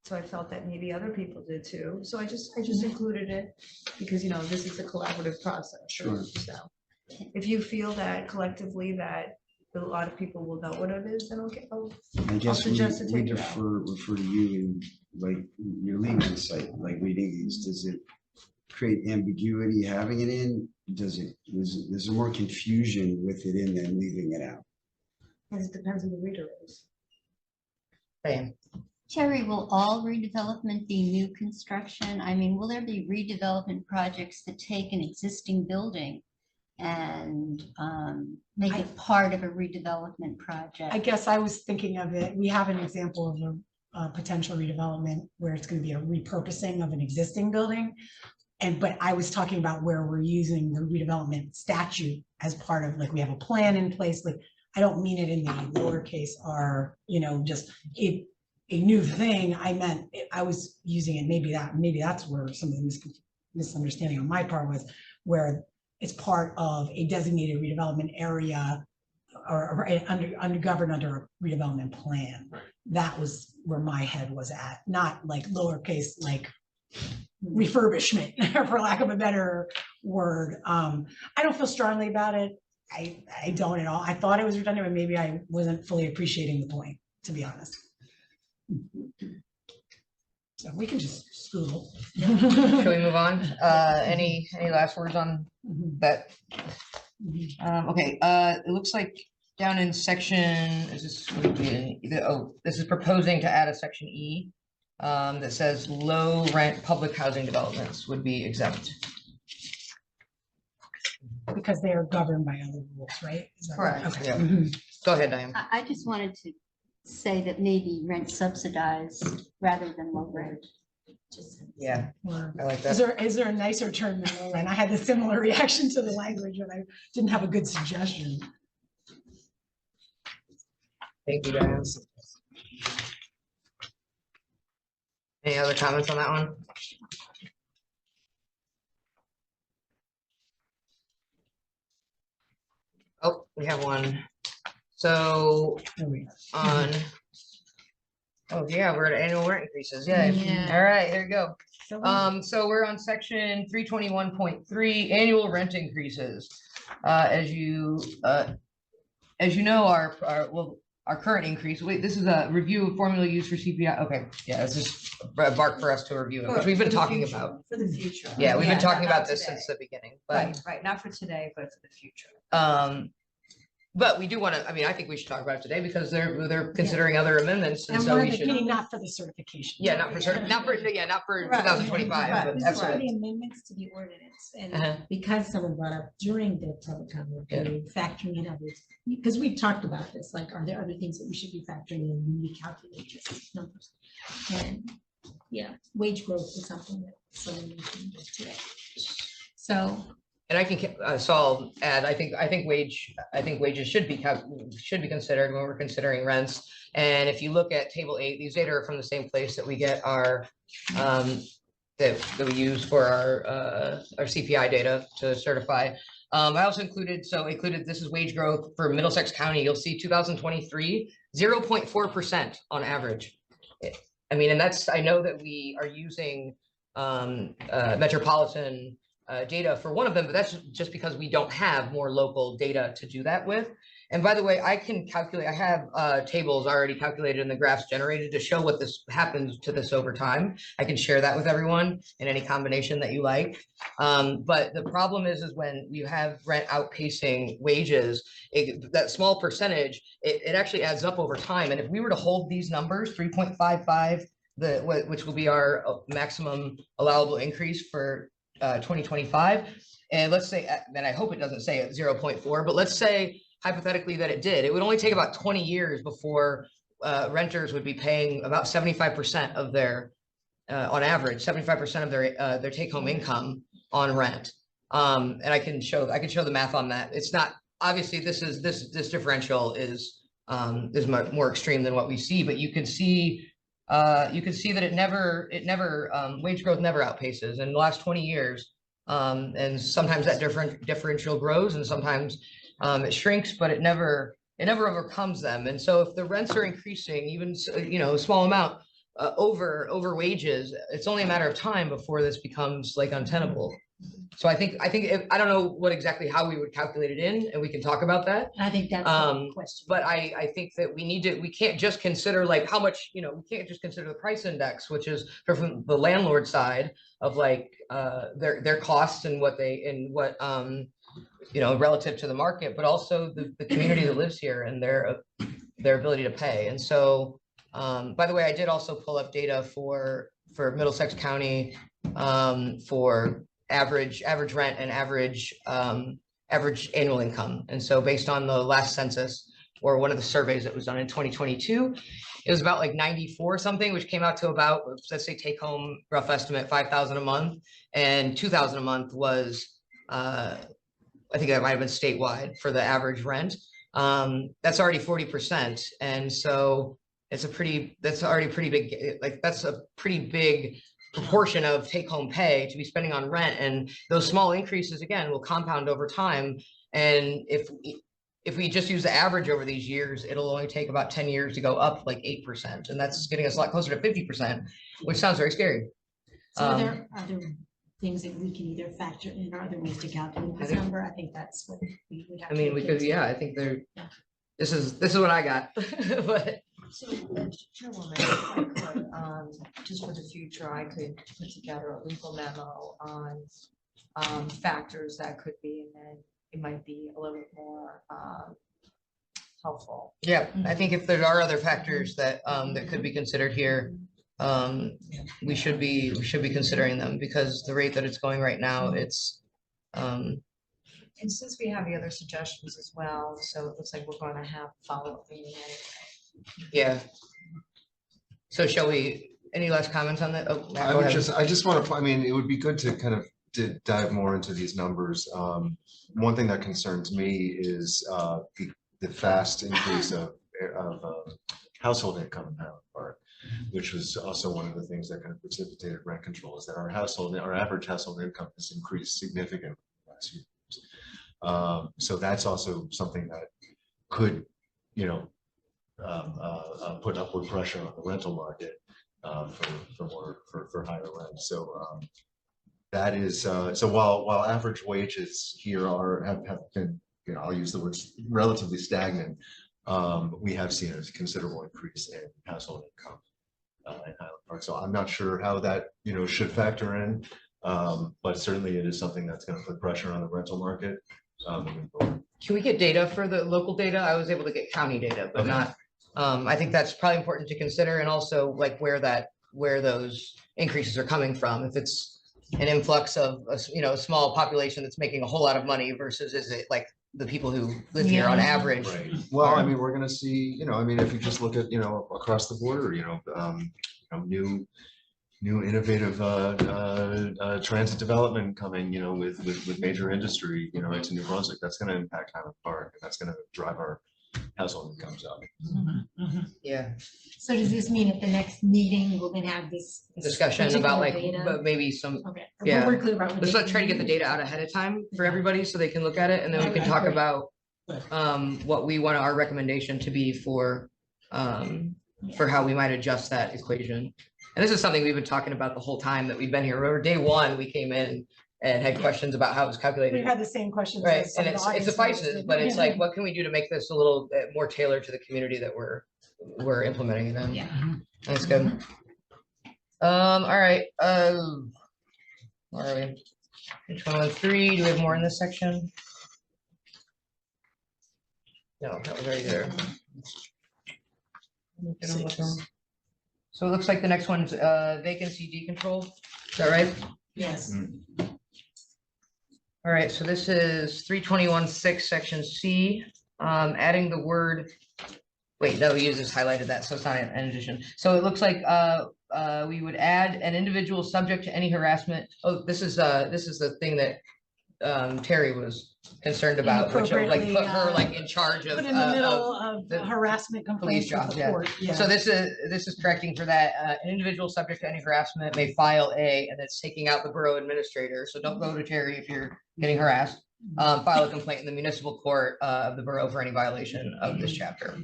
Speaker 7: So I felt that maybe other people did too. So I just included it because, this is a collaborative process.
Speaker 9: Sure.
Speaker 7: So if you feel that collectively that a lot of people will know what it is, then okay.
Speaker 9: I guess we
Speaker 7: suggest to take it out.
Speaker 9: refer to you in, like, your legal insight, like reading these, does it create ambiguity having it in? Is there more confusion with it in than leaving it out?
Speaker 7: It depends on the reader is.
Speaker 1: Same.
Speaker 3: Terry, will all redevelopment be new construction? I mean, will there be redevelopment projects that take an existing building and make it part of a redevelopment project?
Speaker 11: I guess I was thinking of it, we have an example of a potential redevelopment where it's gonna be a repurposing of an existing building. But I was talking about where we're using the redevelopment statute as part of, like, we have a plan in place, like, I don't mean it in the lowercase r, just a new thing. I meant, I was using it, maybe that's where some of the misunderstanding on my part was, where it's part of a designated redevelopment area or governed under a redevelopment plan. That was where my head was at, not like lowercase, like refurbishment, for lack of a better word. I don't feel strongly about it. I don't at all. I thought it was redundant, but maybe I wasn't fully appreciating the point, to be honest. So we can just scoodle.
Speaker 1: Shall we move on? Any last words on that? Okay, it looks like down in section, this is proposing to add a section E that says low rent public housing developments would be exempt.
Speaker 11: because they are governed by other rules, right? Is that right?
Speaker 7: Correct.
Speaker 11: Okay.
Speaker 1: Yeah.
Speaker 11: Mhm.
Speaker 1: Go ahead, Diane.
Speaker 3: I just wanted to say that maybe rent subsidized rather than low rent. Just
Speaker 1: Yeah,
Speaker 11: Or-
Speaker 1: I like
Speaker 11: Is
Speaker 1: that.
Speaker 11: there a nicer term than low rent? I had a similar reaction to the language and I didn't have a good suggestion.
Speaker 1: Thank you, Diane. Any other comments on that one? Oh, we have one. So on. Oh, yeah, we're at annual rent increases. Yeah.
Speaker 10: Yeah.
Speaker 1: All right, there you go. So we're on section 321.3 annual rent increases. As you know, our current increase, wait, this is a review of formula used for CPI. Okay, yeah, it's just a bark for us to review it, which we've been talking about.
Speaker 7: For the future.
Speaker 1: Yeah, we've been talking
Speaker 7: not
Speaker 1: about this
Speaker 7: today.
Speaker 1: since the beginning, but,
Speaker 7: Right, not for today, but for the future.
Speaker 1: but we do want to, I mean, I think we should talk about it today because they're considering other amendments, and
Speaker 11: And
Speaker 1: so
Speaker 11: we're
Speaker 1: we should.
Speaker 11: meaning not for the certification.
Speaker 1: Yeah, not for certain, not for
Speaker 7: Right,
Speaker 1: 2025,
Speaker 7: right,
Speaker 1: but
Speaker 2: This is for
Speaker 1: absolutely.
Speaker 2: the amendments to the ordinance,
Speaker 1: Uh-huh.
Speaker 2: and because someone brought up during the public comment period, factoring in others, because we talked about this, like, are there other things that we should be factoring in when we calculate just numbers? And, yeah, wage growth is something that someone mentioned just today. So,
Speaker 1: And I can, so I'll add, I think wages should be considered when we're considering rents. And if you look at table 8, these data are from the same place that we get our, that we use for our CPI data to certify. I also included, this is wage growth for Middlesex County. You'll see 2023, 0.4% on average. I mean, and that's, I know that we are using metropolitan data for one of them, but that's just because we don't have more local data to do that with. And by the way, I can calculate, I have tables already calculated and the graphs generated to show what this happens to this over time. I can share that with everyone in any combination that you like. But the problem is when you have rent outpacing wages, that small percentage, it actually adds up over time. And if we were to hold these numbers, 3.55, which will be our maximum allowable increase for 2025. And let's say, and I hope it doesn't say at 0.4, but let's say hypothetically that it did, it would only take about 20 years before renters would be paying about 75% of their, on average, 75% of their take-home income on rent. And I can show the math on that. It's not, obviously this differential is much more extreme than what we see, but you can see that wage growth never outpaces in the last 20 years. And sometimes that differential grows and sometimes it shrinks, but it never overcomes them. And so if the rents are increasing, even, a small amount over wages, it's only a matter of time before this becomes like untenable. So I think I don't know how we would calculate it in, and we can talk about that.
Speaker 2: I think that's the question.
Speaker 1: But I think that we can't just consider like how much, we can't just consider the price index, which is from the landlord side of like their costs and what relative to the market, but also the community that lives here and their ability to pay. And so, by the way, I did also pull up data for Middlesex County for average rent and average annual income. And so based on the last census or one of the surveys that was done in 2022, it was about like 94 something, which came out to about, let's say take home rough estimate, 5,000 a month, and 2,000 a month was, I think that might've been statewide for the average rent. That's already 40%. And so that's already pretty big, like that's a pretty big proportion of take-home pay to be spending on rent, and those small increases again will compound over time. And if we just use the average over these years, it'll only take about 10 years to go up like 8%, and that's getting us a lot closer to 50%, which sounds very scary.
Speaker 2: So are there other things that we can either factor in, or other ways to calculate this number? I think that's what we would have.
Speaker 1: I mean, we could, yeah, I think this is what I got. But
Speaker 7: So, Chairwoman, if I could, just for the future, I could put together a legal memo on factors that could be, and then it might be a little bit more helpful.
Speaker 1: yeah, I think if there are other factors that could be considered here, we should be considering them, because the rate that it's going right now, it's
Speaker 7: And since we have the other suggestions as well, so it looks like we're gonna have follow-up meeting anyway.
Speaker 1: Yeah. So shall we, any last comments on that? Oh, Matt,
Speaker 5: I
Speaker 1: go
Speaker 5: would
Speaker 1: ahead.
Speaker 5: just, I just want to, I mean, it would be good to kind of dive more into these numbers. One thing that concerns me is the fast increase of household income in Highland Park, which was also one of the things that kind of precipitated rent control, is that our average household income has increased significantly in the last few years. So that's also something that could, you know, put upward pressure on the rental market for higher rent. So that is so while average wages here have been, you know, I'll use the words relatively stagnant, we have seen a considerable increase in household income in Highland Park. So I'm not sure how that, you know, should factor in, but certainly it is something that's going to put pressure on the rental market moving forward.
Speaker 1: Can we get data for the local data? I was able to get county data, but
Speaker 5: Okay.
Speaker 1: not, I think that's probably important to consider, and also like where those increases are coming from. If it's an influx of a small population that's making a whole lot of money versus is it like the people who live here on average?
Speaker 5: Right. Well, I mean, we're going to see, you know, I mean, if you just look at, you know, across the border, you know, new innovative transit development coming, you know, with major industry, you know, into New Brunswick, that's going to impact Highland Park, and that's going to drive our household incomes up.
Speaker 1: Yeah,
Speaker 2: So does this mean at the next meeting, we're gonna have this
Speaker 1: discussion about like,
Speaker 2: particular data?
Speaker 1: but maybe some,
Speaker 2: Okay.
Speaker 1: yeah.
Speaker 2: We're clear about what
Speaker 1: let's
Speaker 2: they
Speaker 1: not try to get the data out ahead of time for everybody so they can look at it, and then we can
Speaker 2: Okay,
Speaker 1: talk
Speaker 2: great.
Speaker 1: about what we want our recommendation to be for how we might adjust that equation. And this is something we've been talking about the whole time that we've been here. Remember, day one, we came in and had questions about how it was calculated.
Speaker 11: We've had the same questions.
Speaker 1: Right,
Speaker 11: as some
Speaker 1: and
Speaker 11: of the
Speaker 1: it
Speaker 11: audience
Speaker 1: suffices,
Speaker 11: members.
Speaker 1: but it's like, what can we do to make this a little bit more tailored to the community that we're implementing it in?
Speaker 2: Yeah.
Speaker 1: That's good. All right, where are we? Which one was 3? Do we have more in this section? No, that was already there. So it looks like the next one's vacancy decontrol. Is that right?
Speaker 2: Yes.
Speaker 1: All right, so this is 321.6, section C, adding the word, wait, no, we just highlighted that, so it's not an addition. So it looks like we would add an individual subject to any harassment. Oh, this is the thing that Terry was concerned about, which would like put her like in charge of
Speaker 11: Put in the middle of
Speaker 1: the
Speaker 11: harassment
Speaker 1: police
Speaker 11: complaints with
Speaker 1: jobs,
Speaker 11: the
Speaker 1: yeah.
Speaker 11: court. Yeah.
Speaker 1: So this is correcting for that. An individual subject to any harassment may file and it's taking out the borough administrator. So don't go to Terry if you're getting harassed. File a complaint in the municipal court of the borough for any violation of this chapter.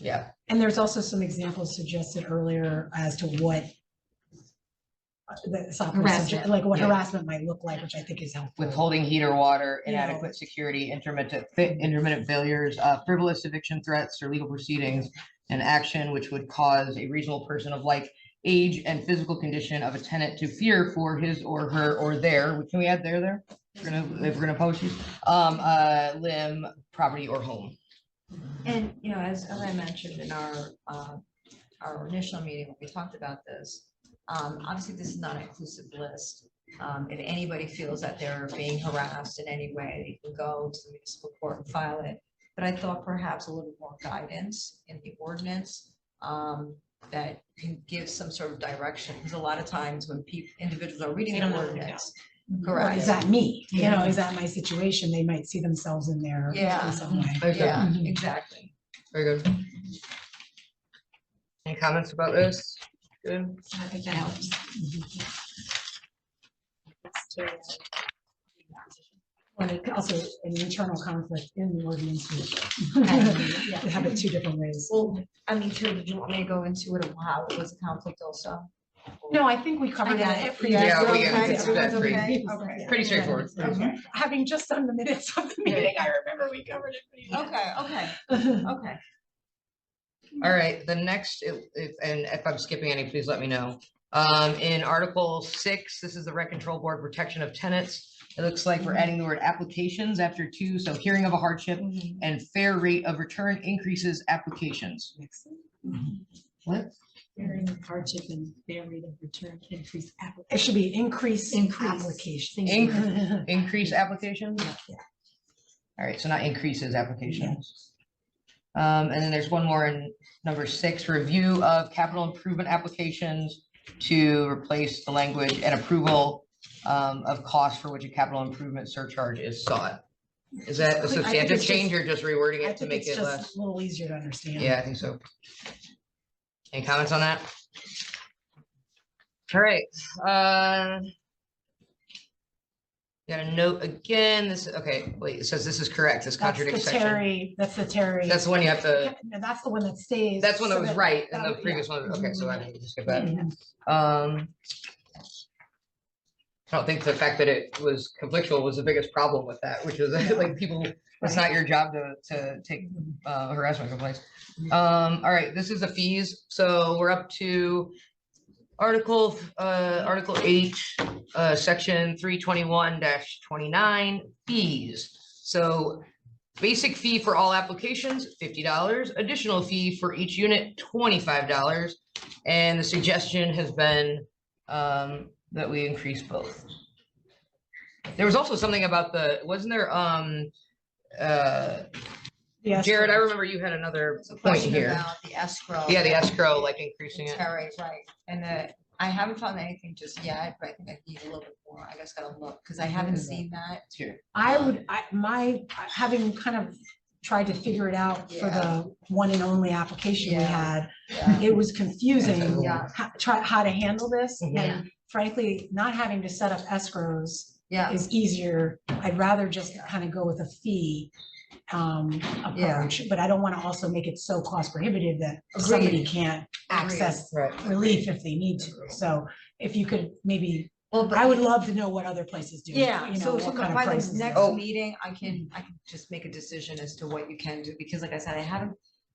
Speaker 1: Yeah.
Speaker 11: And there's also some examples suggested earlier as to what the software subject, like what
Speaker 1: Yeah.
Speaker 11: harassment might look like, which I think is helpful.
Speaker 1: Withholding heat or water,
Speaker 11: Yeah.
Speaker 1: inadequate security, intermittent failures, frivolous eviction threats or legal proceedings, and action which would cause a reasonable person of like age and physical condition of a tenant to fear for his or her or their, can we add there? If we're gonna publish these, limb, property or home.
Speaker 7: And, you know, as I mentioned in our initial meeting, when we talked about this, obviously this is not an inclusive list. If anybody feels that they're being harassed in any way, they can go to the municipal court and file it. But I thought perhaps a little more guidance in the ordinance that can give some sort of direction, because a lot of times when individuals are reading
Speaker 2: They don't
Speaker 7: the
Speaker 2: know what
Speaker 7: ordinance.
Speaker 11: Or
Speaker 7: Correct.
Speaker 11: is that me? You know, is that my situation? They might see themselves in there
Speaker 7: Yeah.
Speaker 11: in some way.
Speaker 1: Okay,
Speaker 7: Yeah,
Speaker 11: Mhm.
Speaker 7: exactly.
Speaker 1: very good. Any comments about this? Good.
Speaker 2: I think that helps.
Speaker 11: And it also an internal conflict in the ordinance.
Speaker 2: Yeah.
Speaker 11: To have it two different ways.
Speaker 7: Well, I mean, Terry, did you want me to go into it, or how it was a conflict also?
Speaker 11: No, I think we covered
Speaker 7: got
Speaker 11: it.
Speaker 7: it.
Speaker 11: pretty
Speaker 1: Yeah,
Speaker 11: well.
Speaker 1: we got it.
Speaker 11: Everyone's
Speaker 1: That's pretty-
Speaker 11: okay?
Speaker 7: okay.
Speaker 1: Pretty straightforward.
Speaker 11: Okay. Having just done the minutes of the meeting, I remember we covered it pretty well.
Speaker 7: Okay.
Speaker 1: All right, the next, and if I'm skipping any, please let me know. In Article 6, this is the Rent Control Board Protection of Tenants. It looks like we're adding the word applications after 2, so hearing of a hardship and fair rate of return increases applications. What?
Speaker 2: Bearing of hardship and fair rate of return increase
Speaker 11: It should be increase
Speaker 2: Increase.
Speaker 11: application.
Speaker 1: Increase applications? All right, so not increases applications. And then there's one more in number 6, review of capital improvement applications to replace the language and approval of costs for which a capital improvement surcharge is sought. Is that a
Speaker 2: I think
Speaker 1: substantive
Speaker 2: it's just-
Speaker 1: change or just rewording
Speaker 2: I
Speaker 1: it to
Speaker 2: think
Speaker 1: make
Speaker 2: it's
Speaker 1: it
Speaker 2: just
Speaker 1: less?
Speaker 2: a little easier to understand.
Speaker 1: Yeah, I think so. Any comments on that? All right, got a note again, this, okay, wait, it says this is correct, this
Speaker 2: That's
Speaker 1: contradicts
Speaker 2: the
Speaker 1: section.
Speaker 2: Terry, that's the Terry.
Speaker 1: That's the one you have to,
Speaker 2: No, that's the one that stays.
Speaker 1: that's one that
Speaker 2: so
Speaker 1: was right, and the
Speaker 2: yeah.
Speaker 1: previous one, okay, so I need to skip that.
Speaker 2: Yeah.
Speaker 1: I don't think the fact that it was conflictual was the biggest problem with that, which is like people, it's not your job to take harassment complaints. All right, this is the fees, so we're up to Article 8, Section 321-29, fees. So basic fee for all applications, $50, additional fee for each unit, $25. And the suggestion has been that we increase both. There was also something about wasn't there,
Speaker 2: Yes.
Speaker 1: Jared, I remember you had another
Speaker 7: There's a
Speaker 1: point
Speaker 7: question
Speaker 1: here.
Speaker 7: about the escrow.
Speaker 1: Yeah, the escrow, like increasing it.
Speaker 7: Terry, right, and I haven't found anything just yet, but I think I need a little bit more, I just gotta look, because I haven't seen that.
Speaker 1: Here.
Speaker 2: Having kind of tried to figure it out for
Speaker 7: Yeah.
Speaker 2: the one and only application we
Speaker 7: Yeah.
Speaker 2: had,
Speaker 7: Yeah.
Speaker 2: it was confusing.
Speaker 7: Yeah.
Speaker 2: How to handle this,
Speaker 1: Mhm.
Speaker 2: and frankly, not having to set up escrows
Speaker 7: Yeah,
Speaker 2: is easier. I'd rather just kind of go with a fee approach, but I don't want to also make it so cost prohibitive that somebody can't access
Speaker 1: Right.
Speaker 2: relief if they need to. So if you could maybe,
Speaker 7: well,
Speaker 2: I would love to know what other places do.
Speaker 7: yeah,
Speaker 2: you know,
Speaker 7: so
Speaker 2: what kind of
Speaker 7: by the
Speaker 2: prices
Speaker 7: next
Speaker 2: they're-
Speaker 1: Oh.
Speaker 7: meeting, I can just make a decision as to what you can do, because like I said,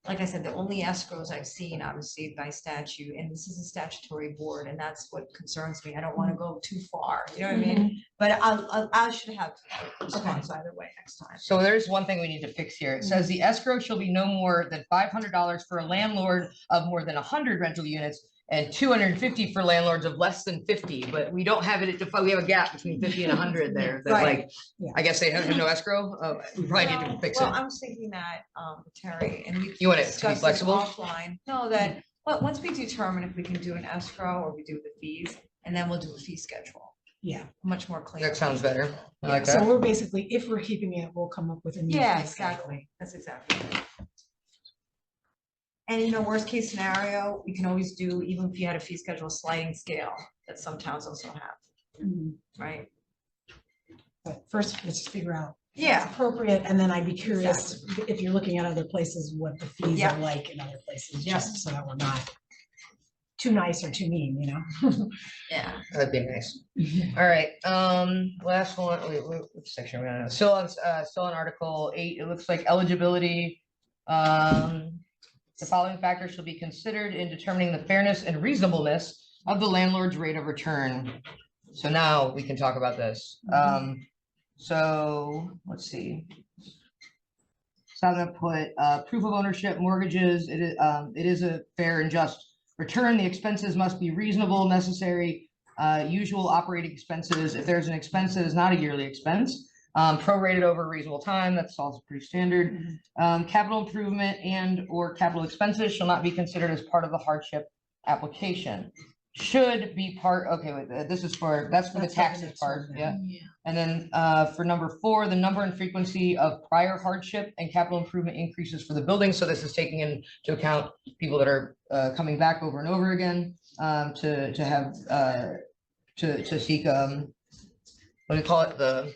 Speaker 7: like I said, the only escrows I've seen, obviously by statute, and this is a statutory board, and that's what concerns me. I don't want to go too far, you know what I mean? But I should have a response either way next time.
Speaker 1: So there's one thing we need to fix here. It says the escrow shall be no more than $500 for a landlord of more than 100 rental units and $250 for landlords of less than 50, but we don't have it, we have a gap between 50 and 100 there. That
Speaker 7: Right.
Speaker 1: like,
Speaker 2: Yeah.
Speaker 1: I guess they have no escrow. We probably need to fix it.
Speaker 7: Well, I was thinking that, Terry, and we.
Speaker 1: You want it to be
Speaker 7: discussed this
Speaker 1: flexible?
Speaker 7: Offline, no, that, well, once we determine if we can do an escrow or we do the fees, and then we'll do a fee schedule,
Speaker 2: Yeah,
Speaker 7: much more clear.
Speaker 1: That sounds better. I like
Speaker 2: so
Speaker 1: that.
Speaker 2: we're basically, if we're keeping it, we'll come up with a new.
Speaker 7: Yeah,
Speaker 2: fee schedule.
Speaker 7: exactly, that's exactly it. And worst case scenario, we can always do, even if you had a fee schedule, sliding scale, that some towns also have,
Speaker 2: Mhm.
Speaker 7: right?
Speaker 2: But first, let's figure out what's
Speaker 7: Yeah.
Speaker 2: appropriate, and then I'd be curious if you're looking at other places, what the fees
Speaker 7: Yeah.
Speaker 2: are like in other places,
Speaker 7: Yeah.
Speaker 2: just so that we're not too nice or too mean, you know?
Speaker 7: Yeah.
Speaker 1: That'd be nice. All right, last one, wait, which section are we on? Still on Article 8, it looks like eligibility. The following factors shall be considered in determining the fairness and reasonableness of the landlord's rate of return. So now we can talk about this. So let's see. So I'm gonna put proof of ownership, mortgages. It is a fair and just return. The expenses must be reasonable, necessary, usual operating expenses. If there's an expense that is not a yearly expense, prorated over a reasonable time, that's also pretty standard. Capital improvement and or capital expenses shall not be considered as part of the hardship application. Should be part, okay, wait, that's for the
Speaker 2: That's for the
Speaker 1: taxes
Speaker 2: next
Speaker 1: part,
Speaker 2: one,
Speaker 1: yeah. And then for number 4, the number and frequency of prior hardship and capital improvement increases for the building. So this is taking into account people that are coming back over and over again to have to seek what do you call it, the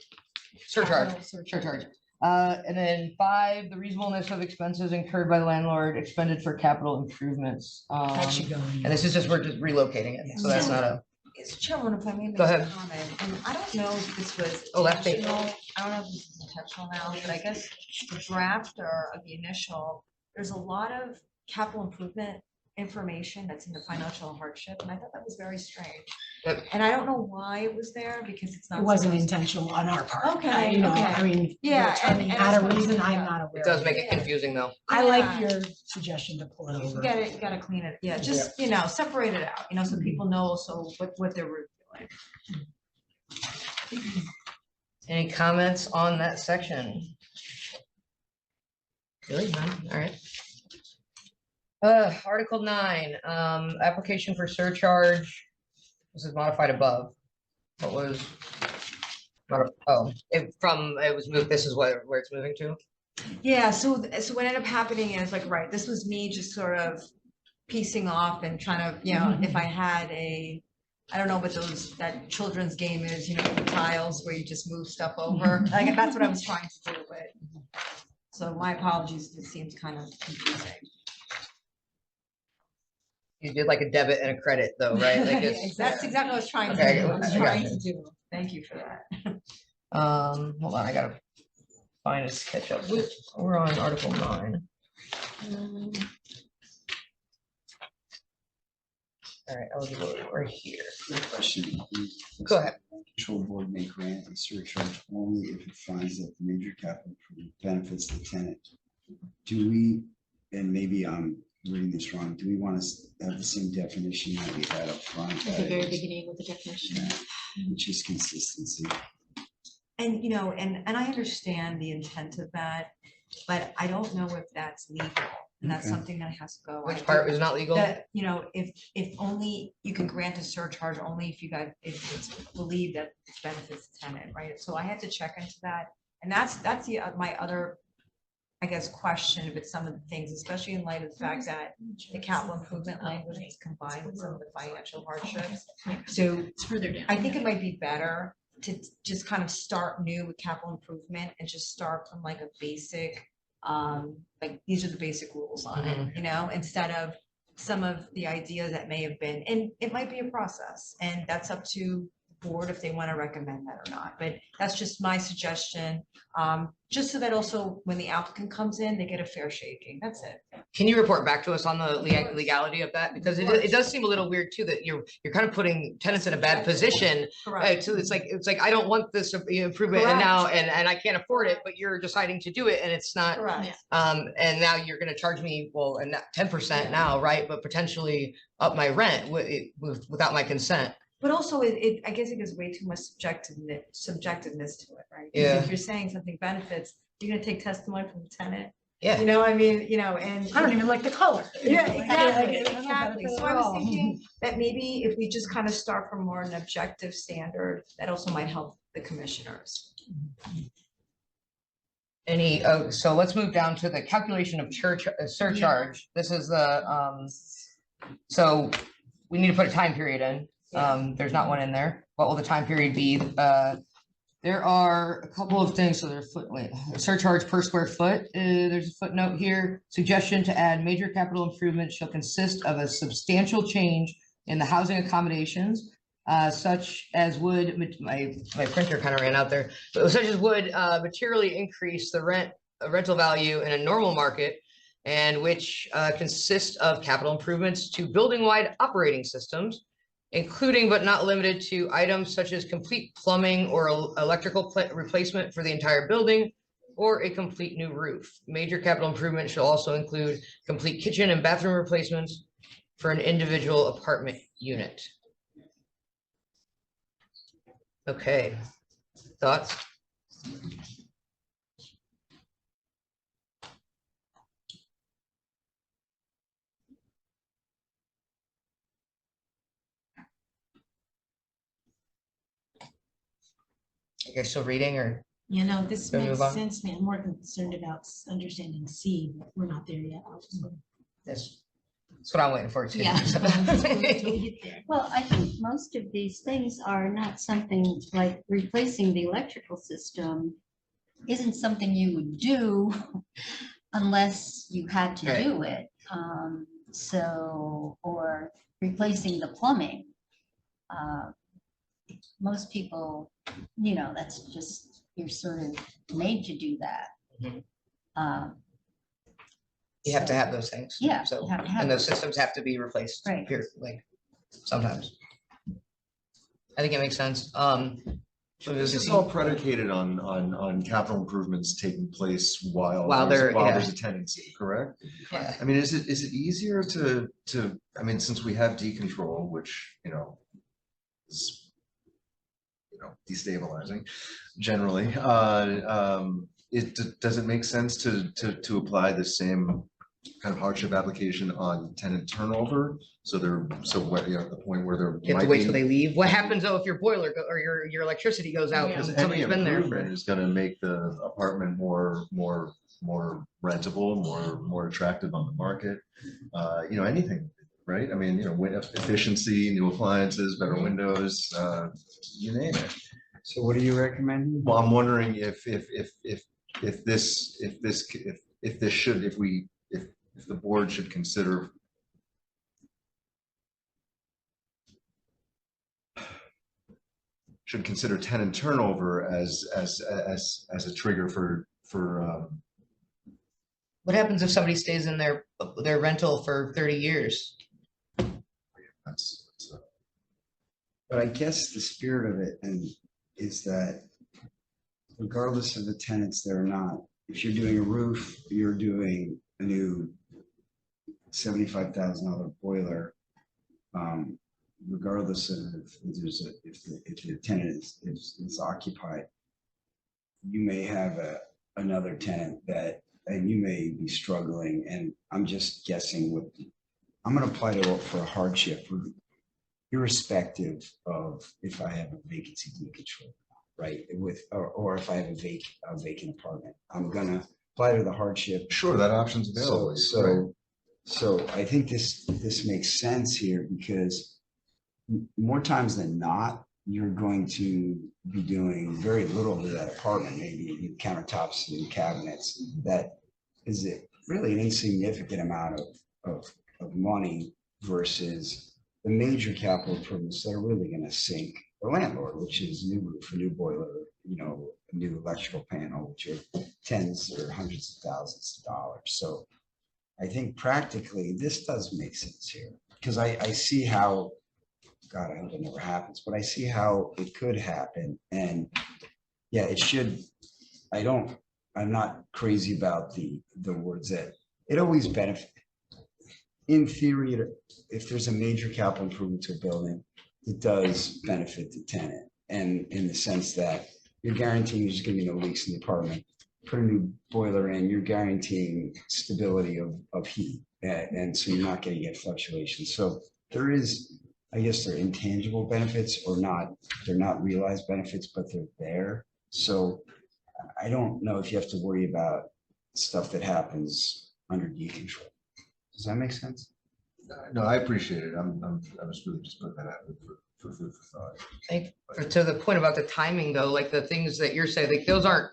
Speaker 1: surcharge. And then 5, the reasonableness of expenses incurred by the landlord expended for capital improvements.
Speaker 2: That should go in.
Speaker 1: And this is just, we're just relocating it, so that's not a,
Speaker 7: It's Chairman, if I may make
Speaker 1: Go
Speaker 7: a
Speaker 1: ahead.
Speaker 7: comment, and I don't know if this was
Speaker 1: Oh, that's me.
Speaker 7: intentional, I don't know if this is intentional now, but I guess the drafter of the initial, there's a lot of capital improvement information that's in the financial hardship, and I thought that was very strange.
Speaker 1: Yep.
Speaker 7: And I don't know why it was there, because it's not.
Speaker 2: It wasn't
Speaker 7: supposed to-
Speaker 2: intentional on our part.
Speaker 7: Okay,
Speaker 2: You know,
Speaker 7: okay.
Speaker 2: I mean.
Speaker 7: Yeah, and
Speaker 2: Had a
Speaker 7: that's what-
Speaker 2: reason, I'm
Speaker 7: yeah.
Speaker 2: not aware.
Speaker 1: it does
Speaker 2: of
Speaker 1: make it confusing though.
Speaker 2: I like
Speaker 7: Yeah.
Speaker 2: your suggestion to pull it
Speaker 7: You
Speaker 2: over.
Speaker 7: gotta clean it, yeah, just, separate it out, so people know, so what they're reviewing.
Speaker 1: Any comments on that section? Really? None? All right. Article 9, application for surcharge. This is modified above. What was? It was moved, this is where it's moving to?
Speaker 7: Yeah, so what ended up happening is like, right, this was me just sort of piecing off and trying to, you know, if I had I don't know what that children's game is, you know, the tiles where you just move stuff over. Like, that's what I was trying to do, but, so my apologies, it seems kind of confusing.
Speaker 1: You did like a debit and a credit though, right? Like
Speaker 7: That's exactly what I was trying to
Speaker 1: Okay,
Speaker 7: do.
Speaker 1: I got you.
Speaker 7: Thank you for that.
Speaker 1: Hold on, I gotta find a catch up. We're on Article 9. All right, eligibility, we're here.
Speaker 9: Quick question.
Speaker 1: Go ahead.
Speaker 9: Control board may grant a surcharge only if it finds that the major capital improvement benefits the tenant. Do we, and maybe I'm reading this wrong, do we want to have the same definition that we had up front?
Speaker 3: At the very beginning with the definition.
Speaker 9: Yeah, which is consistency.
Speaker 7: And, you know, and I understand the intent of that, but I don't know if that's legal. And that's
Speaker 9: Okay.
Speaker 7: something that has to go.
Speaker 1: Which part is not legal?
Speaker 7: That, you know, if only, you can grant a surcharge only if if it's believed that it benefits the tenant, right? So I had to check into that. And that's my other, I guess, question with some of the things, especially in light of the fact that the capital improvement language is combined with some of the financial hardships. So
Speaker 3: It's further down.
Speaker 7: I think it might be better to just kind of start new with capital improvement and just start from like a basic, like these are the basic rules on it, you know, instead of some of the ideas that may have been, and it might be a process, and that's up to the board if they want to recommend that or not. But that's just my suggestion, just so that also when the applicant comes in, they get a fair shaking. That's it.
Speaker 1: Can you report back to us on the legality of that? Because it does seem a little weird too, that you're kind of putting tenants in a bad position.
Speaker 7: Correct.
Speaker 1: So it's like, I don't want this improvement and now, and I can't afford it, but you're deciding to do it and it's not.
Speaker 7: Correct.
Speaker 1: And now you're gonna charge me, well, and 10% now, right? But potentially up my rent without my consent.
Speaker 7: But also, I guess it gives way too much subjectiveness to it, right? 'Cause
Speaker 1: Yeah.
Speaker 7: if you're saying something benefits, you're gonna take testimony from the tenant.
Speaker 1: Yeah.
Speaker 7: You know, I mean, you know, and.
Speaker 11: I don't even like the color.
Speaker 7: Yeah,
Speaker 11: Like,
Speaker 7: exactly,
Speaker 11: I don't know
Speaker 7: exactly.
Speaker 11: benefit
Speaker 7: So
Speaker 11: at
Speaker 7: I was
Speaker 11: all.
Speaker 7: thinking that maybe if we just kind of start from more an objective standard, that also might help the commissioners.
Speaker 1: So let's move down to the calculation of surcharge. This is the, so we need to put a time period in. There's not one in there. What will the time period be? There are a couple of things. So there's surcharge per square foot. There's a footnote here. Suggestion to add major capital improvements shall consist of a substantial change in the housing accommodations, such as would, my printer kind of ran out there, but such as would materially increase the rental value in a normal market, and which consist of capital improvements to building-wide operating systems, including but not limited to items such as complete plumbing or electrical replacement for the entire building, or a complete new roof. Major capital improvement shall also include complete kitchen and bathroom replacements for an individual apartment unit. Okay, thoughts? You're still reading or?
Speaker 2: You know, this
Speaker 1: Can we
Speaker 2: makes
Speaker 1: move on?
Speaker 2: sense, man. I'm more concerned about understanding C, but we're not there yet. I'll just-
Speaker 1: That's what I'm waiting for too.
Speaker 2: Yeah.
Speaker 1: So-
Speaker 3: Well, I think most of these things are not something like replacing the electrical system isn't something you would do unless you had to
Speaker 1: Right.
Speaker 3: do it. So, or replacing the plumbing. Most people, you know, that's just, you're sort of made to do that.
Speaker 1: Mhm. You have to
Speaker 3: So-
Speaker 1: have those things.
Speaker 3: Yeah,
Speaker 1: So,
Speaker 3: you have to have
Speaker 1: and those
Speaker 3: those.
Speaker 1: systems have to be replaced.
Speaker 3: Right.
Speaker 1: Like, sometimes. I think it makes sense. So
Speaker 5: This is all predicated on capital improvements taking place while
Speaker 1: While
Speaker 5: there's
Speaker 1: they're-
Speaker 5: a tenancy, correct?
Speaker 1: Yeah.
Speaker 5: I mean, is it easier to, I mean, since we have decontrol, which, you know, is, you know, destabilizing generally, does it make sense to apply the same kind of hardship application on tenant turnover? So what, at the point where they're.
Speaker 1: You have to wait till they leave. What happens though if your boiler or your electricity goes out
Speaker 7: Yeah.
Speaker 1: because
Speaker 5: Any
Speaker 1: somebody's been there
Speaker 5: improvement
Speaker 1: for?
Speaker 5: is gonna make the apartment more rentable, more attractive on the market. Anything, right? I mean, efficiency, new appliances, better windows, you name it.
Speaker 9: So what are you recommending?
Speaker 5: Well, I'm wondering if the board should consider tenant turnover as a trigger for
Speaker 1: What happens if somebody stays in their rental for 30 years?
Speaker 9: But I guess the spirit of it is that regardless of the tenants, they're not, if you're doing a roof, you're doing a new $75,000 boiler, regardless of if the tenant is occupied, you may have another tenant and you may be struggling, and I'm just guessing I'm gonna apply for a hardship irrespective of if I have a vacancy decontrol, right? Or if I have a vacant apartment, I'm gonna apply to the hardship.
Speaker 5: Sure, that option's available.
Speaker 9: So I think this makes sense here because more times than not, you're going to be doing very little to that apartment, maybe new countertops, new cabinets. That is really an insignificant amount of money versus the major capital improvements that are really going to sink the landlord, which is new roof, a new boiler, a new electrical panel, which are tens or hundreds of thousands of dollars. So I think practically this does make sense here because I see how, God, I hope it never happens, but I see how it could happen. And yeah, it should. I'm not crazy about the words that it always benefits. In theory, if there's a major capital improvement to a building, it does benefit the tenant. And in the sense that you're guaranteeing there's going to be no leaks in the apartment. Put a new boiler in, you're guaranteeing stability of heat. And so you're not going to get fluctuations. So there is, I guess they're intangible benefits or not, they're not realized benefits, but they're there. So I don't know if you have to worry about stuff that happens under decontrol. Does that make sense?
Speaker 5: No, I appreciate it. I was really just putting that out for food for thought.
Speaker 1: To the point about the timing though, like the things that you're saying, like those aren't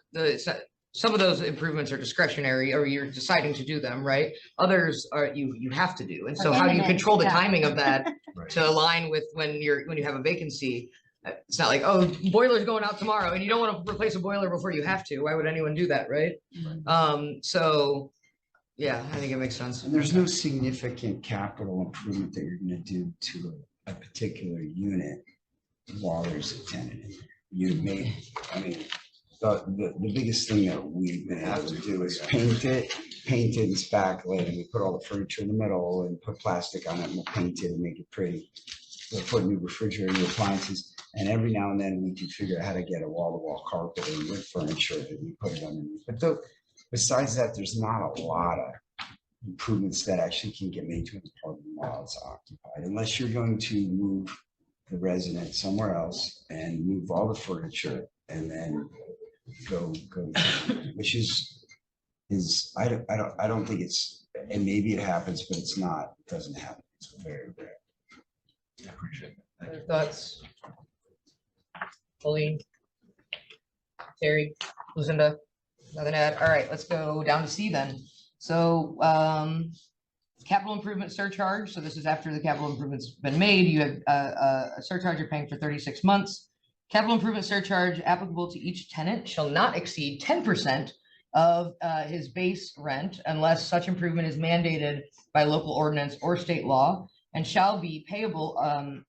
Speaker 1: some of those improvements are discretionary or you're deciding to do them, right? Others are you have to do. And so how do you control the timing of that
Speaker 5: Right.
Speaker 1: to align with when you have a vacancy? It's not like, oh, boiler's going out tomorrow and you don't want to replace a boiler before you have to. Why would anyone do that, right? So yeah, I think it makes sense.
Speaker 9: And there's no significant capital improvement that you're going to do to a particular unit while there's a tenant in there. You may, I mean, the biggest thing that we've been able to do is paint it and spackle it, and we put all the furniture in the middle and put plastic on it and we'll paint it and make it pretty. We'll put new refrigerator, new appliances, and every now and then we can figure out how to get a wall-to-wall carpet and wood furniture that we put it underneath. But besides that, there's not a lot of improvements that actually can get made to an apartment while it's occupied, unless you're going to move the resident somewhere else and move all the furniture and then go, which is I don't think it's, and maybe it happens, but it doesn't happen. It's very rare.
Speaker 5: I appreciate it. Thank you.
Speaker 1: Other thoughts? Pauline? Terry? Lucinda? Nothing to add? All right, let's go down to C then. So capital improvement surcharge. So this is after the capital improvement's been made. You have a surcharge you're paying for 36 months. Capital improvement surcharge applicable to each tenant shall not exceed 10% of his base rent unless such improvement is mandated by local ordinance or state law, and shall be payable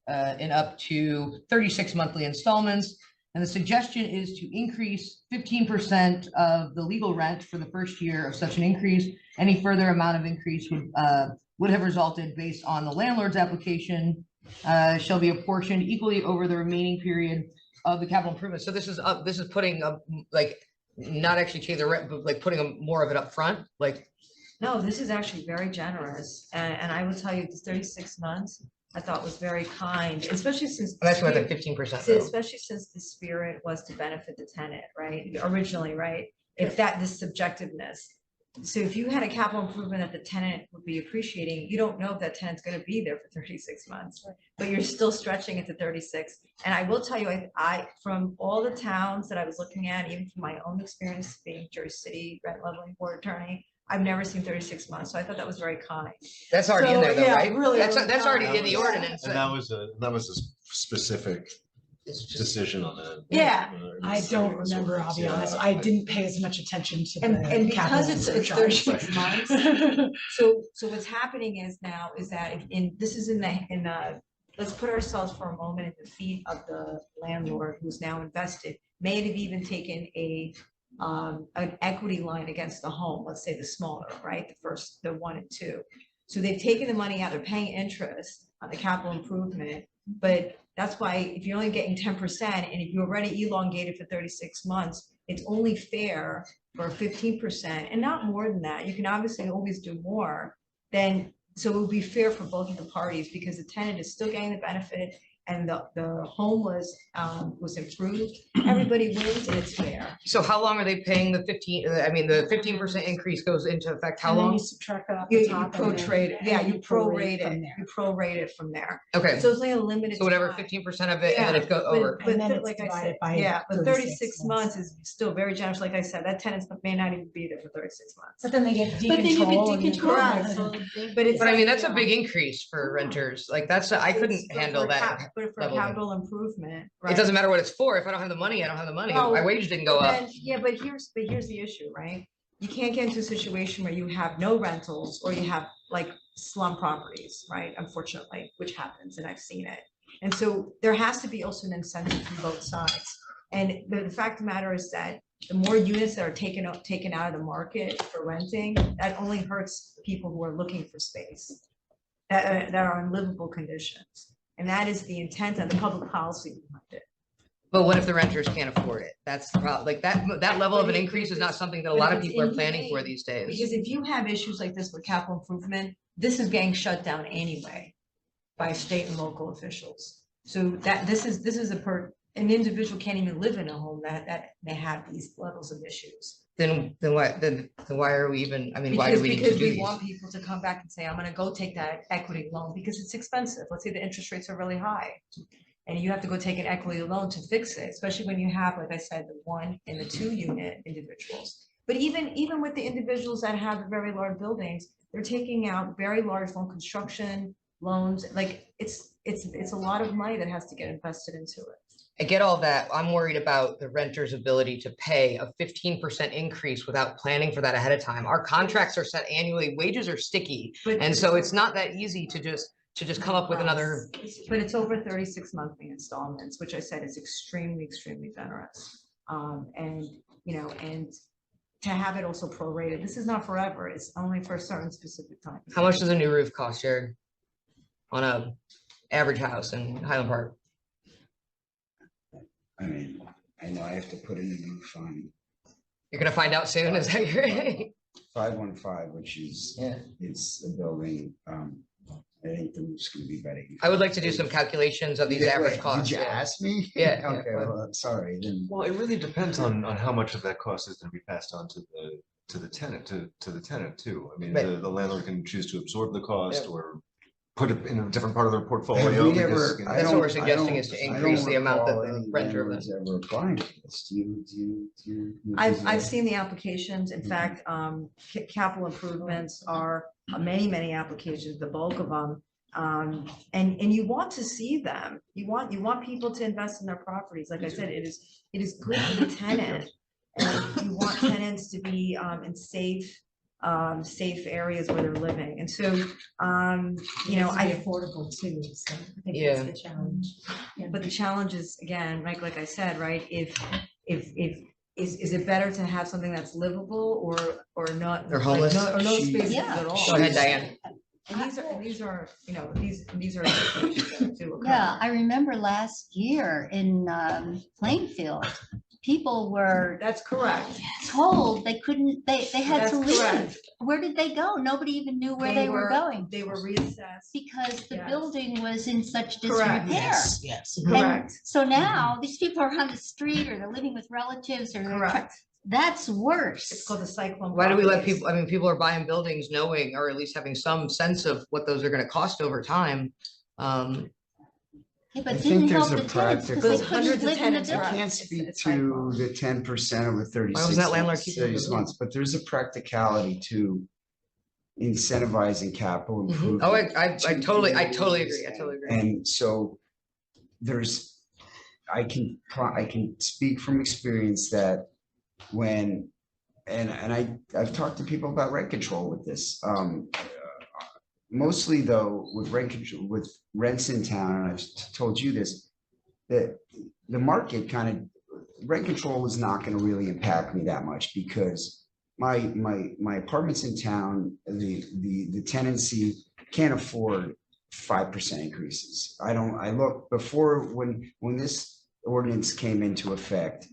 Speaker 1: in up to 36 monthly installments. And the suggestion is to increase 15% of the legal rent for the first year of such an increase. Any further amount of increase would have resulted based on the landlord's application, shall be apportioned equally over the remaining period of the capital improvement. So this is putting like not actually change the rent, but like putting more of it up front, like,
Speaker 7: No, this is actually very generous, and I will tell you, this 36 months, I thought was very kind, especially since. the
Speaker 1: that's what the
Speaker 7: spirit-
Speaker 1: 15%
Speaker 7: So
Speaker 1: though.
Speaker 7: especially since the spirit was to benefit the tenant, right, originally, right? If that, this subjectiveness. So if you had a capital improvement that the tenant would be appreciating, you don't know if that tenant's gonna be there for 36 months. But you're still stretching it to 36. And I will tell you, I, from all the towns that I was looking at, even from my own experience being Jersey City rent leveling board attorney, I've never seen 36 months, so I thought that was very kind.
Speaker 1: That's already in
Speaker 11: So,
Speaker 1: there though,
Speaker 11: yeah,
Speaker 1: right?
Speaker 11: really,
Speaker 1: That's,
Speaker 11: really
Speaker 1: that's already
Speaker 11: kind.
Speaker 1: in the
Speaker 11: Yeah.
Speaker 1: ordinance.
Speaker 5: And that was a specific
Speaker 1: It's just-
Speaker 5: decision on that.
Speaker 11: Yeah,
Speaker 5: It
Speaker 11: I
Speaker 5: was-
Speaker 11: don't
Speaker 5: it was
Speaker 11: remember, I'll be
Speaker 5: yeah,
Speaker 11: honest. I didn't pay as much attention to the.
Speaker 7: And because
Speaker 11: capital
Speaker 7: it's
Speaker 11: surcharge.
Speaker 7: 36 months, so what's happening is now is that this is in the, let's put ourselves for a moment in the feet of the landlord who's now invested, may have even taken an equity line against the home, let's say the smaller, right? The 1 and 2. So they've taken the money out, they're paying interest on the capital improvement, but that's why if you're only getting 10%, and if you already elongated for 36 months, it's only fair for 15% and not more than that. You can obviously always do more then. So it would be fair for both of the parties because the tenant is still getting the benefit and the home was improved. Everybody wins and it's fair.
Speaker 1: So how long are they paying the 15% increase goes into effect, how
Speaker 11: And then
Speaker 1: long?
Speaker 11: you subtract that off
Speaker 7: You
Speaker 11: the top. and then-
Speaker 7: prorate it, yeah,
Speaker 11: and
Speaker 7: you prorate
Speaker 11: from
Speaker 7: it,
Speaker 11: there.
Speaker 7: you prorate it from there.
Speaker 1: Okay,
Speaker 7: So it's only a limited.
Speaker 1: so whatever
Speaker 7: time.
Speaker 1: 15% of it, and then it goes
Speaker 7: But-
Speaker 1: over.
Speaker 7: But
Speaker 11: And then
Speaker 7: th-
Speaker 11: it's
Speaker 7: like I
Speaker 11: divided
Speaker 7: said,
Speaker 11: by
Speaker 7: yeah, but
Speaker 11: 36
Speaker 7: 36 months is still very generous. Like I said, that tenant may not even be there for 36 months.
Speaker 11: But then they get
Speaker 3: But then you
Speaker 11: decontrol.
Speaker 3: get
Speaker 11: and then-
Speaker 3: decontrol.
Speaker 7: Correct.
Speaker 3: So
Speaker 7: But it's.
Speaker 1: But I mean,
Speaker 7: like,
Speaker 1: that's
Speaker 7: you
Speaker 1: a
Speaker 7: know,
Speaker 1: big increase for renters, like that's, I
Speaker 7: it's-
Speaker 1: couldn't
Speaker 7: but
Speaker 1: handle
Speaker 7: for
Speaker 1: that.
Speaker 7: But for
Speaker 1: level of it.
Speaker 7: capital improvement,
Speaker 1: It
Speaker 7: right?
Speaker 1: doesn't matter what it's for, if I don't have the money, I don't have the money,
Speaker 7: No,
Speaker 1: my wage didn't go up.
Speaker 7: Then- Yeah, but here's the issue, right? You can't get into a situation where you have no rentals or you have like slum properties, right? Unfortunately, which happens and I've seen it. And so there has to be also an incentive from both sides. And the fact of the matter is that the more units that are taken out of the market for renting, that only hurts people who are looking for space that are in livable conditions. And that is the intent of the public policy behind it.
Speaker 1: But what if the renters can't afford it? That's the problem, like that level of an increase is not something that a
Speaker 7: But
Speaker 1: lot of
Speaker 7: it's
Speaker 1: people are planning for
Speaker 7: inhumane,
Speaker 1: these days.
Speaker 7: Because if you have issues like this with capital improvement, this is getting shut down anyway by state and local officials. So that this is an individual can't even live in a home that may have these levels of issues.
Speaker 1: Then why are we even, I mean, why do we need to
Speaker 7: Because
Speaker 1: do
Speaker 7: we
Speaker 1: these?
Speaker 7: want people to come back and say, I'm gonna go take that equity loan because it's expensive. Let's say the interest rates are really high. And you have to go take an equity loan to fix it, especially when you have, like I said, the 1 and the 2 unit individuals. But even with the individuals that have the very large buildings, they're taking out very large loan construction loans. Like it's a lot of money that has to get invested into it.
Speaker 1: I get all that. I'm worried about the renter's ability to pay a 15% increase without planning for that ahead of time. Our contracts are set annually, wages are sticky.
Speaker 7: But
Speaker 1: And so it's not that easy to just come up with another,
Speaker 7: But it's over 36 monthly installments, which I said is extremely generous. And, you know, and to have it also prorated, this is not forever, it's only for a certain specific time.
Speaker 1: how much does a new roof cost, Jared? On a average house in Highland Park?
Speaker 9: I mean, I know I have to put a new roof on
Speaker 1: You're gonna find out soon, is that your?
Speaker 9: 515, which is,
Speaker 1: Yeah.
Speaker 9: it's a building, I think the roof's gonna be better.
Speaker 1: I would like to do some calculations of these
Speaker 9: Wait,
Speaker 1: average costs.
Speaker 9: Did you
Speaker 1: yeah.
Speaker 9: ask me?
Speaker 1: Yeah, yeah,
Speaker 9: Okay,
Speaker 1: go ahead.
Speaker 9: well, sorry, then.
Speaker 5: Well, it really depends on how much of that cost is gonna be passed on to the tenant, to the tenant too. I mean,
Speaker 1: Right.
Speaker 5: the landlord can choose to absorb the cost
Speaker 1: Yeah.
Speaker 5: or put it in a different part of their
Speaker 9: Have
Speaker 5: portfolio.
Speaker 9: we
Speaker 5: because,
Speaker 9: ever-
Speaker 5: you know,
Speaker 9: I
Speaker 1: That's what
Speaker 9: don't-
Speaker 1: we're
Speaker 9: I
Speaker 1: suggesting
Speaker 9: don't-
Speaker 1: is to
Speaker 9: I don't
Speaker 1: increase the amount that
Speaker 9: recall
Speaker 1: the
Speaker 9: any
Speaker 1: renter
Speaker 9: landlords ever applying for this. Do you?
Speaker 7: I've seen the applications, in fact, capital improvements are many applications, the bulk of them. And you want to see them, you want people to invest in their properties, like I said, it is good for the tenant. And you want tenants to be in safe areas where they're living, and so, you know,
Speaker 2: It's affordable too, so I think
Speaker 1: Yeah.
Speaker 2: that's the challenge. Yeah.
Speaker 7: but the challenge is, again, like I said, right, if is it better to have something that's livable or not?
Speaker 1: They're
Speaker 7: like,
Speaker 1: homeless?
Speaker 7: No, or no
Speaker 9: She-
Speaker 7: spaces
Speaker 3: Yeah.
Speaker 7: at all?
Speaker 1: Go ahead, Diane.
Speaker 7: And these are, you know, these are situations that do occur.
Speaker 3: Yeah, I remember last year in Plainfield, people were
Speaker 7: That's correct.
Speaker 3: told they couldn't, they had to
Speaker 7: That's
Speaker 3: leave.
Speaker 7: correct.
Speaker 3: Where did they go? Nobody even knew where they were going
Speaker 7: They were reassessed.
Speaker 3: because the
Speaker 7: Yes.
Speaker 3: building was in such
Speaker 7: Correct.
Speaker 3: disrepair.
Speaker 10: Yes, yes.
Speaker 3: And
Speaker 7: Correct.
Speaker 3: so now these people are on the street or they're living with relatives or they're,
Speaker 7: Correct.
Speaker 3: that's
Speaker 7: It's
Speaker 3: worse.
Speaker 7: called the cyclone.
Speaker 1: Why do we let
Speaker 7: properties.
Speaker 1: people, I mean, people are buying buildings knowing, or at least having some sense of what those are gonna cost over time.
Speaker 3: Yeah,
Speaker 9: I
Speaker 3: but it
Speaker 9: think
Speaker 3: didn't
Speaker 9: there's
Speaker 3: help
Speaker 9: a
Speaker 3: the tenants because they
Speaker 9: practical-
Speaker 3: couldn't
Speaker 7: Hundreds of
Speaker 3: live in the
Speaker 7: tenants are
Speaker 9: I
Speaker 3: building.
Speaker 9: can't
Speaker 7: It's-
Speaker 9: speak
Speaker 7: it's
Speaker 9: to
Speaker 7: cyclone.
Speaker 9: the 10% over 36
Speaker 1: that landlord
Speaker 9: months,
Speaker 1: keeping it
Speaker 9: 36
Speaker 1: moving?
Speaker 9: months, but there's a practicality to incentivizing capital improvement.
Speaker 1: Oh, I totally agree. I totally agree.
Speaker 9: And so there's, I can speak from experience that when, and I've talked to people about rent control with this. Mostly though, with rent control, with rents in town, and I've told you this, that the market kind of, rent control is not gonna really impact me that much because my apartments in town, the tenancy can't afford 5% increases. I look before when this ordinance came into effect,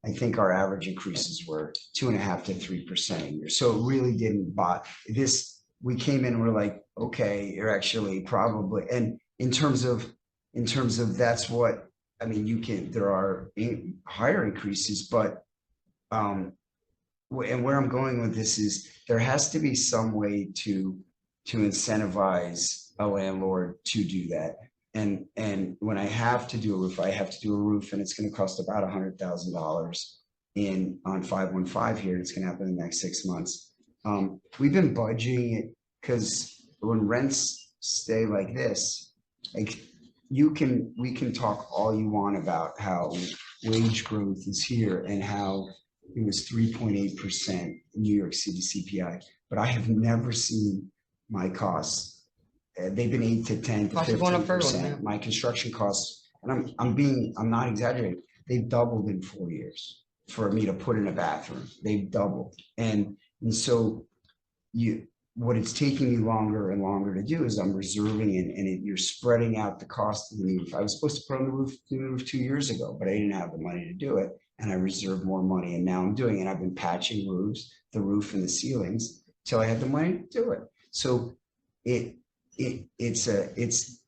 Speaker 9: I think our average increases were 2.5% to 3% a year. So it really didn't buy this. We came in and we're like, okay, you're actually probably, and in terms of that's what, I mean, there are higher increases, but and where I'm going with this is there has to be some way to incentivize a landlord to do that. And when I have to do a roof, I have to do a roof and it's going to cost about $100,000 on 515 here. It's going to happen in the next 6 months. We've been budgeting it because when rents stay like this, like we can talk all you want about how wage growth is here and how it was 3.8% in New York City CPI, but I have never seen my costs. They've been 8 to 10 to
Speaker 1: Costs are going up for everyone,
Speaker 9: 15%. My construction costs, and I'm not exaggerating, they've doubled in 4 years for me to put in a bathroom. They've doubled. And so what it's taking me longer and longer to do is I'm reserving you're spreading out the cost of the new roof. I was supposed to put on the roof 2 years ago, but I didn't have the money to do it. And I reserved more money and now I'm doing it. I've been patching roofs, the roof and the ceilings till I had the money to do it. So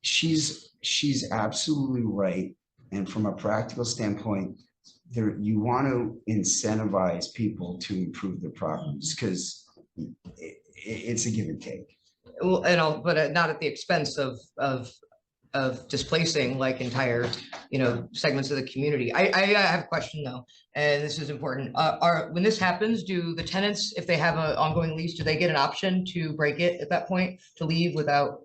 Speaker 9: she's absolutely right. And from a practical standpoint, you want to incentivize people to improve their properties because it's a give and take.
Speaker 1: Well, but not at the expense of displacing like entire, segments of the community. I have a question though, and this is important. When this happens, do the tenants, if they have an ongoing lease, do they get an option to break it at that point, to leave without,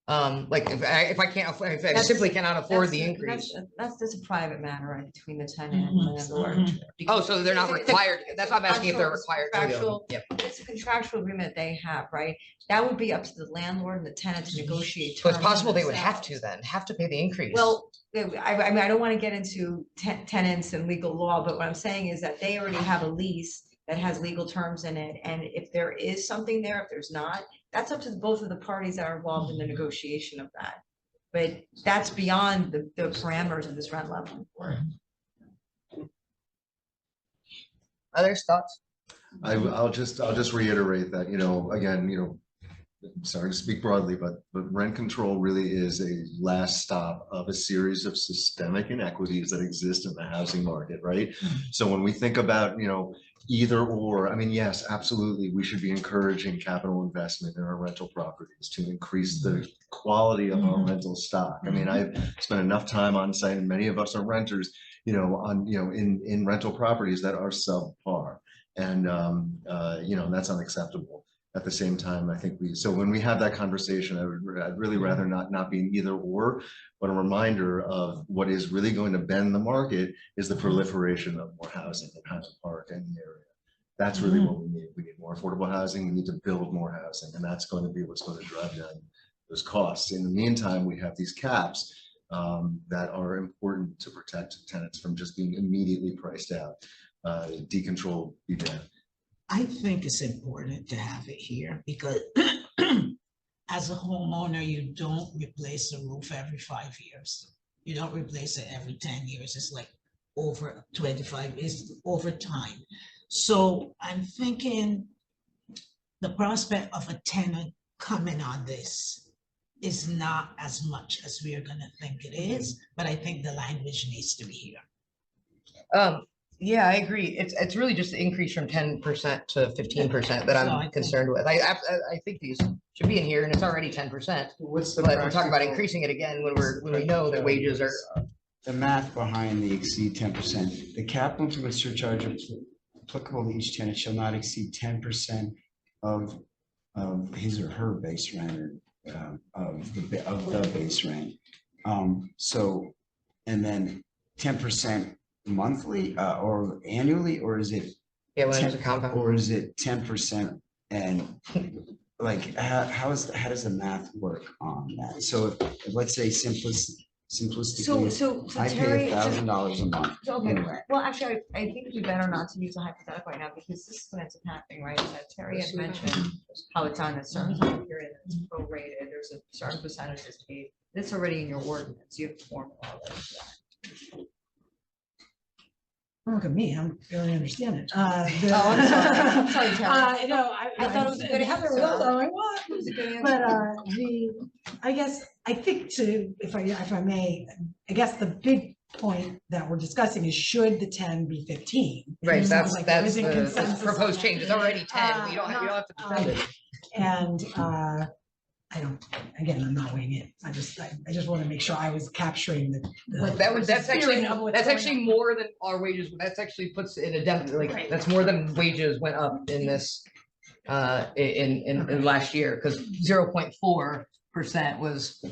Speaker 1: if I simply cannot afford the increase?
Speaker 7: That's a private matter, right, between the tenant and the landlord.
Speaker 1: Oh, so they're not required, that's why I'm asking if they're required to.
Speaker 7: Contractual-
Speaker 1: Yep.
Speaker 7: It's a contractual agreement they have, right? That would be up to the landlord and the tenant to negotiate.
Speaker 1: So it's
Speaker 7: terms
Speaker 1: possible they would have to
Speaker 7: themselves.
Speaker 1: then, have to pay the increase.
Speaker 7: Well, I mean, I don't want to get into tenants and legal law, but what I'm saying is that they already have a lease that has legal terms in it. And if there is something there, if there's not, that's up to both of the parties that are involved in the negotiation of that. But that's beyond the parameters of this rent level.
Speaker 1: Other thoughts?
Speaker 5: I'll just reiterate that, again, sorry to speak broadly, but rent control really is a last stop of a series of systemic inequities that exist in the housing market, right? So when we think about, either or, I mean, yes, absolutely, we should be encouraging capital investment in our rental properties to increase the quality of our rental stock. I mean, I've spent enough time on site, and many of us are renters, in rental properties that are subpar. And, that's unacceptable. At the same time, I think so when we have that conversation, I'd really rather not be an either or, but a reminder of what is really going to bend the market is the proliferation of more housing in Highland Park and the area. That's really what we need. We need more affordable housing. We need to build more housing, and that's going to be what's going to drive down those costs. In the meantime, we have these caps that are important to protect tenants from just being immediately priced out. Decontrol, be down.
Speaker 10: I think it's important to have it here because as a homeowner, you don't replace the roof every 5 years. You don't replace it every 10 years. It's like over 25, is over time. So I'm thinking the prospect of a tenant coming on this is not as much as we are gonna think it is, but I think the language needs to be here.
Speaker 1: Yeah, I agree. It's really just the increase from 10% to 15% that
Speaker 10: So I
Speaker 1: I'm
Speaker 10: think-
Speaker 1: concerned with. I think these should be in here and it's already 10%.
Speaker 9: What's the
Speaker 1: But we're talking about
Speaker 9: practical-
Speaker 1: increasing it again when we know that wages are.
Speaker 9: The math behind the exceed 10%, the capital improvement surcharge applicable to each tenant shall not exceed 10% of his or her base rent, or of the base rent. So, and then 10% monthly or annually, or is it?
Speaker 1: Yeah, when it's a
Speaker 9: 10
Speaker 1: compound.
Speaker 9: Or is it 10% and like, how does the math work on that? So if let's say simplistically,
Speaker 7: So
Speaker 9: I
Speaker 7: Terry,
Speaker 9: pay $1,000 a month
Speaker 7: okay,
Speaker 9: in rent.
Speaker 7: well, actually, I think it'd be better not to use a hypothetical right now, because this is when it's happening, right? So Terry had mentioned how it's on a certain time period, and it's prorated, there's a certain percentage that's paid. It's already in your ordinance, you have to formula all of that.
Speaker 2: Look at me, I'm barely understand it.
Speaker 7: I'm sorry. I'm sorry, Terry.
Speaker 2: No,
Speaker 7: I thought it was a good
Speaker 2: Heather
Speaker 7: answer.
Speaker 2: was going, what?
Speaker 7: It was a good
Speaker 2: But
Speaker 7: answer.
Speaker 2: I guess, I think if I may, I guess the big point that we're discussing is should the 10 be 15?
Speaker 1: Right,
Speaker 2: It sounds
Speaker 1: that's
Speaker 2: like there isn't
Speaker 1: the
Speaker 2: consensus on
Speaker 1: proposed
Speaker 2: that.
Speaker 1: change. It's already 10. You don't have to defend it.
Speaker 2: And I don't, again, I'm not weighing in. I just want to make sure I was capturing the.
Speaker 1: That's actually,
Speaker 2: spirit of what's going on.
Speaker 1: more than our wages. That's actually puts in a deficit, like,
Speaker 2: Right.
Speaker 1: that's more than wages went up in this, in last year, because 0.4% was.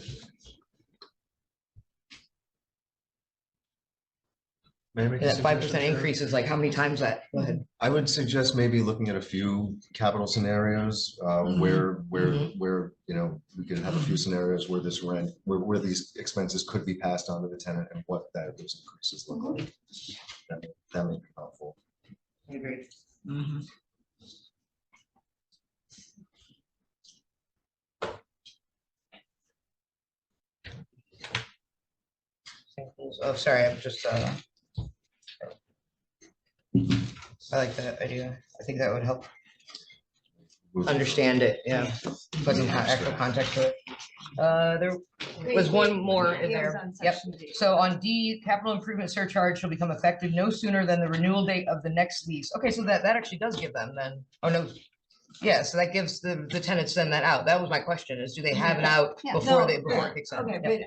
Speaker 5: May I make a
Speaker 1: That 5%
Speaker 5: suggestion, Chair?
Speaker 1: increase is like, how many times that? Go ahead.
Speaker 5: I would suggest maybe looking at a few capital scenarios,
Speaker 1: Mhm.
Speaker 5: where, you know, we could have a few scenarios where this rent, where these expenses could be passed on to the tenant and what those increases look like. That may be helpful.
Speaker 1: I agree. Oh, sorry, I'm just, I like that idea. I think that would help understand it, yeah, put some actual context to it. There was one more in
Speaker 7: Yeah, it was
Speaker 1: there.
Speaker 7: on
Speaker 1: Yep.
Speaker 7: section D.
Speaker 1: So on D, capital improvement surcharge shall become effective no sooner than the renewal date of the next lease. Okay, so that actually does give them then, oh no. Yeah, so that gives the tenants then that out. That was my question, is do they have it out
Speaker 7: Yeah,
Speaker 1: before
Speaker 7: no,
Speaker 1: before it kicks in?
Speaker 7: Okay,
Speaker 1: Yep.
Speaker 7: but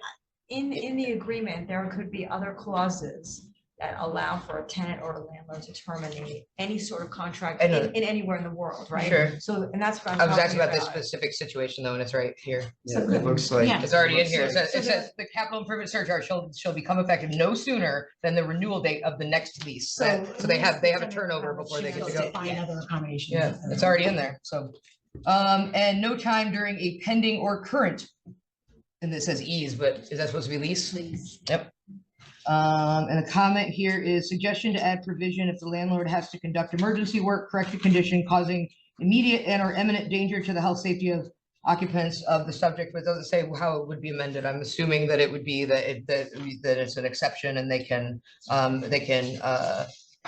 Speaker 7: in the agreement, there could be other clauses that allow for a tenant or a landlord to terminate any sort of contract
Speaker 1: I know.
Speaker 7: in anywhere in the world, right?
Speaker 1: Sure.
Speaker 7: So, and that's what I'm
Speaker 1: I was
Speaker 7: talking
Speaker 1: asking about this
Speaker 7: about.
Speaker 1: specific situation though, and it's right here.
Speaker 9: Yeah, it looks like.
Speaker 2: Yeah.
Speaker 1: It's already in here. It
Speaker 2: So
Speaker 1: says the capital improvement surcharge shall become effective no sooner than the renewal date of the next lease. So they have a turnover before they get to go.
Speaker 2: Find other accommodations.
Speaker 1: Yeah, it's already in there, so. And no time during a pending or current. And it says ease, but is that supposed to be lease?
Speaker 3: Please.
Speaker 1: Yep. And a comment here is suggestion to add provision if the landlord has to conduct emergency work, correct a condition causing immediate and or imminent danger to the health, safety of occupants of the subject, but it doesn't say how it would be amended. I'm assuming that it would be that it's an exception and they can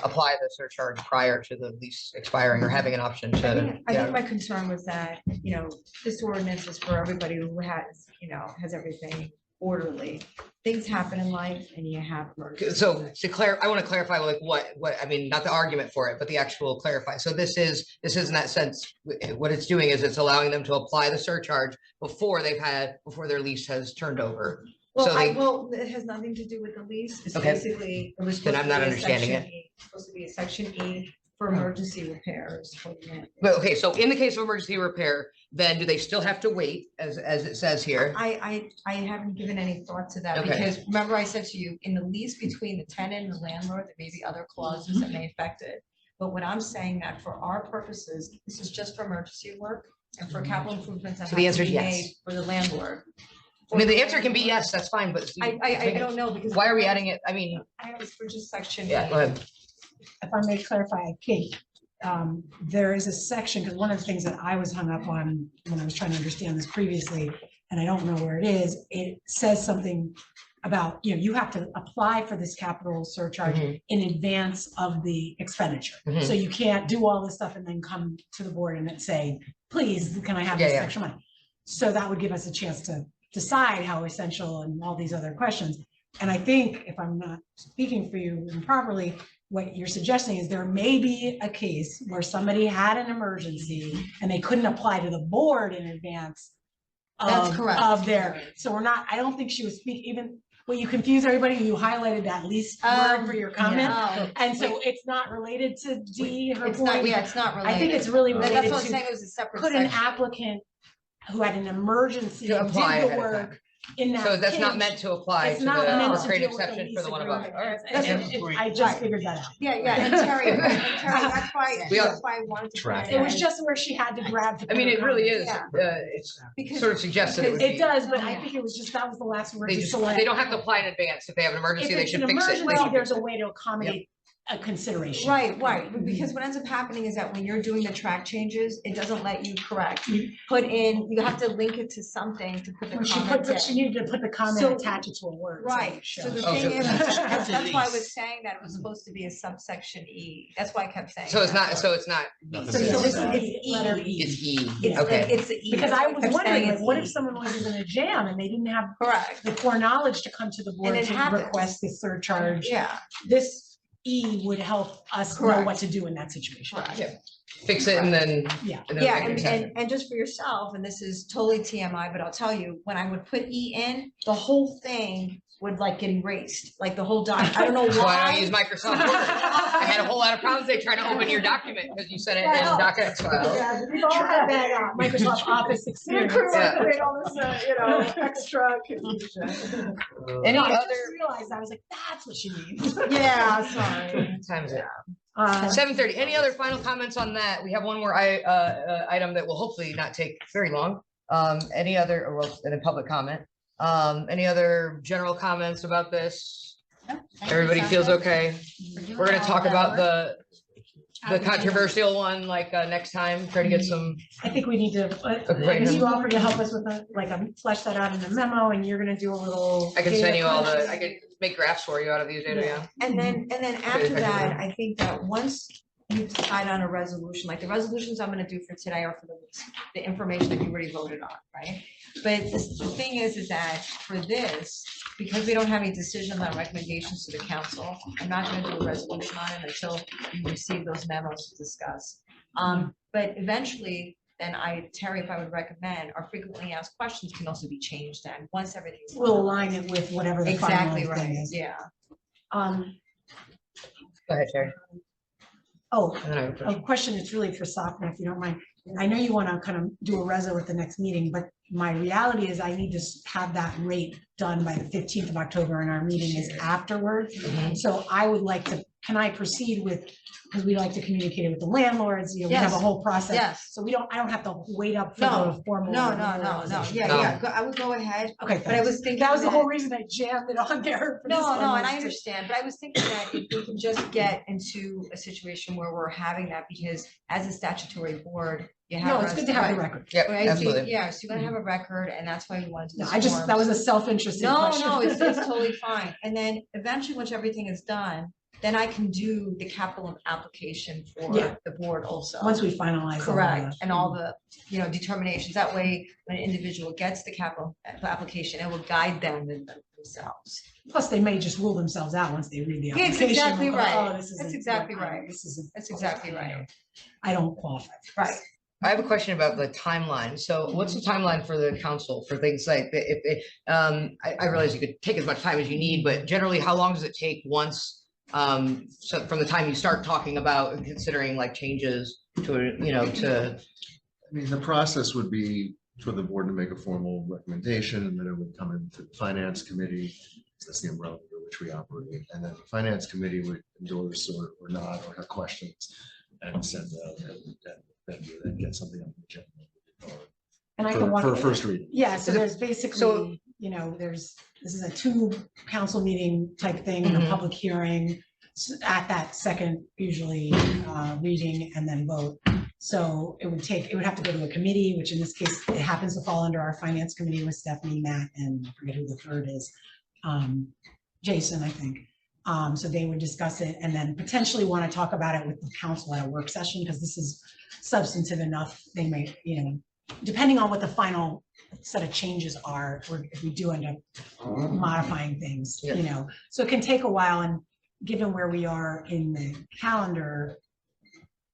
Speaker 1: apply the surcharge prior to the lease expiring or having an option
Speaker 7: I
Speaker 1: to.
Speaker 7: think my concern was that, this ordinance is for everybody who has everything orderly. Things happen in life and you have emergencies.
Speaker 1: So I want to clarify like what, I mean, not the argument for it, but the actual clarify. So this is in that sense, what it's doing is it's allowing them to apply the surcharge before their lease has turned over. So they,
Speaker 7: Well, it has nothing to do with the lease. It's
Speaker 1: Okay.
Speaker 7: basically, it was
Speaker 1: Then
Speaker 7: supposed
Speaker 1: I'm
Speaker 7: to
Speaker 1: not
Speaker 7: be a
Speaker 1: understanding
Speaker 7: section E, supposed to be a section E for emergency repairs. For the landlord.
Speaker 1: but okay, so in the case of emergency repair, then do they still have to wait as it says here?
Speaker 7: I haven't given any thought to that,
Speaker 1: Okay.
Speaker 7: because remember I said to you, in the lease between the tenant and the landlord, there may be other clauses that may affect it. But what I'm saying that for our purposes, this is just for emergency work and for capital improvements that
Speaker 1: So the
Speaker 7: have to
Speaker 1: answer
Speaker 7: be
Speaker 1: is yes.
Speaker 7: made for the landlord.
Speaker 1: I mean, the answer can be yes, that's fine, but.
Speaker 7: I don't know, because.
Speaker 1: Why are we adding it? I mean,
Speaker 7: I was for just section.
Speaker 1: yeah,
Speaker 7: E.
Speaker 1: go ahead.
Speaker 2: If I may clarify, Kate, there is a section, because one of the things that I was hung up on when I was trying to understand this previously, and I don't know where it is, it says something
Speaker 11: about, you have to apply for this capital surcharge
Speaker 1: Mhm.
Speaker 11: in advance of the expenditure.
Speaker 1: Mhm.
Speaker 11: So you can't do all this stuff and then come to the board and then say, please, can I have
Speaker 1: Yeah,
Speaker 11: this
Speaker 1: yeah.
Speaker 11: extra money? So that would give us a chance to decide how essential and all these other questions. And I think, if I'm not speaking for you improperly, what you're suggesting is there may be a case where somebody had an emergency and they couldn't apply to the board in advance
Speaker 7: That's correct.
Speaker 11: of their, so we're not, I don't think she was speaking, even, well, you confused everybody, you highlighted that least word for your comment.
Speaker 7: Oh,
Speaker 11: And so it's not related to D, her
Speaker 7: It's not,
Speaker 11: point.
Speaker 7: yeah, it's not related.
Speaker 11: I think it's really
Speaker 7: That's
Speaker 11: related
Speaker 7: what I'm
Speaker 11: to,
Speaker 7: saying, it was a separate
Speaker 11: could an
Speaker 7: section.
Speaker 11: applicant who had an emergency
Speaker 1: To
Speaker 11: and
Speaker 1: apply
Speaker 11: did the
Speaker 1: ahead of
Speaker 11: work in that
Speaker 1: So that's not
Speaker 11: case,
Speaker 1: meant to apply
Speaker 11: it's
Speaker 1: to
Speaker 11: not
Speaker 1: the,
Speaker 11: meant
Speaker 1: or
Speaker 11: to
Speaker 1: create
Speaker 11: deal with the
Speaker 1: exception for
Speaker 11: lease
Speaker 1: the one above.
Speaker 11: agreement.
Speaker 1: All right.
Speaker 11: That's
Speaker 1: And-
Speaker 11: what- I just figured that out.
Speaker 7: Yeah, and Terry, that's why,
Speaker 1: We
Speaker 7: that's why I wanted to.
Speaker 5: Track
Speaker 7: put
Speaker 11: It was
Speaker 7: in.
Speaker 11: just where she had to grab.
Speaker 1: I mean, it really is,
Speaker 7: Yeah.
Speaker 1: it's
Speaker 7: Because-
Speaker 1: sort of suggested it would
Speaker 11: It
Speaker 1: be.
Speaker 11: does, but I think it was just, that was the last word
Speaker 1: They
Speaker 11: to
Speaker 1: just,
Speaker 11: select.
Speaker 1: they don't have to apply in advance. If they have an emergency,
Speaker 11: If
Speaker 1: they
Speaker 11: it's
Speaker 1: should
Speaker 11: an
Speaker 1: fix it. They
Speaker 11: emergency,
Speaker 1: should
Speaker 11: there's
Speaker 1: fix
Speaker 11: a
Speaker 1: it.
Speaker 11: way to accommodate a consideration.
Speaker 7: Right, because what ends up happening is that when you're doing the track changes, it doesn't let you correct. Put in, you have to link it to something to put the
Speaker 11: When she
Speaker 7: comments
Speaker 11: put, she
Speaker 7: in.
Speaker 11: needed to put the comment,
Speaker 7: So-
Speaker 11: attach it to a word. so
Speaker 7: Right,
Speaker 11: it
Speaker 7: so the
Speaker 11: shows.
Speaker 1: Oh,
Speaker 7: thing
Speaker 1: so-
Speaker 7: is, that's why I
Speaker 10: Release.
Speaker 7: was saying that it was supposed to be a subsection E, that's why I kept saying.
Speaker 1: So it's
Speaker 7: that.
Speaker 1: not, so it's not,
Speaker 5: Nothing
Speaker 7: So
Speaker 5: to
Speaker 7: this
Speaker 5: do
Speaker 7: is,
Speaker 5: with that.
Speaker 7: it's
Speaker 11: Letter
Speaker 7: E.
Speaker 11: E.
Speaker 1: it's E,
Speaker 7: It's,
Speaker 1: okay.
Speaker 7: it's the E.
Speaker 11: Because
Speaker 7: that's
Speaker 11: I
Speaker 7: why
Speaker 11: was
Speaker 7: kept
Speaker 11: wondering,
Speaker 7: saying
Speaker 11: like,
Speaker 7: it's
Speaker 11: what if
Speaker 7: E.
Speaker 11: someone was in a jam and they didn't have
Speaker 7: Correct,
Speaker 11: the foreknowledge to come to the board
Speaker 7: it
Speaker 11: to
Speaker 7: happens.
Speaker 11: request the surcharge?
Speaker 7: yeah,
Speaker 11: This E would help us know
Speaker 7: Correct.
Speaker 11: what to do in that situation.
Speaker 7: correct.
Speaker 1: Yeah. Fix it and then.
Speaker 11: Yeah.
Speaker 1: and then
Speaker 7: Yeah,
Speaker 1: make an
Speaker 7: and,
Speaker 1: exception.
Speaker 7: and just for yourself, and this is totally TMI, but I'll tell you, when I would put E in, the whole thing would like get erased, like the whole doc, I don't know
Speaker 1: That's why I don't use
Speaker 7: why.
Speaker 1: Microsoft Word. I had a whole lot of problems there trying to open your document because you sent it in DocX file.
Speaker 11: Yeah, we've all had that Microsoft Office experience.
Speaker 1: Yeah.
Speaker 11: Create all this, extra confusion.
Speaker 1: Any
Speaker 11: No, I just
Speaker 1: other,
Speaker 11: realized, I was like, that's what she means.
Speaker 7: Yeah, sorry.
Speaker 1: what time is it?
Speaker 11: Uh,
Speaker 1: 7:30. Any other final comments on that? We have one more item that will hopefully not take very long. Any other, or well, in a public comment? Any other general comments about this? Everybody feels okay? We're gonna talk about the controversial one, like, next time, try to get some,
Speaker 11: I think we need to,
Speaker 1: Okay.
Speaker 11: you offered to help us with flesh that out in a memo, and you're gonna do a little.
Speaker 1: I can send you all the,
Speaker 11: data
Speaker 1: I could make graphs for you out of these data, yeah.
Speaker 7: And then after
Speaker 1: Okay.
Speaker 7: that, I think that once you decide on a resolution, like the resolutions I'm gonna do for today are for the information that you already voted on, right? But the thing is that for this, because we don't have any decisions on recommendations to the council, I'm not gonna do a resolution on it until you receive those memos to discuss. But eventually, then Terry, if I would recommend, our frequently asked questions can also be changed then, once everything's.
Speaker 11: We'll align it with whatever the
Speaker 7: Exactly
Speaker 11: final thing
Speaker 7: right,
Speaker 11: is.
Speaker 7: yeah.
Speaker 1: Go ahead, Terry.
Speaker 11: Oh,
Speaker 1: And then I have a question.
Speaker 11: a question, it's really for Safna, if you don't mind. I know you want to kind of do a reso at the next meeting, but my reality is I need to have that rate done by the 15th of October, and our meeting is afterwards.
Speaker 1: Mhm.
Speaker 11: So I would like to, can I proceed with, because we like to communicate it with the landlords, we have a
Speaker 7: Yes.
Speaker 11: whole process.
Speaker 7: Yes.
Speaker 11: So I don't have to wait up for
Speaker 7: No,
Speaker 11: the formal.
Speaker 7: No,
Speaker 11: memorialization.
Speaker 7: yeah,
Speaker 1: No.
Speaker 7: yeah, I would go ahead,
Speaker 11: Okay,
Speaker 7: but I was thinking.
Speaker 11: that was the whole
Speaker 7: that-
Speaker 11: reason I jammed it on there. for this
Speaker 7: No,
Speaker 11: one,
Speaker 7: no,
Speaker 11: was
Speaker 7: and I
Speaker 11: to-
Speaker 7: understand, but I was thinking that if we can just get into a situation where we're having that, because as a statutory board, you have.
Speaker 11: No, it's good to have the
Speaker 7: right,
Speaker 11: record.
Speaker 1: Yep,
Speaker 7: right, so,
Speaker 1: absolutely.
Speaker 7: yeah, so you're gonna have a record, and that's why we wanted to.
Speaker 11: No, I just, that was a self-interested
Speaker 7: No,
Speaker 11: question.
Speaker 7: no, it's totally fine, and then eventually, once everything is done, then I can do the capital application for
Speaker 11: Yeah.
Speaker 7: the board also.
Speaker 11: Once we finalize. all
Speaker 7: Correct,
Speaker 11: the-
Speaker 7: and all the, determinations, that way, when an individual gets the capital application, it will guide them themselves.
Speaker 11: Plus, they may just rule themselves out once they read the
Speaker 7: Yeah,
Speaker 11: application.
Speaker 7: that's exactly
Speaker 11: They'll go,
Speaker 7: right.
Speaker 11: "Oh, this
Speaker 7: That's
Speaker 11: isn't
Speaker 7: exactly
Speaker 11: what I-
Speaker 7: right.
Speaker 11: This isn't.
Speaker 7: That's exactly right.
Speaker 11: I don't qualify. for this."
Speaker 7: Right.
Speaker 1: I have a question about the timeline. So what's the timeline for the council for things like, I realize you could take as much time as you need, but generally, how long does it take once, so from the time you start talking about and considering like changes to,
Speaker 5: I mean, the process would be for the board to make a formal recommendation, and then it would come into the finance committee. That's the umbrella under which we operate, and then the finance committee would endorse or not, or have questions, and send out, and then you then get something on the agenda.
Speaker 11: And I
Speaker 5: For
Speaker 11: can walk.
Speaker 5: for first reading.
Speaker 11: Yeah, so
Speaker 1: Is it-
Speaker 11: there's
Speaker 1: so-
Speaker 11: basically, this is a 2 council meeting type thing, and a
Speaker 1: Mhm.
Speaker 11: public hearing at that second, usually, reading and then vote. So it would have to go to a committee, which in this case, it happens to fall under our finance committee with Stephanie, Matt, and I forget who the third is. Jason, I think. So they would discuss it and then potentially want to talk about it with the council at a work session, because this is substantive enough. They may, you know, depending on what the final set of changes are, or if we do end up modifying things, you know, so it can take a while. And given where we are in the calendar,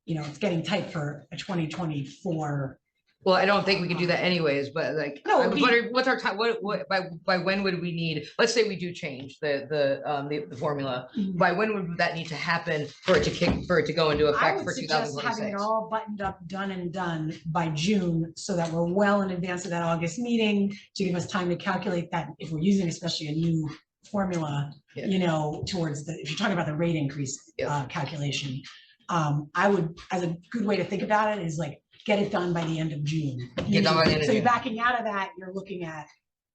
Speaker 11: you know, it's getting tight for a 2024.
Speaker 1: Well, I don't think we can do that anyways, but like,
Speaker 11: No,
Speaker 1: I was wondering, what's our time, what, by when would we need, let's say we do change the formula, by when would that need to happen for it to go into
Speaker 11: I
Speaker 1: effect
Speaker 11: would
Speaker 1: for
Speaker 11: suggest having it
Speaker 1: 2026?
Speaker 11: all buttoned up, done and done by June, so that we're well in advance of that August meeting, to give us time to calculate that, if we're using especially a new formula,
Speaker 1: Yeah.
Speaker 11: you know, towards the, if you're talking about the rate increase
Speaker 1: Yeah.
Speaker 11: calculation. I would, as a good way to think about it is like, get it done by the end of June.
Speaker 1: Get done by the end of
Speaker 11: So you're
Speaker 1: June.
Speaker 11: backing out of that, you're looking at,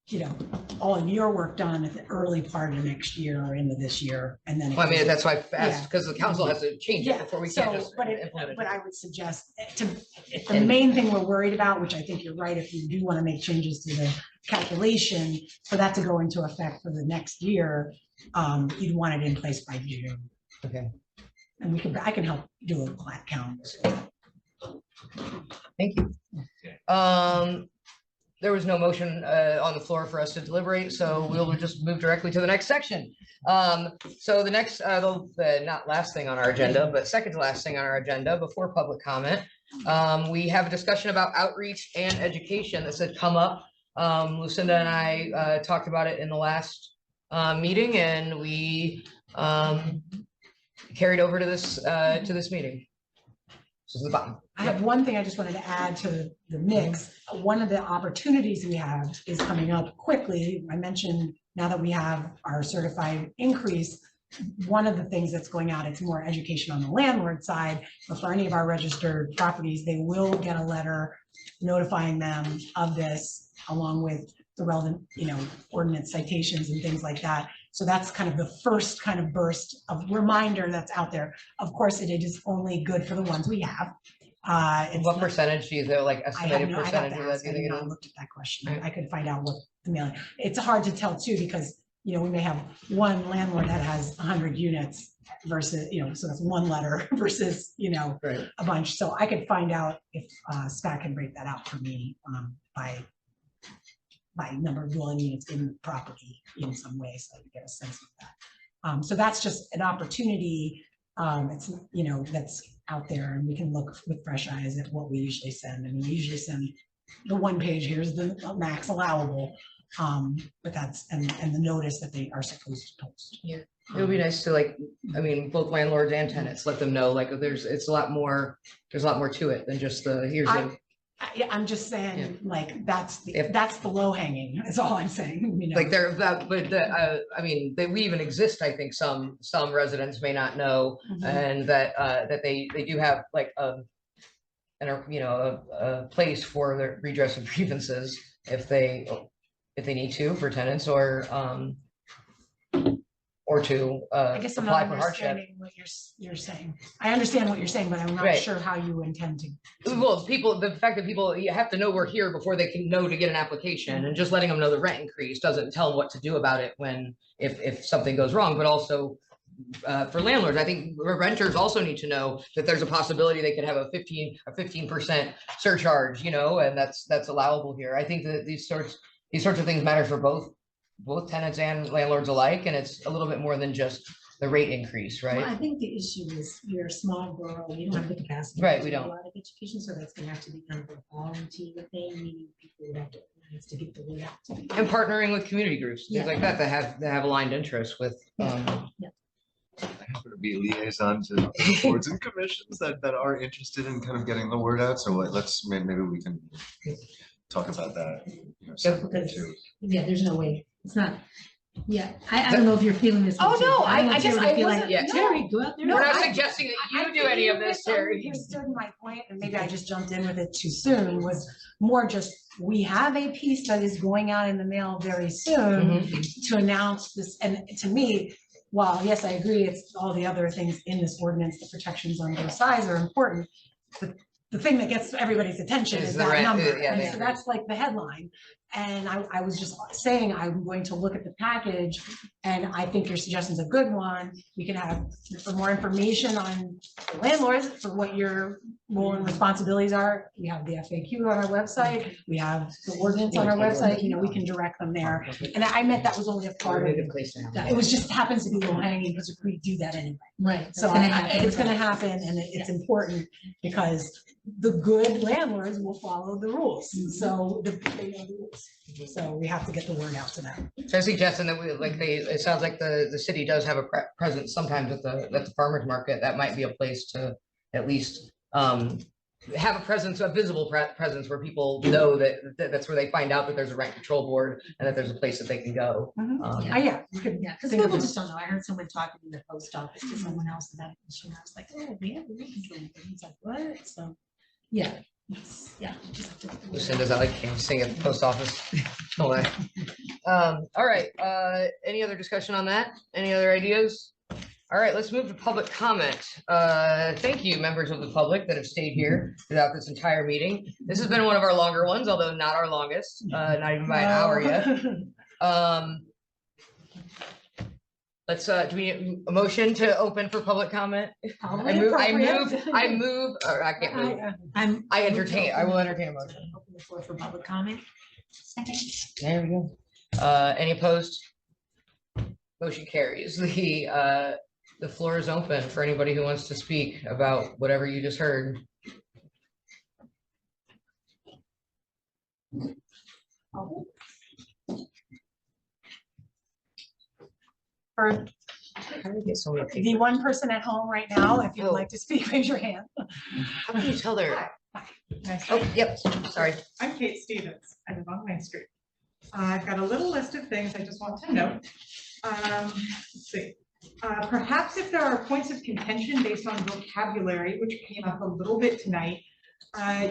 Speaker 11: you know, all of your work done at the early part of next year or into this year, and then. it
Speaker 1: Well, I mean,
Speaker 11: goes-
Speaker 1: that's why I
Speaker 11: Yeah.
Speaker 1: asked, because the council has to change it
Speaker 11: Yeah,
Speaker 1: before we can
Speaker 11: so,
Speaker 1: just
Speaker 11: but
Speaker 1: implement it.
Speaker 11: but I would suggest if the main thing we're worried about, which I think you're right, if you do want to make changes to the calculation, for that to go into effect for the next year, you'd want it in place by June.
Speaker 1: Okay.
Speaker 11: And I can help do a plat count.
Speaker 1: Thank you. There was no motion on the floor for us to deliberate, so we'll just move directly to the next section. So the next, the not last thing on our agenda, but second to last thing on our agenda before public comment, we have a discussion about outreach and education that's had come up. Lucinda and I talked about it in the last meeting, and we carried over to this meeting. This is the bottom.
Speaker 11: I have one thing I just wanted to add to the mix. One of the opportunities we have is coming up quickly. I mentioned now that we have our certified increase, one of the things that's going out, it's more education on the landlord side, but for any of our registered properties, they will get a letter notifying them of this, along with the relevant, you know, ordinance citations and things like that. So that's kind of the first kind of burst of reminder that's out there. Of course, it is only good for the ones we have. It's
Speaker 1: What
Speaker 11: not-
Speaker 1: percentage do you think, like
Speaker 11: I have
Speaker 1: estimated
Speaker 11: no, I'd have
Speaker 1: percentage
Speaker 11: to
Speaker 1: of that?
Speaker 11: ask,
Speaker 1: Do
Speaker 11: I
Speaker 1: you
Speaker 11: have
Speaker 1: think it
Speaker 11: not
Speaker 1: is?
Speaker 11: looked at that question.
Speaker 1: Right.
Speaker 11: I could find out what the mailing, it's hard to tell too, because, you know, we may have one landlord that has 100 units versus, you know, so that's one letter versus, you know,
Speaker 1: Right.
Speaker 11: a bunch. So I could find out if Scott can break that out for me by number of dwelling units in the property in some way, so I can get a sense of that. So that's just an opportunity. It's, you know, that's out there, and we can look with fresh eyes at what we usually send. I mean, we usually send the one page, here's the max allowable. But that's, and the notice that they are supposed to post.
Speaker 1: It would be nice to, like, I mean, both landlords and tenants, let them know, like, there's a lot more to it than just here's the.
Speaker 11: I'm just saying, like, that's
Speaker 1: If-
Speaker 11: the low hanging, is all I'm saying, you know.
Speaker 1: Like there, that, but I mean, we even exist, I think some residents may not know,
Speaker 11: Mhm.
Speaker 1: and that they do have like you know, a place for the redress of grievances if they need to for tenants or to
Speaker 11: I guess I'm
Speaker 1: apply
Speaker 11: not
Speaker 1: for hardship.
Speaker 11: understanding what you're saying. I understand what you're saying, but I'm not
Speaker 1: Right.
Speaker 11: sure how you intend to.
Speaker 1: Well, the fact that people, you have to know we're here before they can know to get an application, and just letting them know the rent increase doesn't tell them what to do about it if something goes wrong, but also for landlords, I think renters also need to know that there's a possibility they could have a 15% surcharge, you know, and that's allowable here. I think that these sorts of things matter for both tenants and landlords alike, and it's a little bit more than just the rate increase,
Speaker 2: Well, I
Speaker 1: right?
Speaker 2: think the issue is you're a small borough, you don't have the capacity.
Speaker 1: Right,
Speaker 2: to
Speaker 1: we
Speaker 2: do
Speaker 1: don't.
Speaker 2: A lot of education, so that's gonna have to be kind of a volunteer thing, meaning people would have to, organize to get the word out to people.
Speaker 1: And partnering with community groups, things
Speaker 2: Yeah.
Speaker 1: like that have aligned interests with.
Speaker 5: I happen to be a liaison to boards and commissions that are interested in kind of getting the word out, so maybe we can talk about that, you know, separately
Speaker 2: Because,
Speaker 5: too.
Speaker 2: yeah, there's no way, it's not, yeah, I don't know if you're feeling this.
Speaker 11: Oh,
Speaker 2: way, too.
Speaker 11: no,
Speaker 2: don't
Speaker 11: I
Speaker 2: want
Speaker 11: guess
Speaker 2: Terry to
Speaker 11: I
Speaker 2: feel like,
Speaker 11: wasn't-
Speaker 1: Yeah.
Speaker 2: Terry, go out there.
Speaker 11: No,
Speaker 1: We're not
Speaker 11: I-
Speaker 1: suggesting that
Speaker 11: I
Speaker 1: you do
Speaker 11: think
Speaker 1: any
Speaker 11: you
Speaker 1: of this, Terry.
Speaker 11: misunderstood my point, and maybe I just jumped in with it too soon, was more just, we have a piece that is going out in the mail very soon to announce this, and to me, while, yes, I agree, it's all the other things in this ordinance, the protections on both sides are important, but the thing that gets everybody's attention
Speaker 1: Is
Speaker 11: is
Speaker 1: the
Speaker 11: that
Speaker 1: rent,
Speaker 11: number.
Speaker 1: yeah,
Speaker 11: And
Speaker 1: the
Speaker 11: so that's like the headline. And I was just saying, I'm going to look at the package, and I think your suggestion's a good one. We can have for more information on the landlords for what your role and responsibilities are. We have the FAQ on our website. We have the ordinance on our website. You know, we can direct them there. And I meant that was only a part of it. It was just happens to be low hanging because we do that anyway.
Speaker 2: Right.
Speaker 11: So it's gonna happen, and it's important because the good landlords will follow the rules. So they know the rules. So we have to get the word out to them.
Speaker 1: So I'm suggesting that we, like, it sounds like the city does have a presence sometimes at the farmer's market. That might be a place to at least have a presence, a visible presence where people know that that's where they find out that there's a rent control board and that there's a place that they can go.
Speaker 11: Yeah. You could
Speaker 2: Yeah, because
Speaker 11: think of
Speaker 2: people
Speaker 11: it.
Speaker 2: just don't know. I heard someone talking in the post office to someone else about it, and I was like, oh, we have a rent control. And he's like, what? So, yeah, yeah. just have to-
Speaker 1: Lucinda's like canvassing at the post office. No way. All right, any other discussion on that? Any other ideas? All right, let's move to public comment. Thank you, members of the public that have stayed here throughout this entire meeting. This has been one of our longer ones, although not our longest, not even by an hour yet. Let's, do we need a motion to open for public comment? I move, or I can't move. I will entertain a motion.
Speaker 2: Open the floor for public comment. Second.
Speaker 1: There we go. Any opposed? Motion carries. The floor is open for anybody who wants to speak about whatever you just heard.
Speaker 11: For
Speaker 1: How do we get so many
Speaker 11: the
Speaker 1: people?
Speaker 11: one person at home right now, if you'd
Speaker 1: Oh.
Speaker 11: like to speak, raise your hand.
Speaker 1: How can you tell they're,
Speaker 12: Nice.
Speaker 1: oh, yep, sorry.
Speaker 12: I'm Kate Stevens. I live on Main Street. I've got a little list of things I just want to note. Let's see. Perhaps if there are points of contention based on vocabulary, which came up a little bit tonight,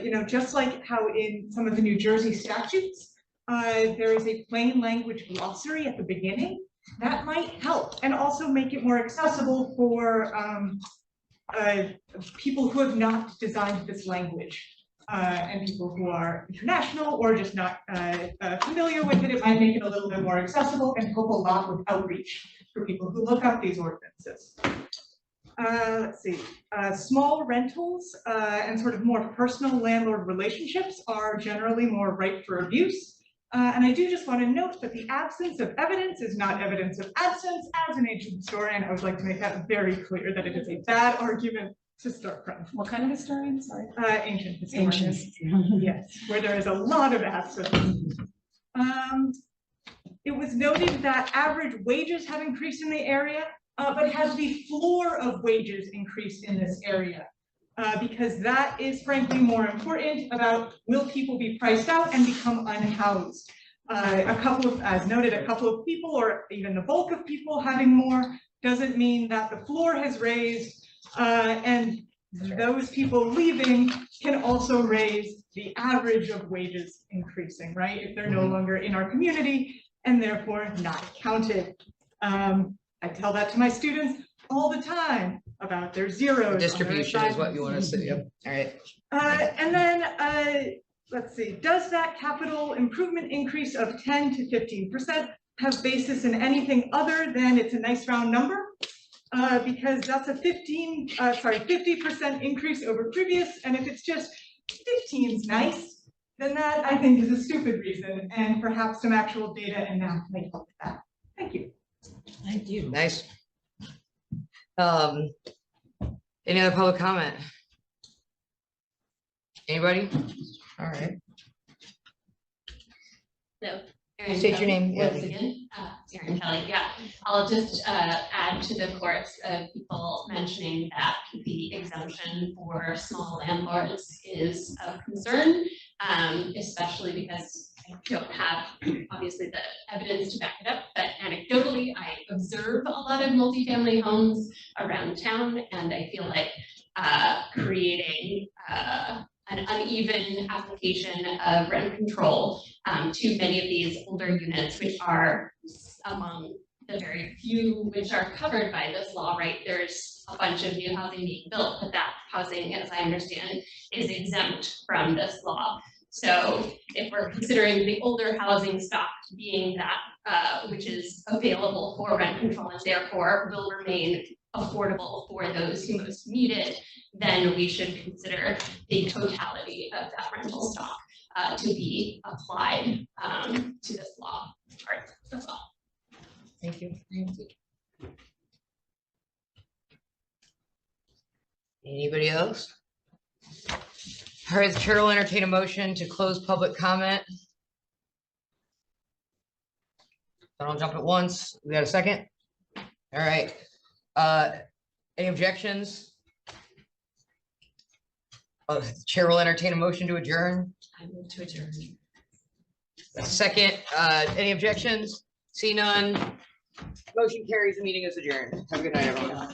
Speaker 12: you know, just like how in some of the New Jersey statutes, there is a plain language glossary at the beginning, that might help and also make it more accessible for people who have not designed this language. And people who are international or just not familiar with it, it might make it a little bit more accessible and help a lot with outreach for people who look up these ordinances. Let's see, small rentals and sort of more personal landlord relationships are generally more ripe for abuse. And I do just want to note that the absence of evidence is not evidence of absence. As an ancient historian, I would like to make that very clear that it is a bad argument to start from.
Speaker 11: What kind of historian, sorry?
Speaker 12: Ancient historian.
Speaker 11: Ancient.
Speaker 12: Yes, where there is a lot of absence. It was noted that average wages have increased in the area, but has the floor of wages increased in this area? Because that is frankly more important about will people be priced out and become unhoused? A couple of, as noted, a couple of people or even the bulk of people having more doesn't mean that the floor has raised, and those people leaving can also raise the average of wages increasing, right? If they're no longer in our community and therefore not counted. I tell that to my students all the time about their zeros. on their
Speaker 1: Distribution is what you want to
Speaker 12: assignments.
Speaker 1: say, yep, all right.
Speaker 12: And then, let's see, does that capital improvement increase of 10 to 15% have basis in anything other than it's a nice round number? Because that's a 50% increase over previous, and if it's just 15's nice, then that I think is a stupid reason, and perhaps some actual data and math may help with that. Thank you.
Speaker 2: Thank you.
Speaker 1: Nice. Any other public comment? Anybody? All right.
Speaker 4: So.
Speaker 1: State your name, yeah.
Speaker 4: Once again, Erin Kelly, yeah. I'll just add to the chorus of people mentioning that the exemption for small landlords is of concern, especially because I don't have obviously the evidence to back it up, but anecdotally, I observe a lot of multifamily homes around town, and I feel like creating an uneven application of rent control to many of these older units, which are among the very few which are covered by this law, right? There's a bunch of new housing being built, but that housing, as I understand, is exempt from this law. So if we're considering the older housing stock being that, which is available for rent control and therefore will remain affordable for those who most need it, then we should consider the totality of that rental stock to be applied to this law. All right, that's all.
Speaker 1: Thank you. Anybody else? All right, the chair will entertain a motion to close public comment. Don't jump at once. We got a second? All right. Any objections? The chair will entertain a motion to adjourn.
Speaker 7: I move to adjourn.
Speaker 1: A second, any objections? See none. Motion carries, the meeting is adjourned. Have a good night, everyone.